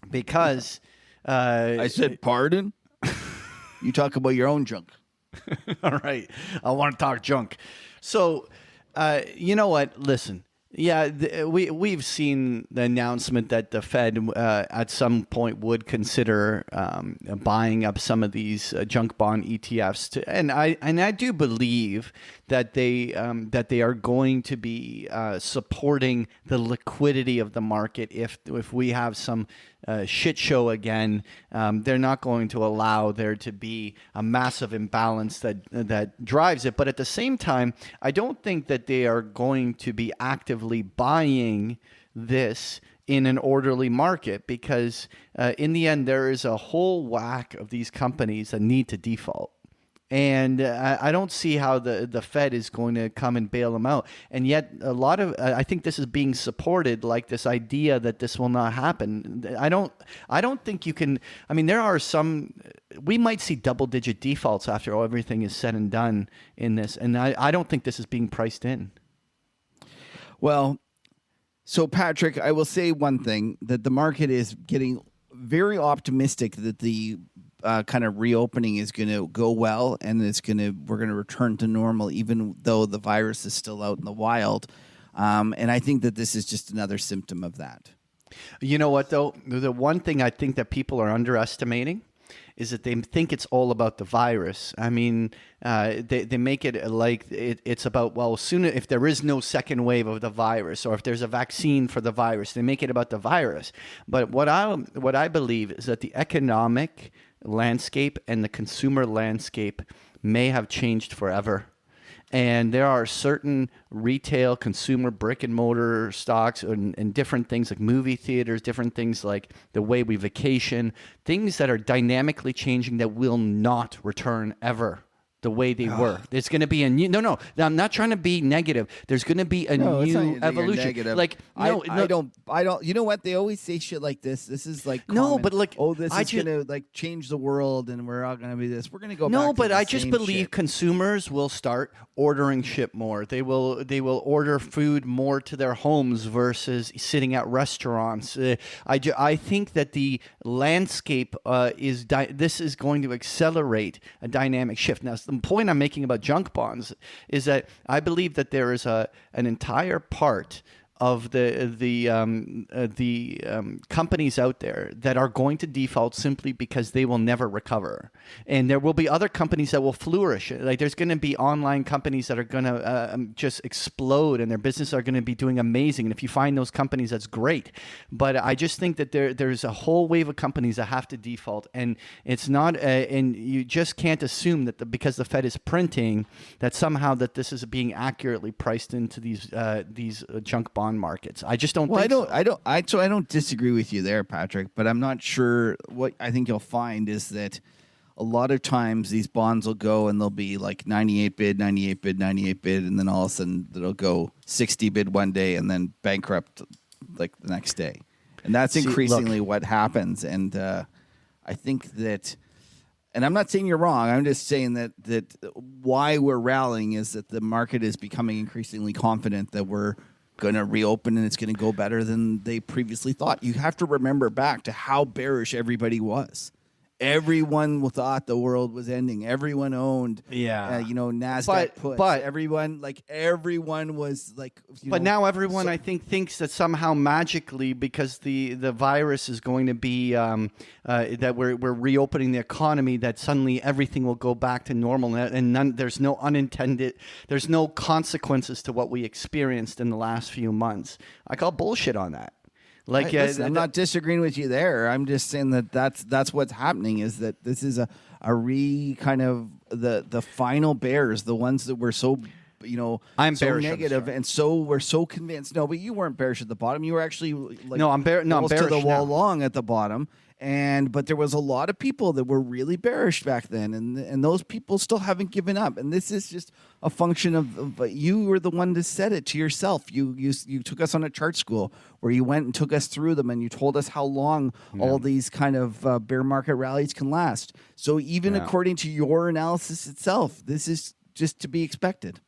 because... I said, pardon? You talk about your own junk. All right, I want to talk junk. So, you know what? Listen. Yeah, we've seen the announcement that the Fed at some point would consider buying up some of these junk bond ETFs, and I do believe that they are going to be supporting the liquidity of the market. If we have some shit show again, they're not going to allow there to be a massive imbalance that drives it. But at the same time, I don't think that they are going to be actively buying this in an orderly market, because in the end, there is a whole whack of these companies that need to default. And I don't see how the Fed is going to come and bail them out. And yet a lot of, I think this is being supported, like this idea that this will not happen. I don't think you can, I mean, there are some we might see double-digit defaults after everything is said and done in this, and I don't think this is being priced in. Well, so Patrick, I will say one thing, that the market is getting very optimistic that the kind of reopening is going to go well, and we're going to return to normal, even though the virus is still out in the wild. And I think that this is just another symptom of that. You know what, though? The one thing I think that people are underestimating is that they think it's all about the virus. I mean, they make it like it's about, well, soon if there is no second wave of the virus, or if there's a vaccine for the virus, they make it about the virus. But what I believe is that the economic landscape and the consumer landscape may have changed forever. And there are certain retail, consumer, brick and mortar stocks and different things like movie theaters, different things like the way we vacation, things that are dynamically changing that will not return ever the way they were. There's going to be a new... No, I'm not trying to be negative. There's going to be a new evolution. Like, no, I don't. You know what? They always say shit like this. This is like no, common. but like, this is going to like change the world, and we're all going to be this. We're going to go. No, back but to the I just same believe shit. consumers will start ordering shit more. They will order food more to their homes versus sitting at restaurants. I think that the landscape this is going to accelerate a dynamic shift. Now, the point I'm making about junk bonds is that I believe that there is an entire part of the companies out there that are going to default simply because they will never recover, and there will be other companies that will flourish. Like there's going to be online companies that are going to just explode, and their business are going to be doing amazing. And if you find those companies, that's great. But I just think that there's a whole wave of companies that have to default, and it's not. And you just can't assume that because the Fed is printing that somehow that this is being accurately priced into these junk bonds markets. I just don't think I don't disagree with you there, Patrick, but I'm not sure. What I think you'll find is that a lot of times these bonds will go and they'll be like 98 bid, 98 bid, 98 bid, and then all of a sudden it'll go 60 bid one day and then bankrupt like the next day. And that's increasingly what happens. And I think that, and I'm not saying you're wrong, I'm just saying that why we're rallying is that the market is becoming increasingly confident that we're going to reopen and it's going to go better than they previously thought. You have to remember back to how bearish everybody was. Everyone thought the world was ending. Everyone owned, NASDAQ puts. But everyone was like. But now everyone, I think, thinks that somehow magically, because the virus is going to be that we're reopening the economy, that suddenly everything will go back to normal, and there's no consequences to what we experienced in the last few months. I call bullshit on that. Like, listen, I'm not disagreeing with you there. I'm just saying that's what's happening, is that this is a kind of the final bears, the ones that were so I'm so bearish negative, and we're so convinced. No, but you weren't bearish at the bottom. You were actually I'm bearish to the wall now. long at the bottom. But there was a lot of people that were really bearish back then, and those people still haven't given up. And this is just a function of you were the one to set it to yourself. You took us on a chart school where you went and took us through them, and you told us how long all these kind of bear market rallies can last. So even according to your analysis itself, this is just to be expected.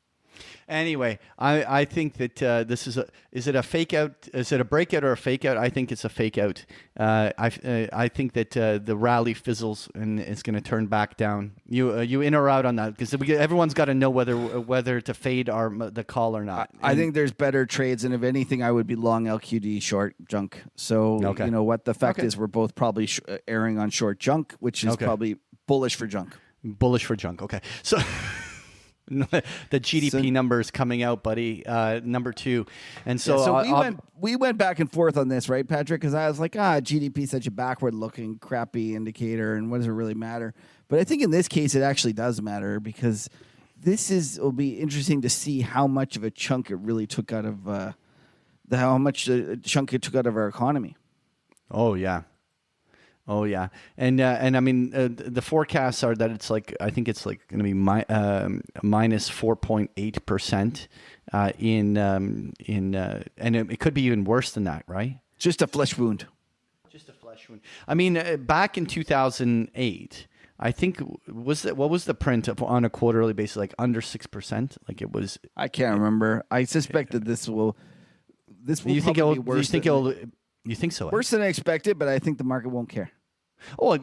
Anyway, I think that this is it a fake out? Is it a breakout or a fake out? I think it's a fake out. I think that the rally fizzles and it's going to turn back down. You in or out on that? Because everyone's got to know whether to fade the call or not. I think there's better trades, and if anything, I would be long LQD, short junk. So you know what the fact is, we're both probably erring on short junk, which is probably bullish for junk. Bullish for junk. Okay, so. The GDP numbers coming out, buddy. Number 2, and so we went back and forth on this, right, Patrick? Because I was like, GDP is such a backward-looking, crappy indicator, and what does it really matter? But I think in this case, it actually does matter, because it'll be interesting to see how much of a chunk it really took out of chunk it took out of our economy. Oh yeah. And I mean, the forecasts are that it's like, I think it's like going to be minus 4.8% and it could be even worse than that, right? Just a flesh wound. I mean, back in 2008, I think what was the print on a quarterly basis, like under 6%? Like it was. I can't remember. I suspect that this will probably be worse. You think so? Worse than I expected, but I think the market won't care. Oh,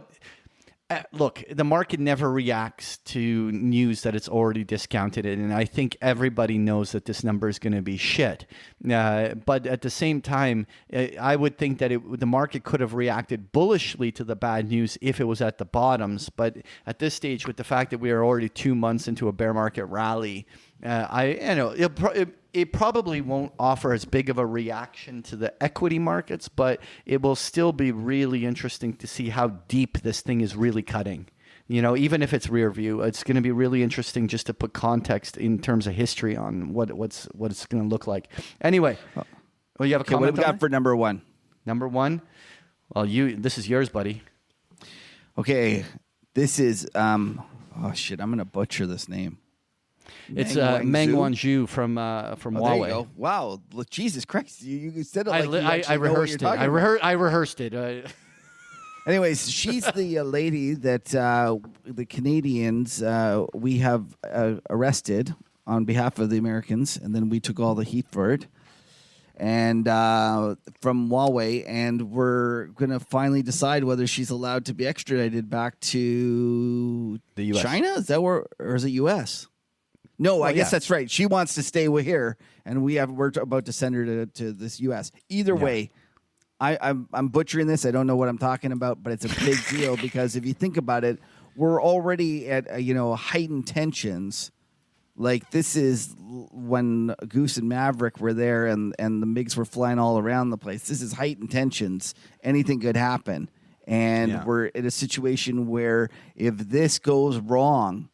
look, the market never reacts to news that it's already discounted, and I think everybody knows that this number is going to be shit. But at the same time, I would think that the market could have reacted bullishly to the bad news if it was at the bottoms. But at this stage, with the fact that we are already 2 months into a bear market rally, it probably won't offer as big of a reaction to the equity markets, but it will still be really interesting to see how deep this thing is really cutting. Even if it's rear view, it's going to be really interesting just to put context in terms of history on what it's going to look like. Anyway, you have a comment? What have we got for number one? Number one? Well, this is yours, buddy. Okay, this is oh shit, I'm going to butcher this name. It's Meng Wanzhou from Huawei. There you go. Wow, Jesus Christ! You said it like I rehearsed it. I rehearsed it. Anyways, she's the lady that the Canadians we have arrested on behalf of the Americans, and then we took all the heat for it. And from Huawei, and we're going to finally decide whether she's allowed to be extradited back to the U.S. China. Is that or is it U.S.? No, I guess that's right. She wants to stay here, and we're about to send her to this U.S. Either way, I'm butchering this. I don't know what I'm talking about, but it's a big deal because if you think about it, we're already at heightened tensions. Like this is when Goose and Maverick were there, and the MiGs were flying all around the place. This is heightened tensions. Anything could happen, and we're in a situation where if this goes wrong,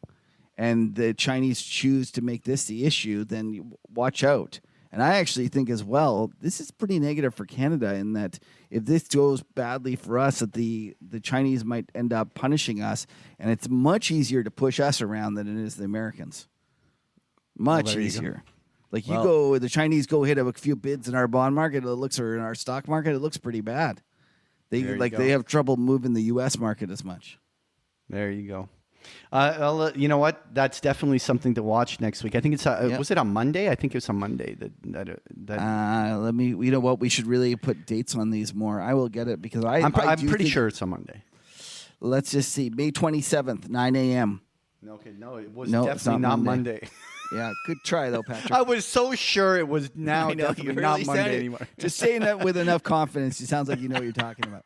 and the Chinese choose to make this the issue, then watch out. And I actually think as well, this is pretty negative for Canada in that if this goes badly for us, that the Chinese might end up punishing us, and it's much easier to push us around than it is the Americans. Much easier. Like the Chinese go hit a few bids in our bond market, or in our stock market, it looks pretty bad. They have trouble moving the U.S. market as much. There you go. You know what? That's definitely something to watch next week. I think it's was it on Monday? I think it was on Monday. Let me. You know what? We should really put dates on these more. I will get it because I'm pretty sure it's on Monday. Let's just see. May 27th, 9 a.m. Okay, no, it was definitely not Monday. Yeah, good try though, Patrick. I was so sure it was now definitely not Monday anymore. Just saying that with enough confidence, it sounds like you know what you're talking about.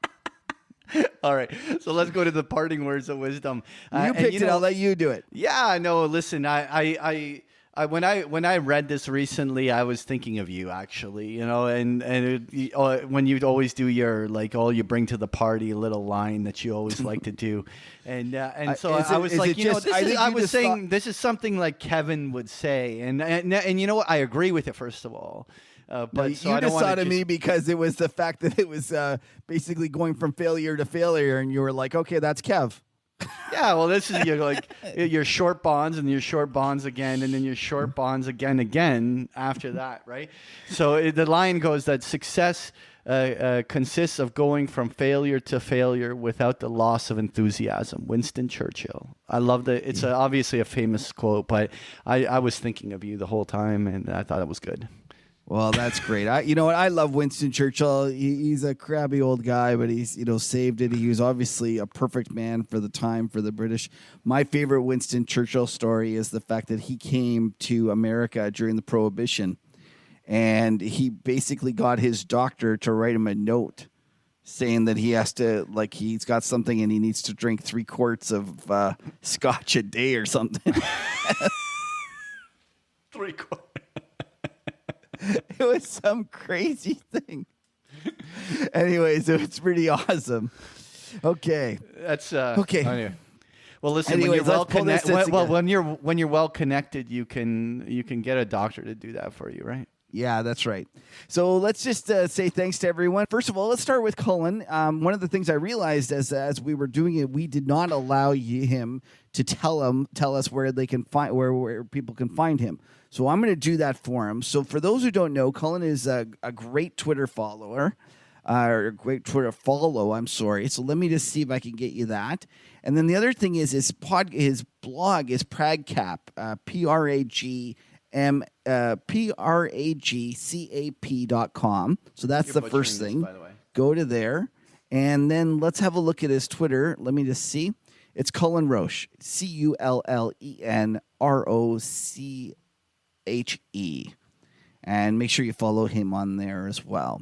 All right, so let's go to the parting words of wisdom. You picked it. I'll let you do it. Yeah, no. Listen, when I read this recently, I was thinking of you actually. When you always do your all you bring to the party little line that you always like to do, and so I was like, this is something like Kevin would say, and you know what? I agree with it. First of all. But you just thought of me because it was the fact that it was basically going from failure to failure, and you were like, okay, that's Kev. Yeah, well, this is your short bonds and your short bonds again, and then your short bonds again after that, right? So the line goes that success consists of going from failure to failure without the loss of enthusiasm. Winston Churchill. I love that. It's obviously a famous quote, but I was thinking of you the whole time, and I thought it was good. Well, that's great. You know what? I love Winston Churchill. He's a crabby old guy, but he's saved it. He was obviously a perfect man for the time for the British. My favorite Winston Churchill story is the fact that he came to America during the Prohibition, and he basically got his doctor to write him a note saying that he has to, he's got something and he needs to drink 3 quarts of scotch a day or something. 3 quarts. It was some crazy thing. Anyways, it's pretty awesome. Okay, that's okay. Anyway. Well, listen. Anyways, when you're well connected, you can get a doctor to do that for you, right? Yeah, that's right. So let's just say thanks to everyone. First of all, let's start with Cullen. One of the things I realized as we were doing it, we did not allow him to tell us where they can find where people can find him. So I'm going to do that for him. So for those who don't know, Cullen is a great Twitter follower. or a great Twitter follow. I'm sorry. So let me just see if I can get you that. And then the other thing is his blog is Pragcap, pragcap.com. So that's the first thing. By the way. Go to there. And then let's have a look at his Twitter. Let me just see. It's Cullen Roche, CULLENROCHE. And make sure you follow him on there as well.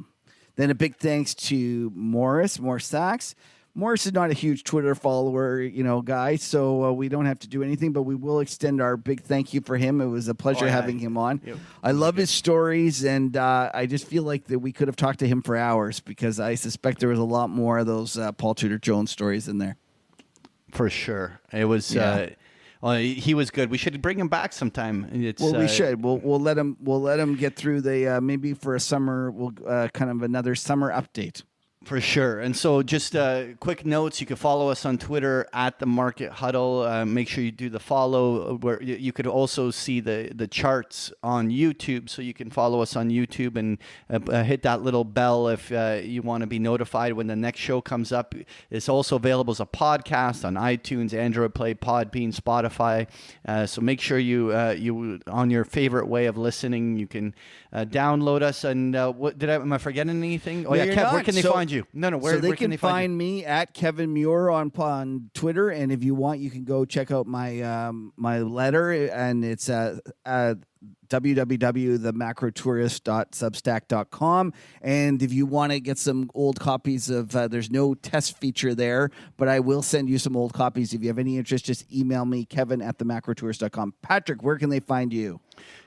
Then a big thanks to Morris Sachs. Morris is not a huge Twitter follower, guy, so we don't have to do anything, but we will extend our big thank you for him. It was a pleasure having him on. Yep. I love his stories, and I just feel like that we could have talked to him for hours because I suspect there was a lot more of those Paul Tudor Jones stories in there. For sure. It was... he was good. We should bring him back sometime. We should. We'll let him get through the maybe for a summer. We'll kind of another summer update. For sure. And so just quick notes, you can follow us on Twitter at The Market Huddle. Make sure you do the follow. Where you could also see the charts on YouTube. So you can follow us on YouTube and hit that little bell if you want to be notified when the next show comes up. It's also available as a podcast on iTunes, Android Play, Podbean, Spotify. So make sure you on your favorite way of listening, you can download us. And am I forgetting anything? Oh, no, yeah, Kev, where can they find you? No, where they can they find me at Kevin Muir on Twitter, and if you want, you can go check out my my letter, and it's www.themacrotourist.substack.com. And if you want to get some old copies of, there's no test feature there, but I will send you some old copies. If you have any interest, just email me, kevin@themacrotourist.com. Patrick, where can they find you?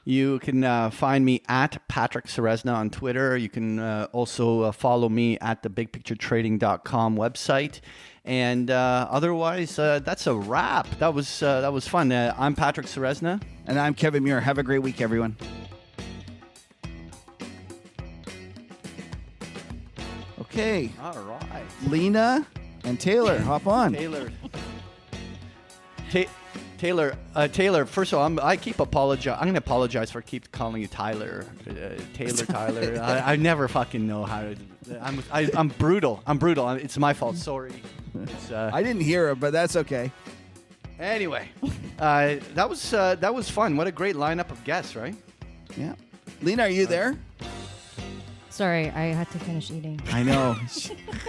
You can find me at Patrick Ceresna on Twitter. You can also follow me at the bigpicturetrading.com website. And otherwise, that's a wrap. That was fun. I'm Patrick Ceresna. And I'm Kevin Muir. Have a great week, everyone. Okay. All right. Lena and Taylor, hop on. Taylor, first of all, I keep apologize. I'm going to apologize for keep calling you Tyler. Tyler. I never fucking know how to. I'm brutal. It's my fault. Sorry. I didn't hear it, but that's okay. Anyway, that was fun. What a great lineup of guests, right? Yeah. Lena, are you there? Sorry, I had to finish eating. I know.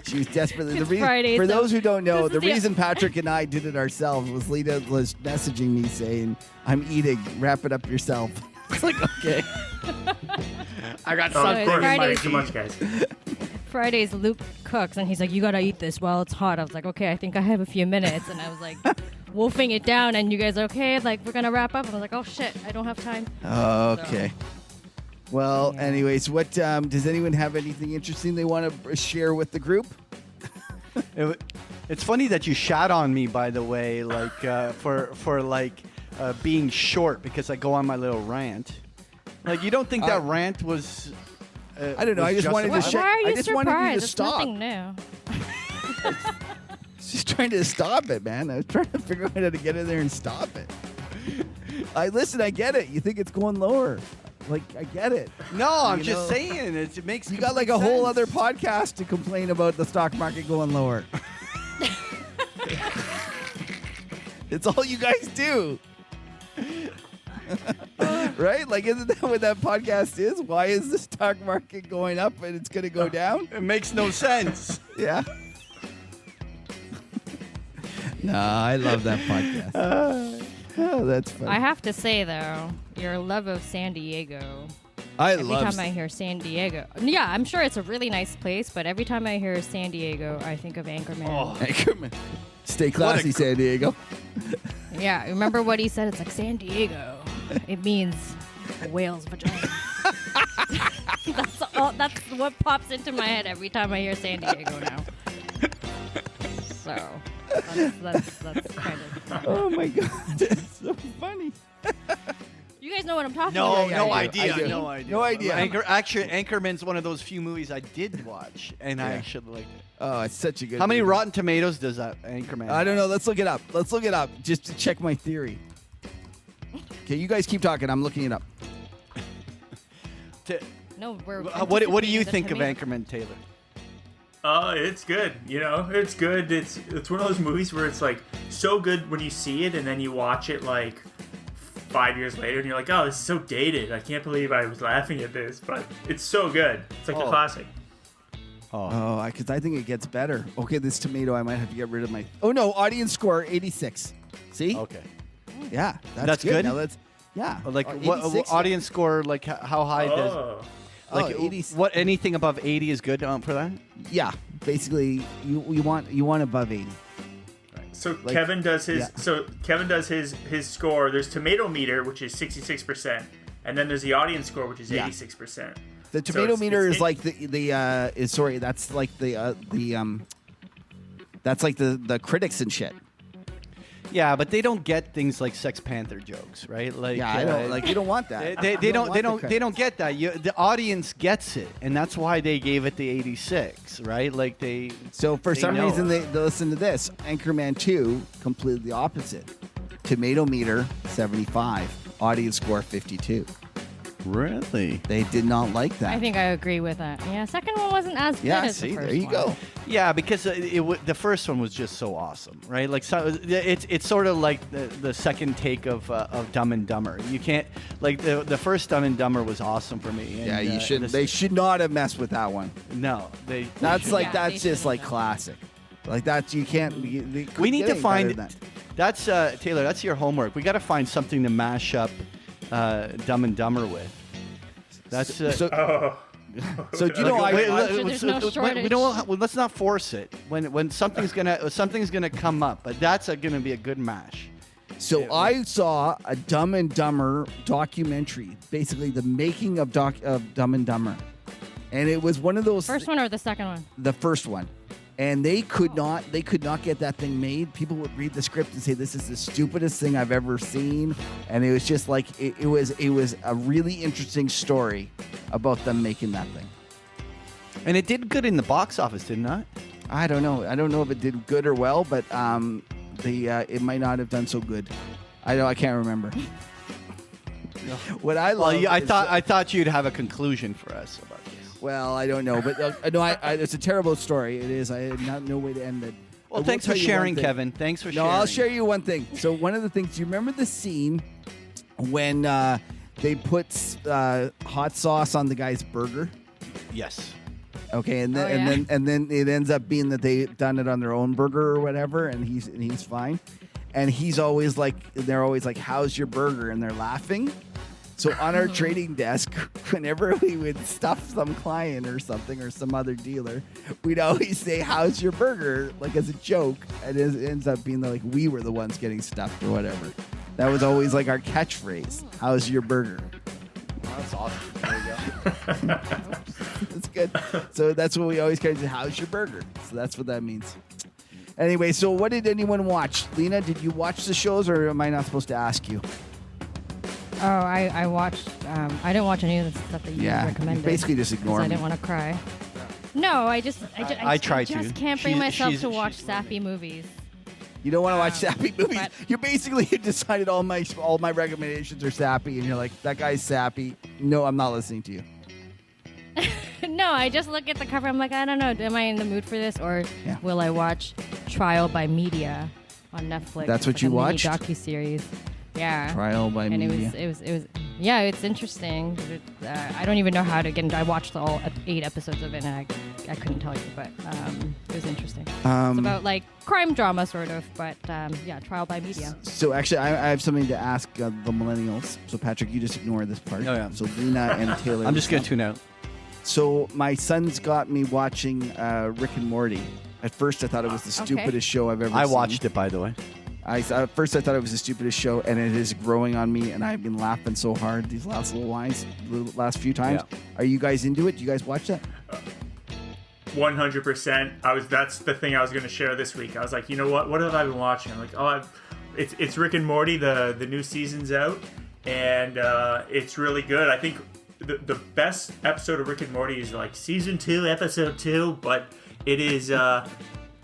She was desperate. Friday, for those who don't know, the reason Patrick and I did it ourselves was Lena was messaging me saying, "I'm eating. Wrap it up yourself." It's like, okay. I got Fridays too much, guys. Fridays, Luke cooks, and he's like, "You gotta eat this while it's hot." I was like, "Okay, I think I have a few minutes," and I was like, wolfing it down, and you guys are okay. Like, we're gonna wrap up. And I was like, "Oh shit, I don't have time." Okay. So. Well, anyways, what does anyone have anything interesting they want to share with the group? It's funny that you shat on me, by the way, like for being short because I go on my little rant. Like, you don't think that rant was? I don't know. I just wanted to share. Why are you I just surprised? wanted you to It's stop. nothing new. Just trying to stop it, man. I was trying to figure out how to get in there and stop it. I get it. You think it's going lower. Like, I get it. No, I'm just saying it makes you got like a whole other podcast to complain about the stock market going lower. It's all you guys do. Right? Like, isn't that what that podcast is? Why is the stock market going up and it's going to go down? It makes no sense. Yeah. No, I love that podcast. Oh, that's funny. I have to say, though, your love of San Diego. Every time I hear San Diego. Yeah, I'm sure it's a really nice place, but every time I hear San Diego, I think of Anchorman. Oh, Anchorman. Stay classy, San Diego. Yeah, remember what he said? It's like, San Diego. It means a whale's vagina. That's what pops into my head every time I hear San Diego now. So... That's kind of... Oh, my God. That's so funny. You guys know what I'm talking about? No idea. Actually, Anchorman's one of those few movies I did watch, and I actually liked it. Oh, it's such a good How many movie. Rotten Tomatoes does that Anchorman I don't know. Let's look it up. Just to check my theory. Okay, you guys keep talking. I'm looking it up. No, we're... What do you think of Anchorman, Taylor? It's good. It's good. It's one of those movies where it's like so good when you see it, and then you watch it like 5 years later, and you're like, oh, this is so dated. I can't believe I was laughing at this, but it's so good. It's like a classic. Because I think it gets better. Okay, this tomato, I might have to get rid of my. Oh no, audience score 86. See? Okay. Yeah, that's good. Now Like what audience score? Like how high does? Like 80. What anything above 80 is good for that? Yeah, basically you want above 80. So Kevin does his his score. There's tomato meter, which is 66%, and then there's the audience score, which is 86%. The tomato meter is like that's like the critics and shit. Yeah, but they don't get things like Sex Panther jokes, right? Like, I don't like. You don't want that. They don't get that. The audience gets it, and that's why they gave it the 86, right? Like they. So for some reason they listen to this. Anchorman 2, completely the opposite. Tomato meter 75, audience score 52. Really? They did not like that. I think I agree with that. Yeah, second one wasn't as good as the first one. There you go. Yeah, because the first one was just so awesome, right? Like it's sort of like the second take of Dumb and Dumber. You can't like the first Dumb and Dumber was awesome for me. And, yeah, you shouldn't. They should not have messed with that one. No, that's just like classic. Like that you can't. We need to find. That's Taylor. That's your homework. We got to find something to mash up Dumb and Dumber with. That's So do you know? Let's not force it. When something's gonna come up, but that's gonna be a good mash. So I saw a Dumb and Dumber documentary, basically the making of Dumb and Dumber, and it was one of those. First one or the second one? The first one. And they could not get that thing made. People would read the script and say, this is the stupidest thing I've ever seen. And it was just like, it was a really interesting story about them making that thing. And it did good in the box office, didn't it? I don't know. I don't know if it did good or well, but it might not have done so good. I can't remember. What I love I thought you'd have a conclusion for us about this. Well, I don't know, but it's a terrible story. It is. I had no way to end it. Well, thanks for sharing, Kevin. Thanks for sharing. No, I'll share you one thing. So one of the things, do you remember the scene when they put hot sauce on the guy's burger? Yes. Okay, and then it ends up being that they've done it on their own burger or whatever, and he's fine, and they're always like, "How's your burger?" and they're laughing. So on our trading desk, whenever we would stuff some client or something or some other dealer, we'd always say, "How's your burger?" like as a joke, and it ends up being like we were the ones getting stuffed or whatever. That was always like our catchphrase. "How's your burger?" Oh, that's awesome. There you go. That's good. So that's what we always kind of say, "How's your burger?" So that's what that means. Anyway, so what did anyone watch? Lena, did you watch the shows, or am I not supposed to ask you? Oh, I watched. I didn't watch any of the stuff that you recommended. You basically just ignore me. I didn't want to cry. No, I tried to. just can't bring myself to watch sappy movies. You don't want to watch sappy movies. You basically decided all my recommendations are sappy, and you're like, that guy's sappy. No, I'm not listening to you. No, I just look at the cover. I'm like, I don't know. Am I in the mood for this, or will I watch Trial by Media on Netflix? That's what you watched? Docuseries. Yeah. Trial by Media. And it was yeah, it's interesting. I don't even know how to get into. I watched all 8 episodes of it, and I couldn't tell you, but it was interesting. It's about like crime drama sort of, but yeah, Trial by Media. So actually, I have something to ask the millennials. So Patrick, you just ignore this part. Oh yeah. So Lena and Taylor. I'm just gonna tune out. So my son's got me watching Rick and Morty. At first, I thought it was the stupidest show I've ever seen. I watched it, by the way. At first, I thought it was the stupidest show, and it is growing on me, and I've been laughing so hard these last last few times. Yeah. Are you guys into it? Do you guys watch that? 100%. That's the thing I was going to share this week. I was like, you know what? What have I been watching? I'm like, it's Rick and Morty. The new season's out, and it's really good. I think the best episode of Rick and Morty is like season 2, episode 2, but it is.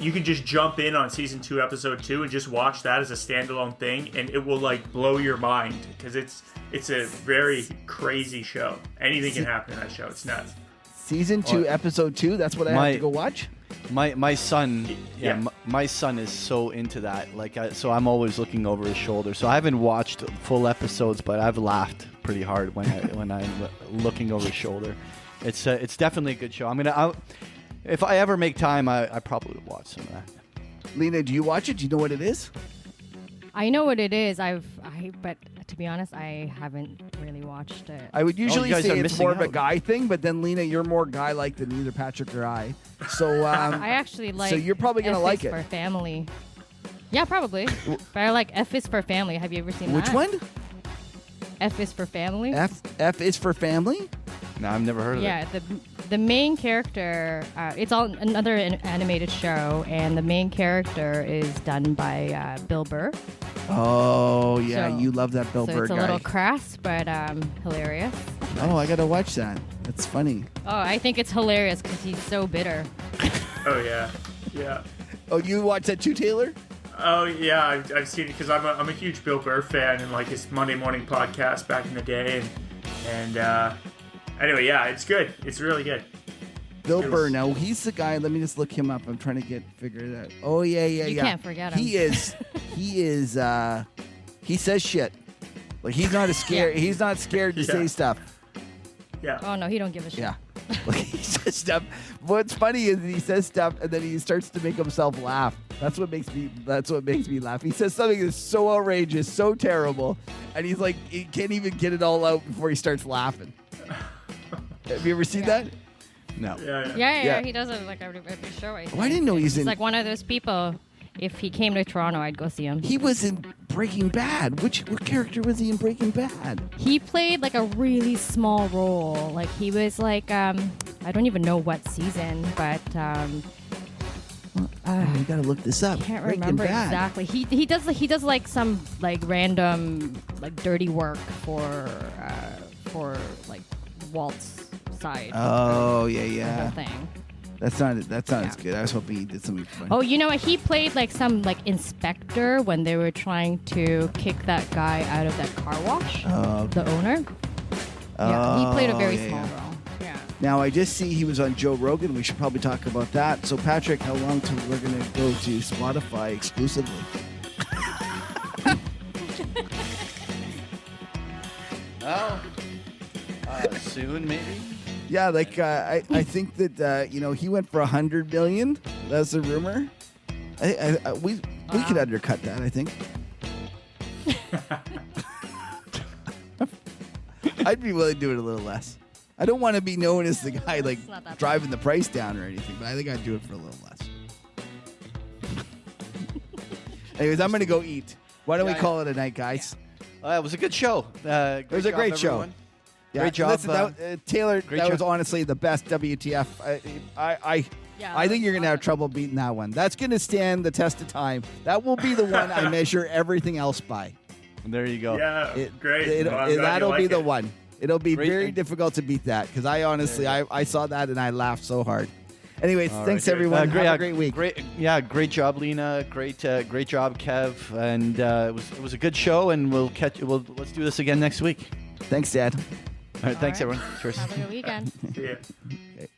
You can just jump in on season 2, episode 2, and just watch that as a standalone thing, and it will like blow your mind because it's a very crazy show. Anything can happen in that show. It's nuts. Season 2, episode 2. That's what I have to go watch. My son, my son is so into that. Like, so I'm always looking over his shoulder. So I haven't watched full episodes, but I've laughed pretty hard when I'm looking over his shoulder. It's definitely a good show. If I ever make time, I probably would watch some of that. Lena, do you watch it? Do you know what it is? I know what it is. But to be honest, I haven't really watched it. I would usually say it's more of a out. guy thing, but then Lena, you're more guy-like than either Patrick or I. So I actually like. So you're probably gonna like it. For family. Yeah, probably. But I like F is for Family. Have you ever seen Which that? one? F is for Family. F is for Family? No, I've never heard of it. Yeah, the main character. It's all another animated show, and the main character is done by Bill Burr. Oh yeah, So- you love that Bill So Burr it's a guy. little crass, but hilarious. Oh, I gotta watch that. That's funny. Oh, I think it's hilarious because he's so bitter. Oh yeah, yeah. Oh, you watch that too, Taylor? Oh yeah, I've seen it because I'm a huge Bill Burr fan and like his Monday morning podcast back in the day, and anyway, yeah, it's good. It's really good. Bill Burr. Now he's the guy. Let me just look him up. I'm trying to figure it out. Oh yeah. You can't forget him. He is. He says shit. Like he's not scared. He's not scared to say stuff. Yeah. Oh no, he don't give a shit. Yeah. Like he says stuff. What's funny is he says stuff and then he starts to make himself laugh. That's what makes me laugh. He says something that's so outrageous, so terrible, and he's like he can't even get it all out before he starts laughing. Have you ever seen that? No. Yeah. He does it like every show. I didn't know he's in. He's like one of those people. If he came to Toronto, I'd go see him. He was in Breaking Bad. What character was he in Breaking Bad? He played like a really small role. Like he was like I don't even know what season, but you gotta look this up. Can't Breaking remember Bad. exactly. He does like some like random like dirty work for like Walt's side. Oh The yeah. whole thing. That's not as good. I was hoping he did something funny. Oh, you know what? He played like some like inspector when they were trying to kick that guy out of that car wash. Oh, okay. The owner. Yeah, he played a very small yeah. role. Yeah. Now I just see he was on Joe Rogan. We should probably talk about that. So Patrick, how long till we're gonna go to Spotify exclusively? Soon maybe. Yeah, like I think that he went for $100 million. That's the rumor. We could undercut that. I think. I'd be willing to do it a little less. I don't want to be known as the guy like driving the price down or anything, but I think I'd do it for a little less. Anyways, I'm gonna go eat. Why don't we call it a night, guys? It was a good show. It was a great show. Yeah, great job, listen, Taylor. That was honestly the best WTF. I think you're gonna have trouble beating that one. That's gonna stand the test of time. That will be the one I measure everything else by. There you go. Yeah, great. That'll be the one. It'll be Great very thing. difficult to beat that because I honestly I saw that and I laughed so hard. Anyways, thanks everyone. Have a great week. Great job, Lena. Great job, Kev. And it was a good show. And let's do this again next week. Thanks, Dad. All right, thanks everyone. Cheers. Have a good weekend. Yeah. Okay.